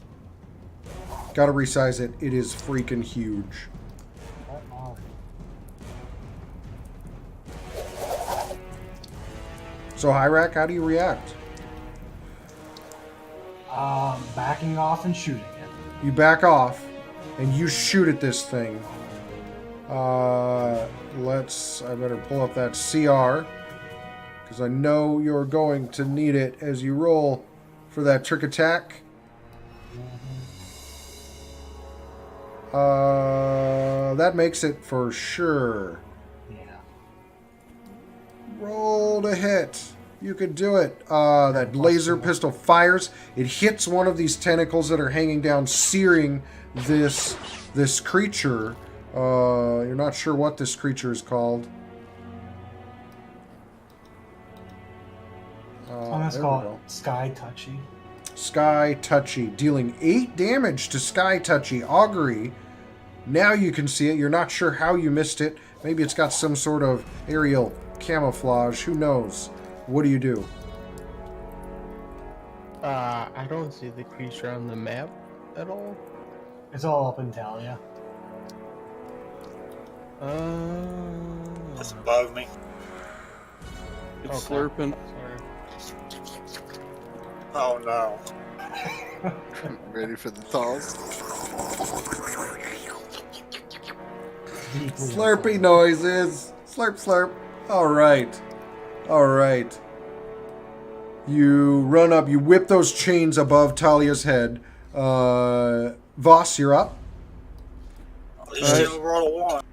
Gotta resize it. It is freaking huge. So, Hyrak, how do you react? Backing off and shooting it. You back off, and you shoot at this thing. I better pull up that CR, because I know you're going to need it as you roll for that trick attack. That makes it for sure. Yeah. Roll to hit. You can do it. That laser pistol fires. It hits one of these tentacles that are hanging down, searing this creature. You're not sure what this creature is called. I'm going to call it Sky Touchy. Sky Touchy, dealing 8 damage to Sky Touchy. Augury, now you can see it. You're not sure how you missed it. Maybe it's got some sort of aerial camouflage. Who knows? What do you do? I don't see the creature on the map at all. It's all up in Talia. It's above me. It's Okay. slurping. Sorry. Oh no. Ready for the thaws? Deeply Slurpy unpleasant. noises. Slurp, slurp. All right. All right. You run up. You whip those chains above Talia's head. Voss, you're up. At least Alright. you have a roll of one.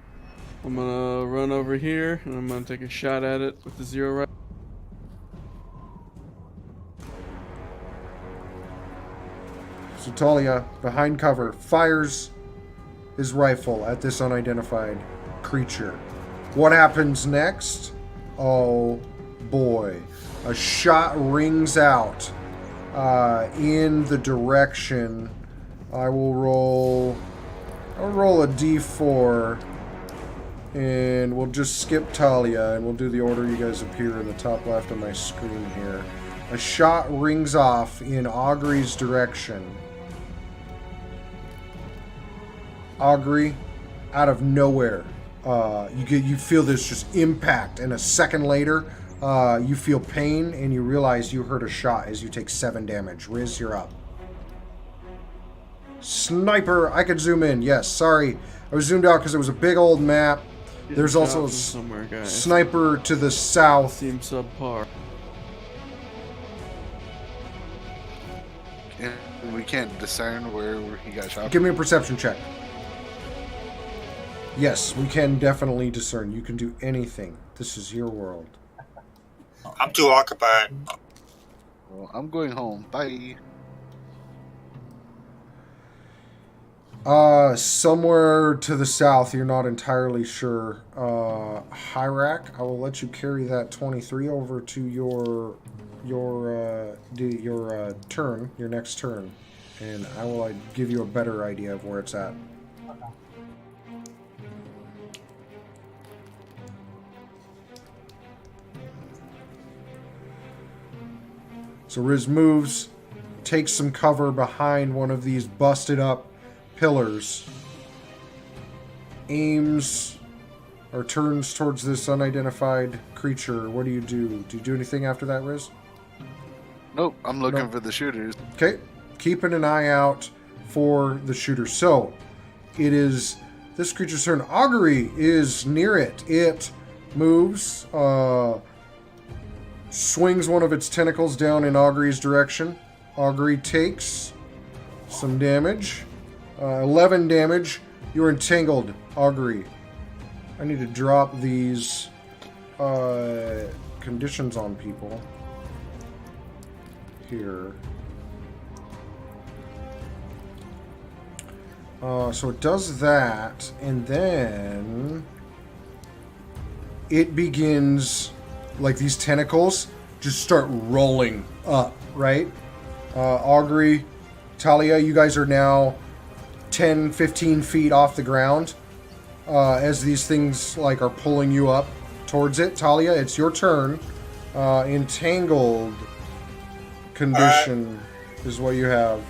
I'm gonna run over here and I'm gonna take a shot at it with the zero right. So Talia, behind cover, fires his rifle at this unidentified creature. What happens next? Oh boy. A shot rings out in the direction. I'll roll a d4 and we'll just skip Talia and we'll do the order you guys appear in the top left of my screen here. A shot rings off in Augury's direction. Augury, out of nowhere, you feel this just impact, and a second later, you feel pain, and you realize you heard a shot as you take 7 damage. Riz, you're up. Sniper, I could zoom in. Yes, sorry, I was zoomed out because it was a big old map. There's Getting also a shot from somewhere, guys. sniper to the south. Seems subpar. And we can't discern where he got shot. Give me a perception check. Yes, we can definitely discern. You can do anything. This is your world. I'm too occupied. Well, I'm going home. Bye. Somewhere to the south, you're not entirely sure. Hyrak, I will let you carry that 23 over to your turn, your next turn, and I will give you a better idea of where it's at. So Riz moves, takes some cover behind one of these busted up pillars, aims or turns towards this unidentified creature. What do you do? Do you do anything after that, Riz? Nope, I'm looking Nope. for the shooters. Okay, keeping an eye out for the shooter. So, it is this creature's turn. Augury is near it. It moves, swings one of its tentacles down in Augury's direction. Augury takes some damage. 11 damage. You're entangled, Augury. I need to drop these conditions on people here. So it does that, and then it begins, like, these tentacles just start rolling up, right? Augury, Talia, you guys are now 10, 15 feet off the ground as these things, like, are pulling you up towards it. Talia, it's your turn. Entangled condition is what you have.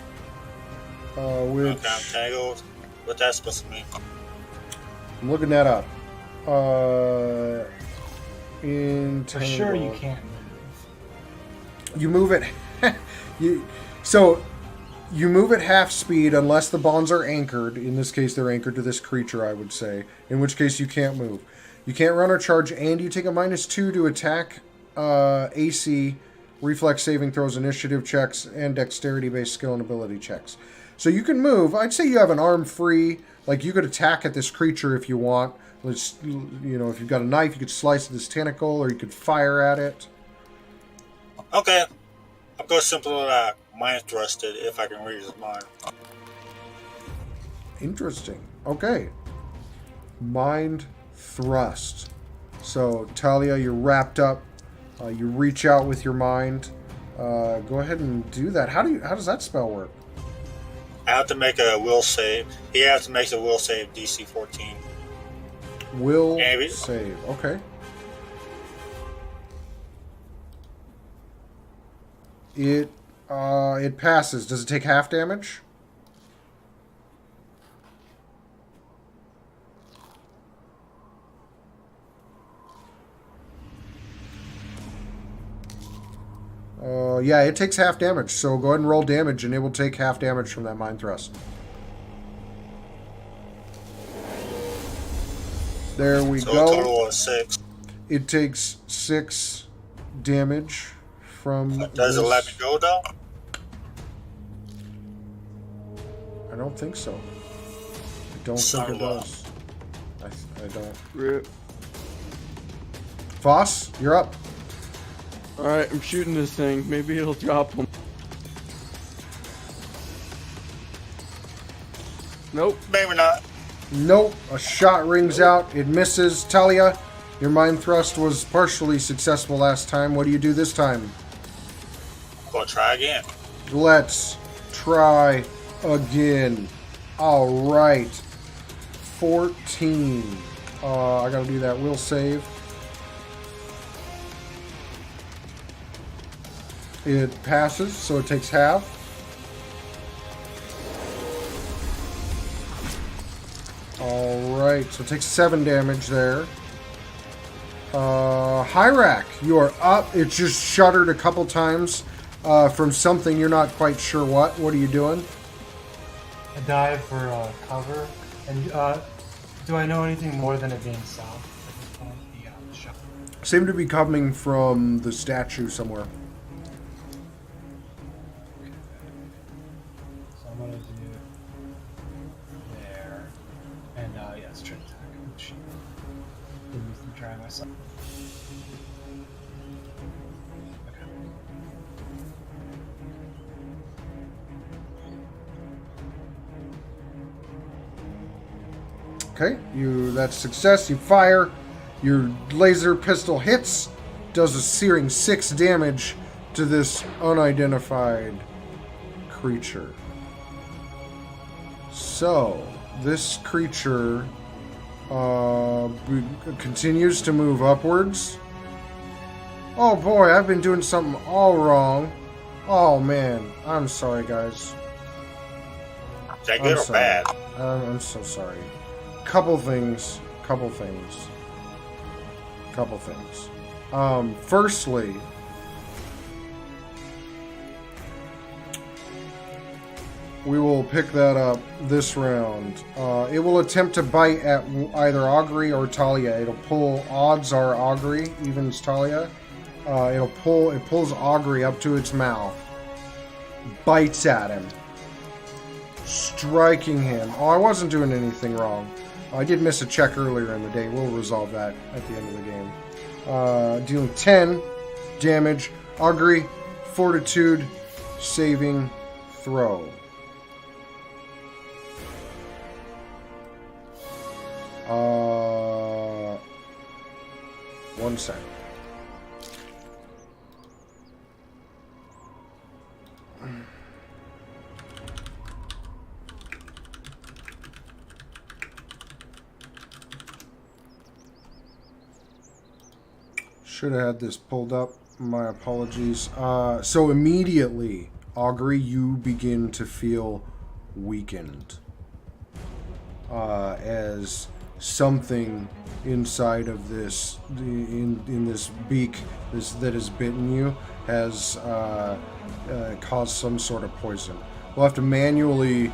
Which Okay, I'm tangled. What that's supposed to mean? I'm looking that up. Entangled. For sure, you can't move. You move it. You move at half speed unless the bonds are anchored. In this case, they're anchored to this creature, I would say. In which case, you can't move. You can't run or charge, and you take a -2 to attack, AC, reflex saving throws, initiative checks, and dexterity-based skill and ability checks. So you can move. I'd say you have an arm free. Like, you could attack at this creature if you want. Let's, if you've got a knife, you could slice at this tentacle, or you could fire at it. Okay, I'll go simple as that. Mind thrusted if I can read his mind. Interesting. Okay. Mind thrust. So, Talia, you're wrapped up. You reach out with your mind. Go ahead and do that. How does that spell work? I have to make a will save. He has to make a will save DC 14. Will Maybe. save. Okay. It passes. Does it take half damage? Yeah, it takes half damage. So go ahead and roll damage, and it will take half damage from that mind thrust. There we So go. a total of 6. It takes 6 damage from Does it this. let me go though? I don't think so. I don't Son think it of a- does. I don't. Rip. Voss, you're up. Alright, I'm shooting this thing. Maybe it'll drop him. Nope. Maybe not. Nope. A shot rings out. It misses. Talia, your mind thrust was partially successful last time. What do you do this time? I'm gonna try again. Let's try again. All right. 14. I gotta do that will save. It passes, so it takes half. All right, so it takes 7 damage there. Hyrak, you are up. It just shuddered a couple times from something you're not quite sure what. What are you doing? I dive for cover. And do I know anything more than it being south at this point? The shot. Seem to be coming from the statue somewhere. So I'm gonna do there. And yeah, straight attack. Which didn't use the try myself. Okay, that's success. You fire. Your laser pistol hits, does a searing 6 damage to this unidentified creature. So, this creature continues to move upwards. Oh boy, I've been doing something all wrong. Oh man, I'm sorry guys. Is that good or sorry. bad? I'm so sorry. Couple things. Firstly, we will pick that up this round. It will attempt to bite at either Augury or Talia. It'll pull. Odds are Augury, evens Talia. It pulls Augury up to its mouth, bites at him, striking him. Oh, I wasn't doing anything wrong. I did miss a check earlier in the day. We'll resolve that at the end of the game. Dealing 10 damage. Augury, Fortitude, saving throw. One sec. Should have had this pulled up. My apologies. So immediately, Augury, you begin to feel weakened. As something inside of this, in this beak that has bitten you, has caused some sort of poison. We'll have to manually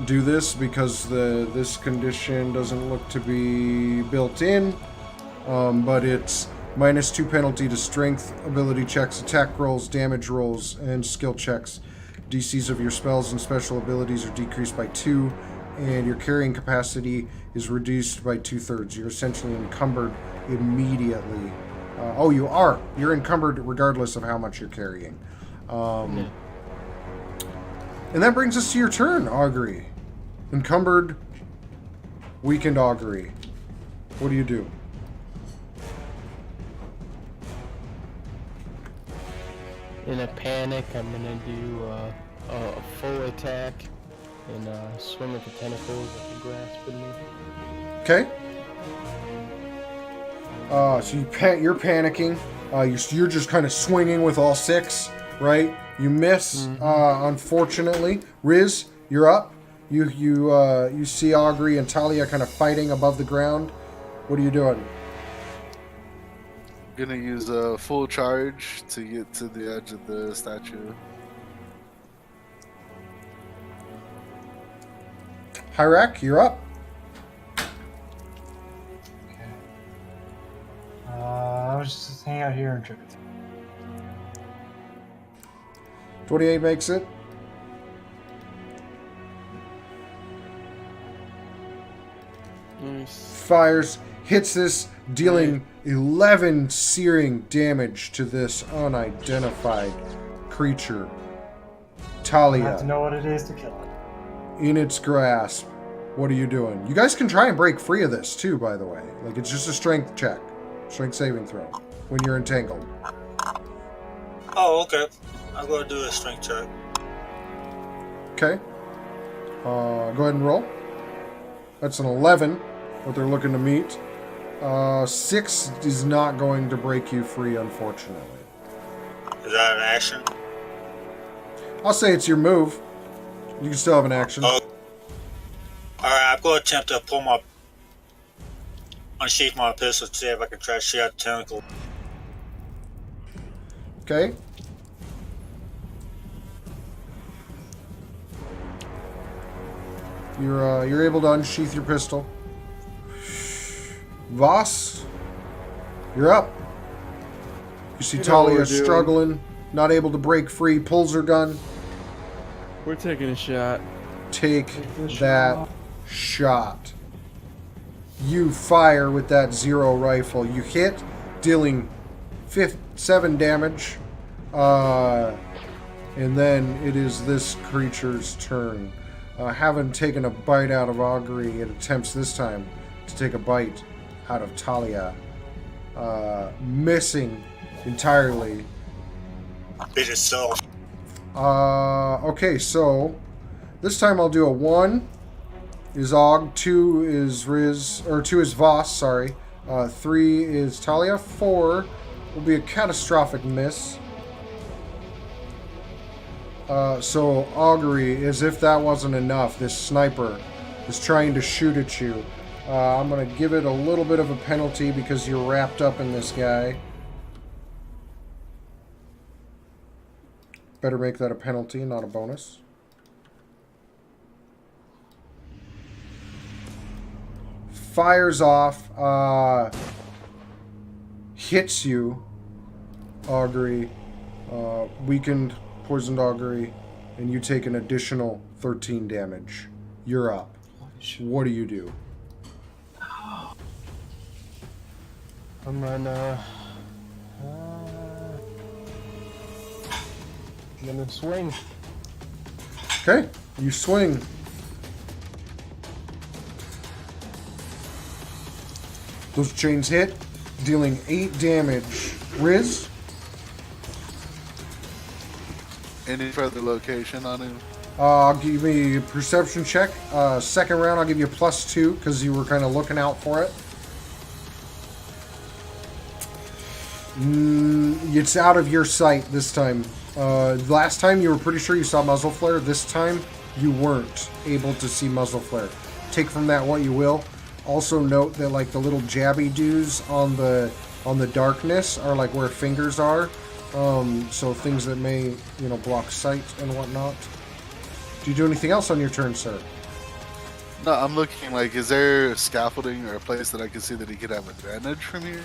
do this because this condition doesn't look to be built in, but it's -2 penalty to strength, ability checks, attack rolls, damage rolls, and skill checks. DCs of your spells and special abilities are decreased by 2, and your carrying capacity is reduced by 2/3. You're essentially encumbered immediately. Oh, you are. You're encumbered regardless of how much you're carrying. And that brings us to your turn, Augury. Encumbered, weakened Augury. What do you do? In a panic, I'm gonna do a full attack and swing at the tentacles that are grasping me. Okay. So you're panicking. You're just kind of swinging with all 6, right? You miss, unfortunately. Riz, you're up. You see Augury and Talia kind of fighting above the ground. What are you doing? Gonna use a full charge to get to the edge of the statue. Hyrak, you're up. Okay. I was just hang out here and trigger. 28 makes it. Nice. Fires, hits this, dealing 11 searing damage to this unidentified creature. I have to Talia, know what it is to kill it. in its grasp. What are you doing? You guys can try and break free of this too, by the way. Like, it's just a strength check. Strength saving throw. When you're entangled. Oh, okay. I'm going to do a strength check. Okay. Go ahead and roll. That's an 11, what they're looking to meet. 6 is not going to break you free, unfortunately. Is that an action? I'll say it's your move. You can still have an action. Oh. Alright, I'm going to attempt to unsheath my pistol to see if I can try to shoot out the tentacle. Okay. You're able to unsheath your pistol. Voss, you're up. You see You know what Talia we're doing. struggling, not able to break free, pulls her gun. We're taking a shot. Take Take the that shot. You fire with that 0 rifle. You hit, dealing 7 damage. And then it is this creature's turn. Having taken a bite out of Augury, it attempts this time to take a bite out of Talia. Missing entirely. Bit itself. Okay, so this time I'll do a 1 is Og, 2 is Riz, or 2 is Voss, sorry. 3 is Talia, 4 will be a catastrophic miss. So Augury, as if that wasn't enough, this sniper is trying to shoot at you. I'm going to give it a little bit of a penalty because you're wrapped up in this guy. Better make that a penalty, not a bonus. Fires off, hits you, Augury, weakened, poisoned Augury, and you take an additional 13 damage. You're up. What do you do? I'm gonna swing. Okay, you swing. Those chains hit, dealing 8 damage. Riz? Any further location on him? I'll give you a perception check. Second round, I'll give you a +2 because you were kind of looking out for it. It's out of your sight this time. Last time you were pretty sure you saw muzzle flare. This time you weren't able to see muzzle flare. Take from that what you will. Also note that like the little jabby doos on the darkness are like where fingers are. So things that may, block sight and whatnot. Do you do anything else on your turn, sir? No, I'm looking like, is there scaffolding or a place that I can see that he could have advantage from here?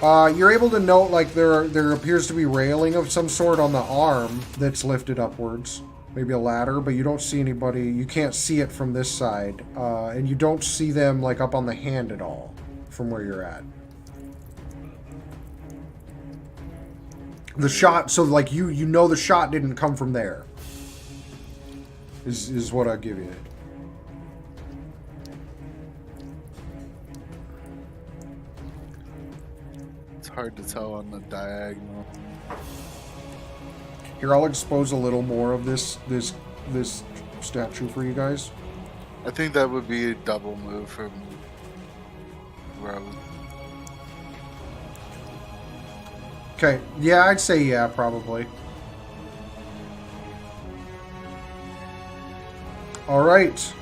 You're able to note like there appears to be railing of some sort on the arm that's lifted upwards. Maybe a ladder, but you don't see anybody. You can't see it from this side. And you don't see them like up on the hand at all from where you're at. The shot, so like you know the shot didn't come from there. Is what I'll give you. It's hard to tell on the diagonal. Here, I'll expose a little more of this statue for you guys. I think that would be a double move from where I was. Okay, yeah, I'd say yeah, probably. All right.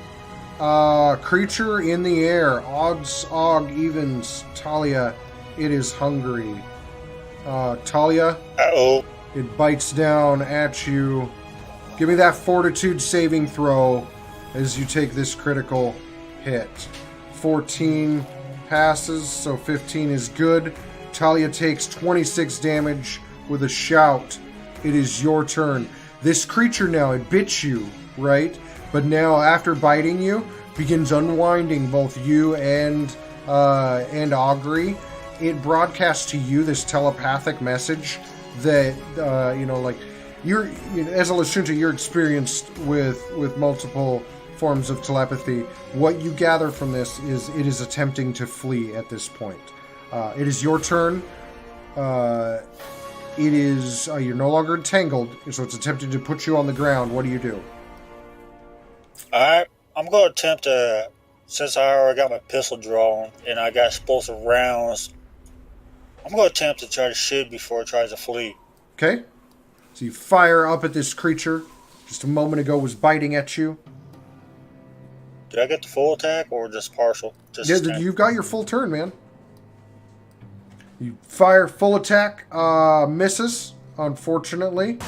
Creature in the air. Odds, evens. Talia, it is hungry. Talia, Uh-oh. it bites down at you. Give me that fortitude saving throw as you take this critical hit. 14 passes, so 15 is good. Talia takes 26 damage with a shout. It is your turn. This creature now, it bit you, right? But now, after biting you, begins unwinding both you and Augury. It broadcasts to you this telepathic message that you're, as a Lashunta, you're experienced with multiple forms of telepathy. What you gather from this is it is attempting to flee at this point. It is your turn. It is you're no longer entangled, so it's attempting to put you on the ground. What do you do? Alright, I'm going to attempt to, since I already got my pistol drawn and I got explosive rounds, I'm going to attempt to try to shoot before it tries to flee. Okay. So you fire up at this creature. Just a moment ago was biting at you. Did I get the full attack or just partial? Yeah, you've got your full turn, man. You fire full attack. Misses, unfortunately.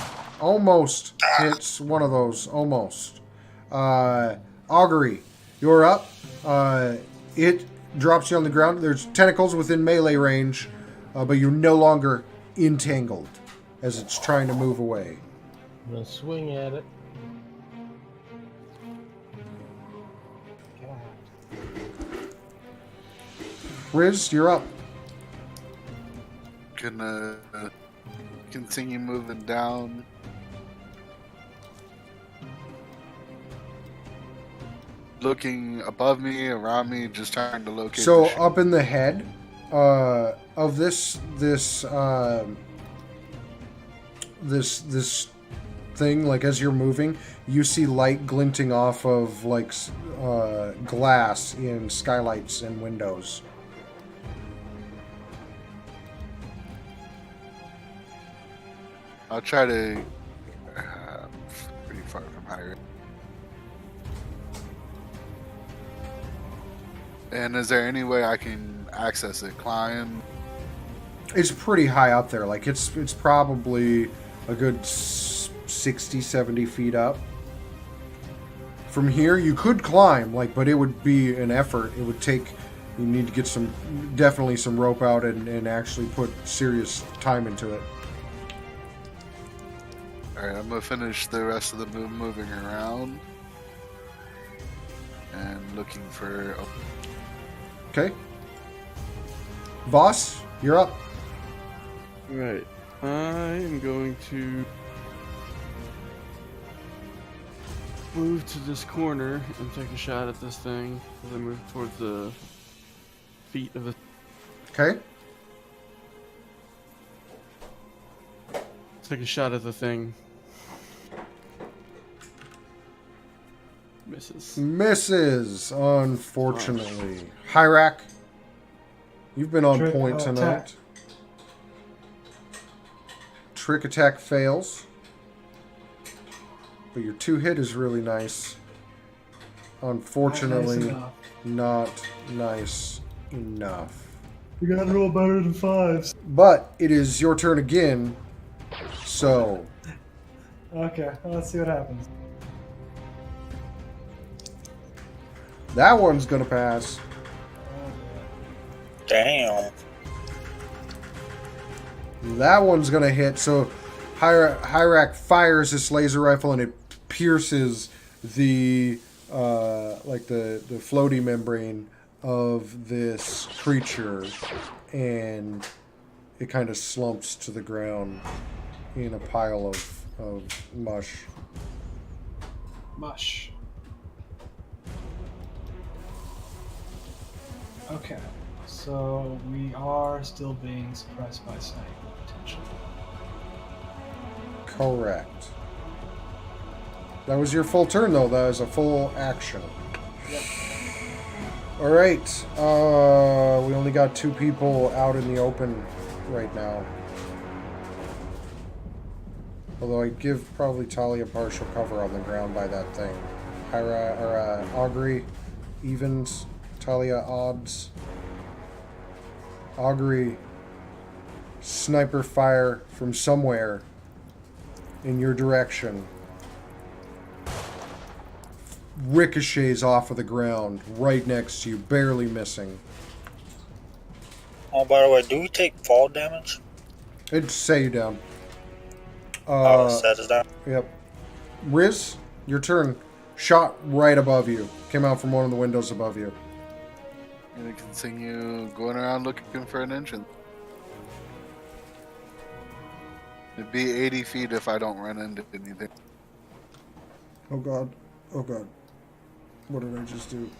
Almost hits one of those. Almost. Augury, you're up. It drops you on the ground. There's tentacles within melee range, but you're no longer entangled as it's trying to move away. I'm gonna swing at it. Riz, you're up. Gonna continue moving down. Looking above me, around me, just trying to locate. So up in the head of this thing, like as you're moving, you see light glinting off of like glass in skylights and windows. I'll try to. Pretty far from higher. And is there any way I can access it? Climb? It's pretty high up there. Like it's probably a good 60, 70 feet up. From here, you could climb, but it would be an effort. It would take. You need to get definitely some rope out and actually put serious time into it. Alright, I'm gonna finish the rest of the moving around and looking for. Okay. Boss, you're up. Right. I am going to move to this corner and take a shot at this thing as I move towards the feet of the. Okay. Take a shot at the thing. Misses, unfortunately. Hyrak, you've been on point tonight. Attack. Trick attack fails. But your 2-hit is really nice. Unfortunately, not nice enough. You gotta roll better than 5s. But it is your turn again. So, Okay, let's see what happens. that one's gonna pass. Damn. That one's gonna hit. So Hyrak fires this laser rifle and it pierces the the floaty membrane of this creature, and it kind of slumps to the ground in a pile of mush. Mush. Okay, so we are still being suppressed by sight, potentially. Correct. That was your full turn, though. That was a full action. Yep. All right. We only got 2 people out in the open right now. Although I'd give probably Talia partial cover on the ground by that thing. Augury, Evens. Talia, odds. Augury. Sniper fire from somewhere in your direction. Ricochets off of the ground right next to you, barely missing. Oh, by the way, do we take fall damage? It'd say you down. Set us down. Yep. Riz, your turn. Shot right above you. Came out from one of the windows above you. I'm gonna continue going around looking for an entrance. It'd be 80 feet if I don't run into anything. Oh god. Oh god. What did I just do?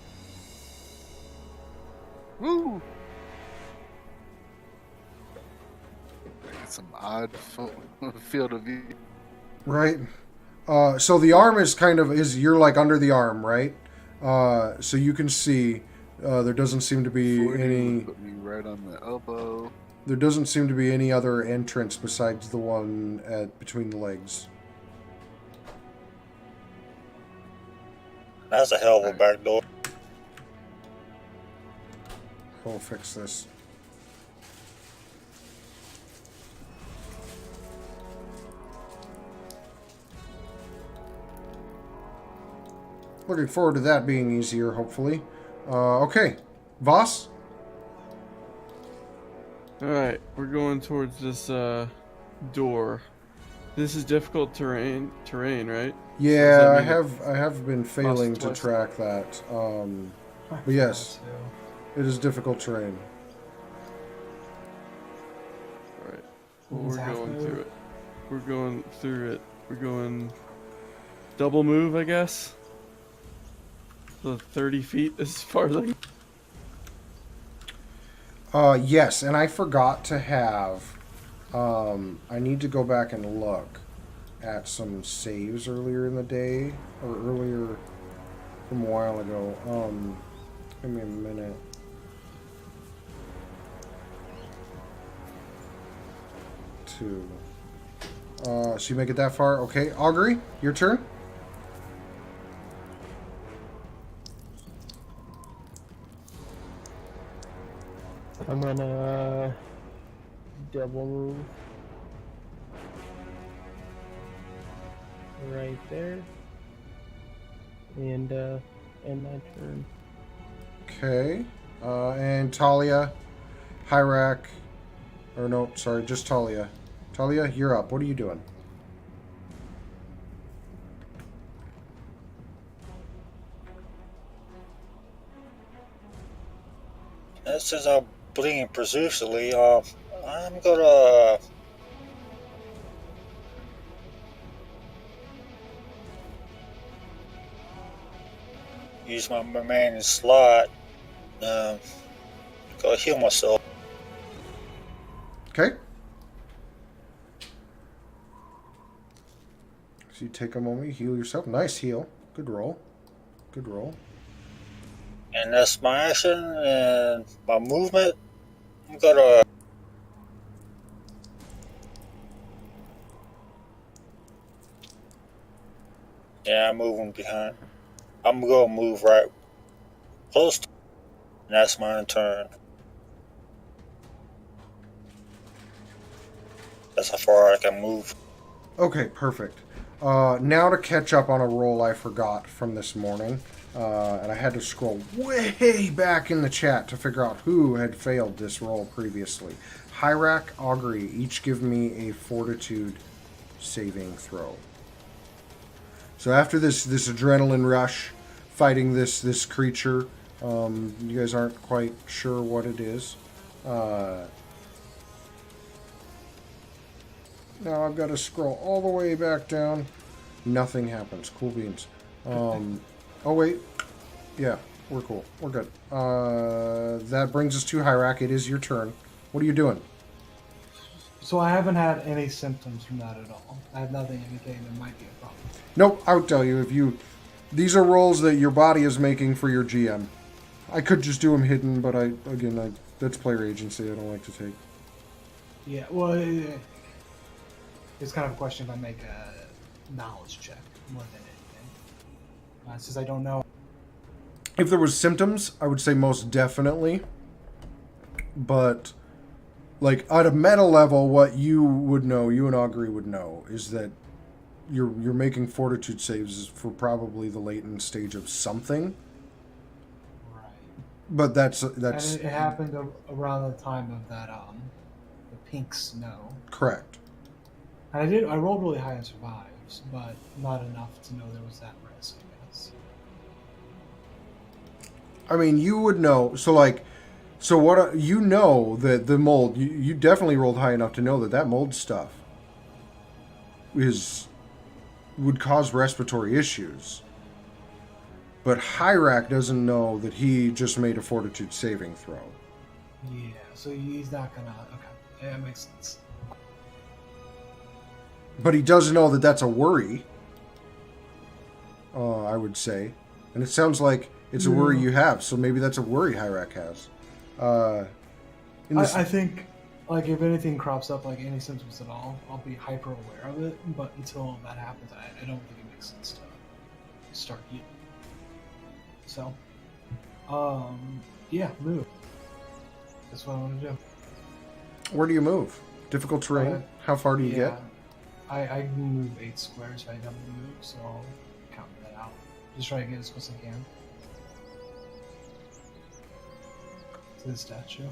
Woo! Got some odd field of view. Right. So the arm is you're like under the arm, right? So you can see there doesn't seem to be 40 any. Put me right on the elbow. There doesn't seem to be any other entrance besides the one between the legs. That's a hell of a back door. I'll fix this. Looking forward to that being easier, hopefully. Okay. Voss? Alright, we're going towards this door. This is difficult terrain, right? Yeah, So I does that mean have been failing to twice? track that. I But yes. forgot to. It is difficult terrain. Alright. Well, It's we're half going move. through it. We're going through it. We're going double move, I guess. So 30 feet as far as I can. Yes, and I forgot to have. I need to go back and look at some saves earlier in the day, or earlier from a while ago. Give me a minute. So you make it that far? Okay, Augury, your turn. I'm gonna double move right there, and end my turn. Okay, and Talia, Hyrak, or no, sorry, just Talia. Talia, you're up. What are you doing? Since I'm bleeding profusely, I'm gonna use my remaining slot. Go heal myself. Okay. So you take a moment, heal yourself. Nice heal. Good roll. Good roll. And that's my action and my movement. I'm gonna. Yeah, I'm moving behind. I'm gonna move right close to. And that's my turn. That's how far I can move. Okay, perfect. Now to catch up on a roll I forgot from this morning. And I had to scroll way back in the chat to figure out who had failed this roll previously. Hyrak, Augury, each give me a fortitude saving throw. So after this adrenaline rush, fighting this creature, you guys aren't quite sure what it is. Now I've got to scroll all the way back down. Nothing happens. Cool beans. Oh wait, yeah, we're cool. We're good. That brings us to Hyrak. It is your turn. What are you doing? So I haven't had any symptoms from that at all. I have nothing indicating there might be a problem. Nope. I'll tell you. These are rolls that your body is making for your GM. I could just do them hidden, but that's player agency. I don't like to take. Yeah, well, it's kind of a question if I make a knowledge check more than anything. Since I don't know. If there was symptoms, I would say most definitely. But, like, at a meta level, what you would know, you and Augury would know, is that you're making fortitude saves for probably the latent stage of something. Right. But that's And it happened around the time of that the pink snow. correct. And I rolled really high on survives, but not enough to know there was that risk, I guess. I mean, you would know. So, like, so what you know that the mold, you definitely rolled high enough to know that mold stuff would cause respiratory issues. But Hyrak doesn't know that he just made a fortitude saving throw. Yeah, so he's not gonna. Okay, yeah, that makes sense. But he does know that that's a worry, I would say. And it sounds like it's a worry you have, so maybe that's a worry Hyrak has. I think, like, if anything crops up, like any symptoms at all, I'll be hyper aware of it. But until that happens, I don't think it makes sense to start healing. So, yeah, move. That's what I want to do. Where do you move? Difficult terrain? How far do you get? I can move 8 squares if I double move, so I'll count that out. Just try to get as close as I can to the statue.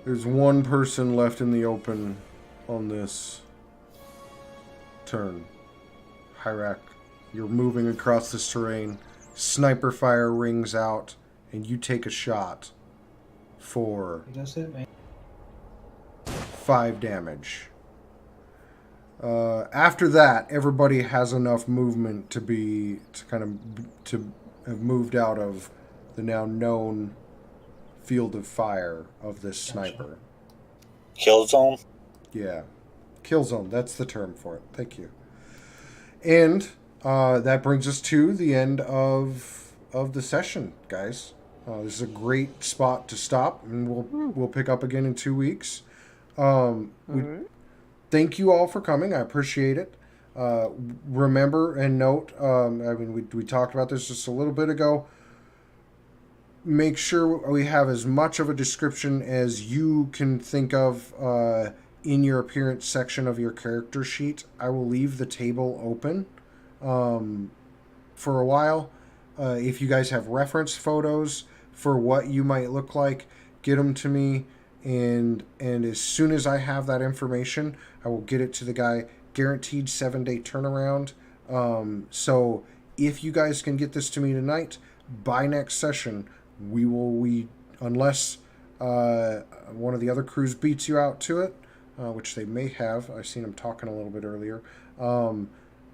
There's one person left in the open on this turn. Hyrak, you're moving across this terrain. Sniper fire rings out, and you take a shot for He does hit me. 5 damage. After that, everybody has enough movement to have moved out of the now known field of fire of this sniper. Kill zone. Yeah. Kill zone, that's the term for it. Thank you. And that brings us to the end of the session, guys. This is a great spot to stop, and we'll pick up again in 2 weeks. Thank you all for coming. I appreciate it. Remember and note, we talked about this just a little bit ago. Make sure we have as much of a description as you can think of in your appearance section of your character sheet. I will leave the table open for a while. If you guys have reference photos for what you might look like, get them to me. And as soon as I have that information, I will get it to the guy. Guaranteed 7-day turnaround. So if you guys can get this to me tonight, by next session, unless one of the other crews beats you out to it, which they may have. I've seen them talking a little bit earlier.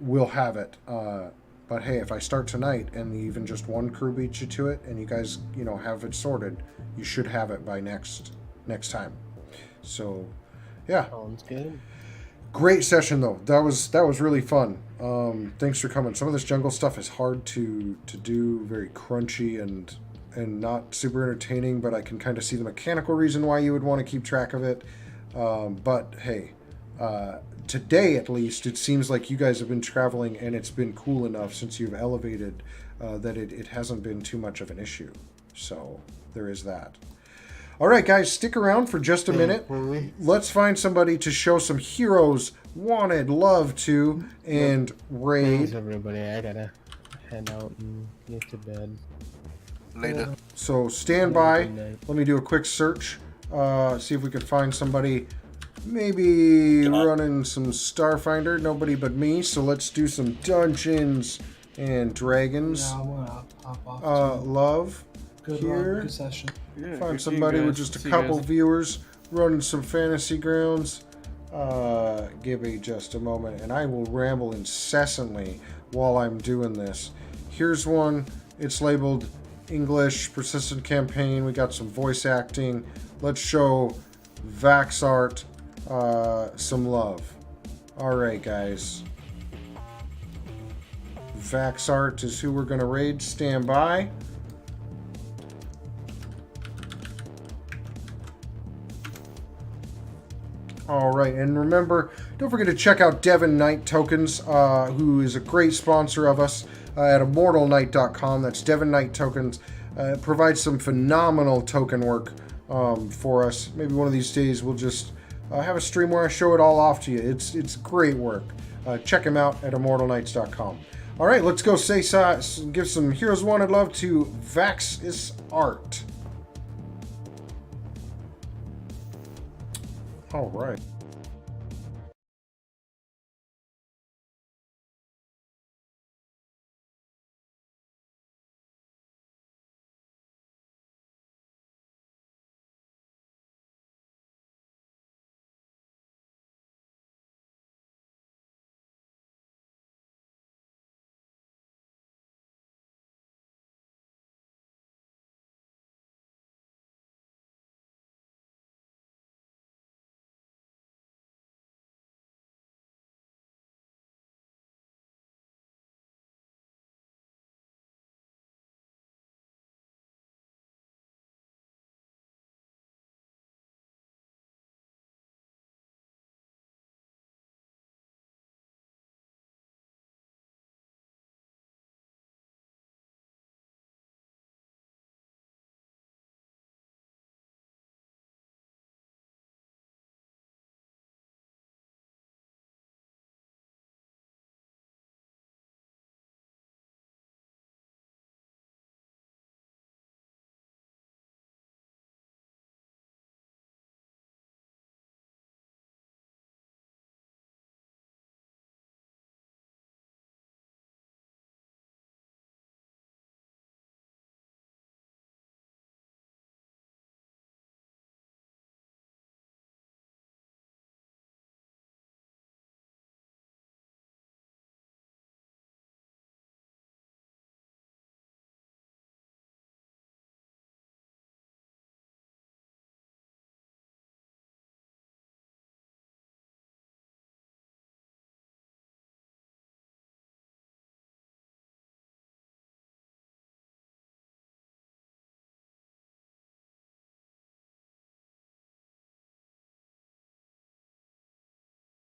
We'll have it. But hey, if I start tonight and even just one crew beats you to it, and you guys, have it sorted, you should have it by next time. So, yeah. Sounds good. Great session though. That was really fun. Thanks for coming. Some of this jungle stuff is hard to do, very crunchy and not super entertaining, but I can kind of see the mechanical reason why you would want to keep track of it. But hey, today at least, it seems like you guys have been traveling and it's been cool enough since you've elevated that it hasn't been too much of an issue. So there is that. All right, guys, stick around for just a minute. Let's find somebody to show some heroes wanted love to and raid. Thanks, everybody. I gotta head out and get to bed. Later. So stand by. Let me do a quick search. See if we can find somebody. Maybe running some Starfinder. Nobody but me. So let's do some Dungeons and Dragons. Yeah, I'm gonna hop off. Love. Good here. run, good session. Yeah, Find good seeing somebody you with guys. just a See you couple guys. viewers running some fantasy grounds. Give me just a moment, and I will ramble incessantly while I'm doing this. Here's one. It's labeled English Persistent Campaign. We got some voice acting. Let's show Vaxart some love. All right, guys. Vaxart is who we're going to raid. Stand by. All right, and remember, don't forget to check out Devon Knight Tokens, who is a great sponsor of us. at immortalknight.com. That's Devon Knight Tokens. Provides some phenomenal token work for us. Maybe one of these days we'll just have a stream where I show it all off to you. It's great work. Check him out at immortalknights.com. All right, let's go give some Heroes Wanted love to Vaxis Art. All right.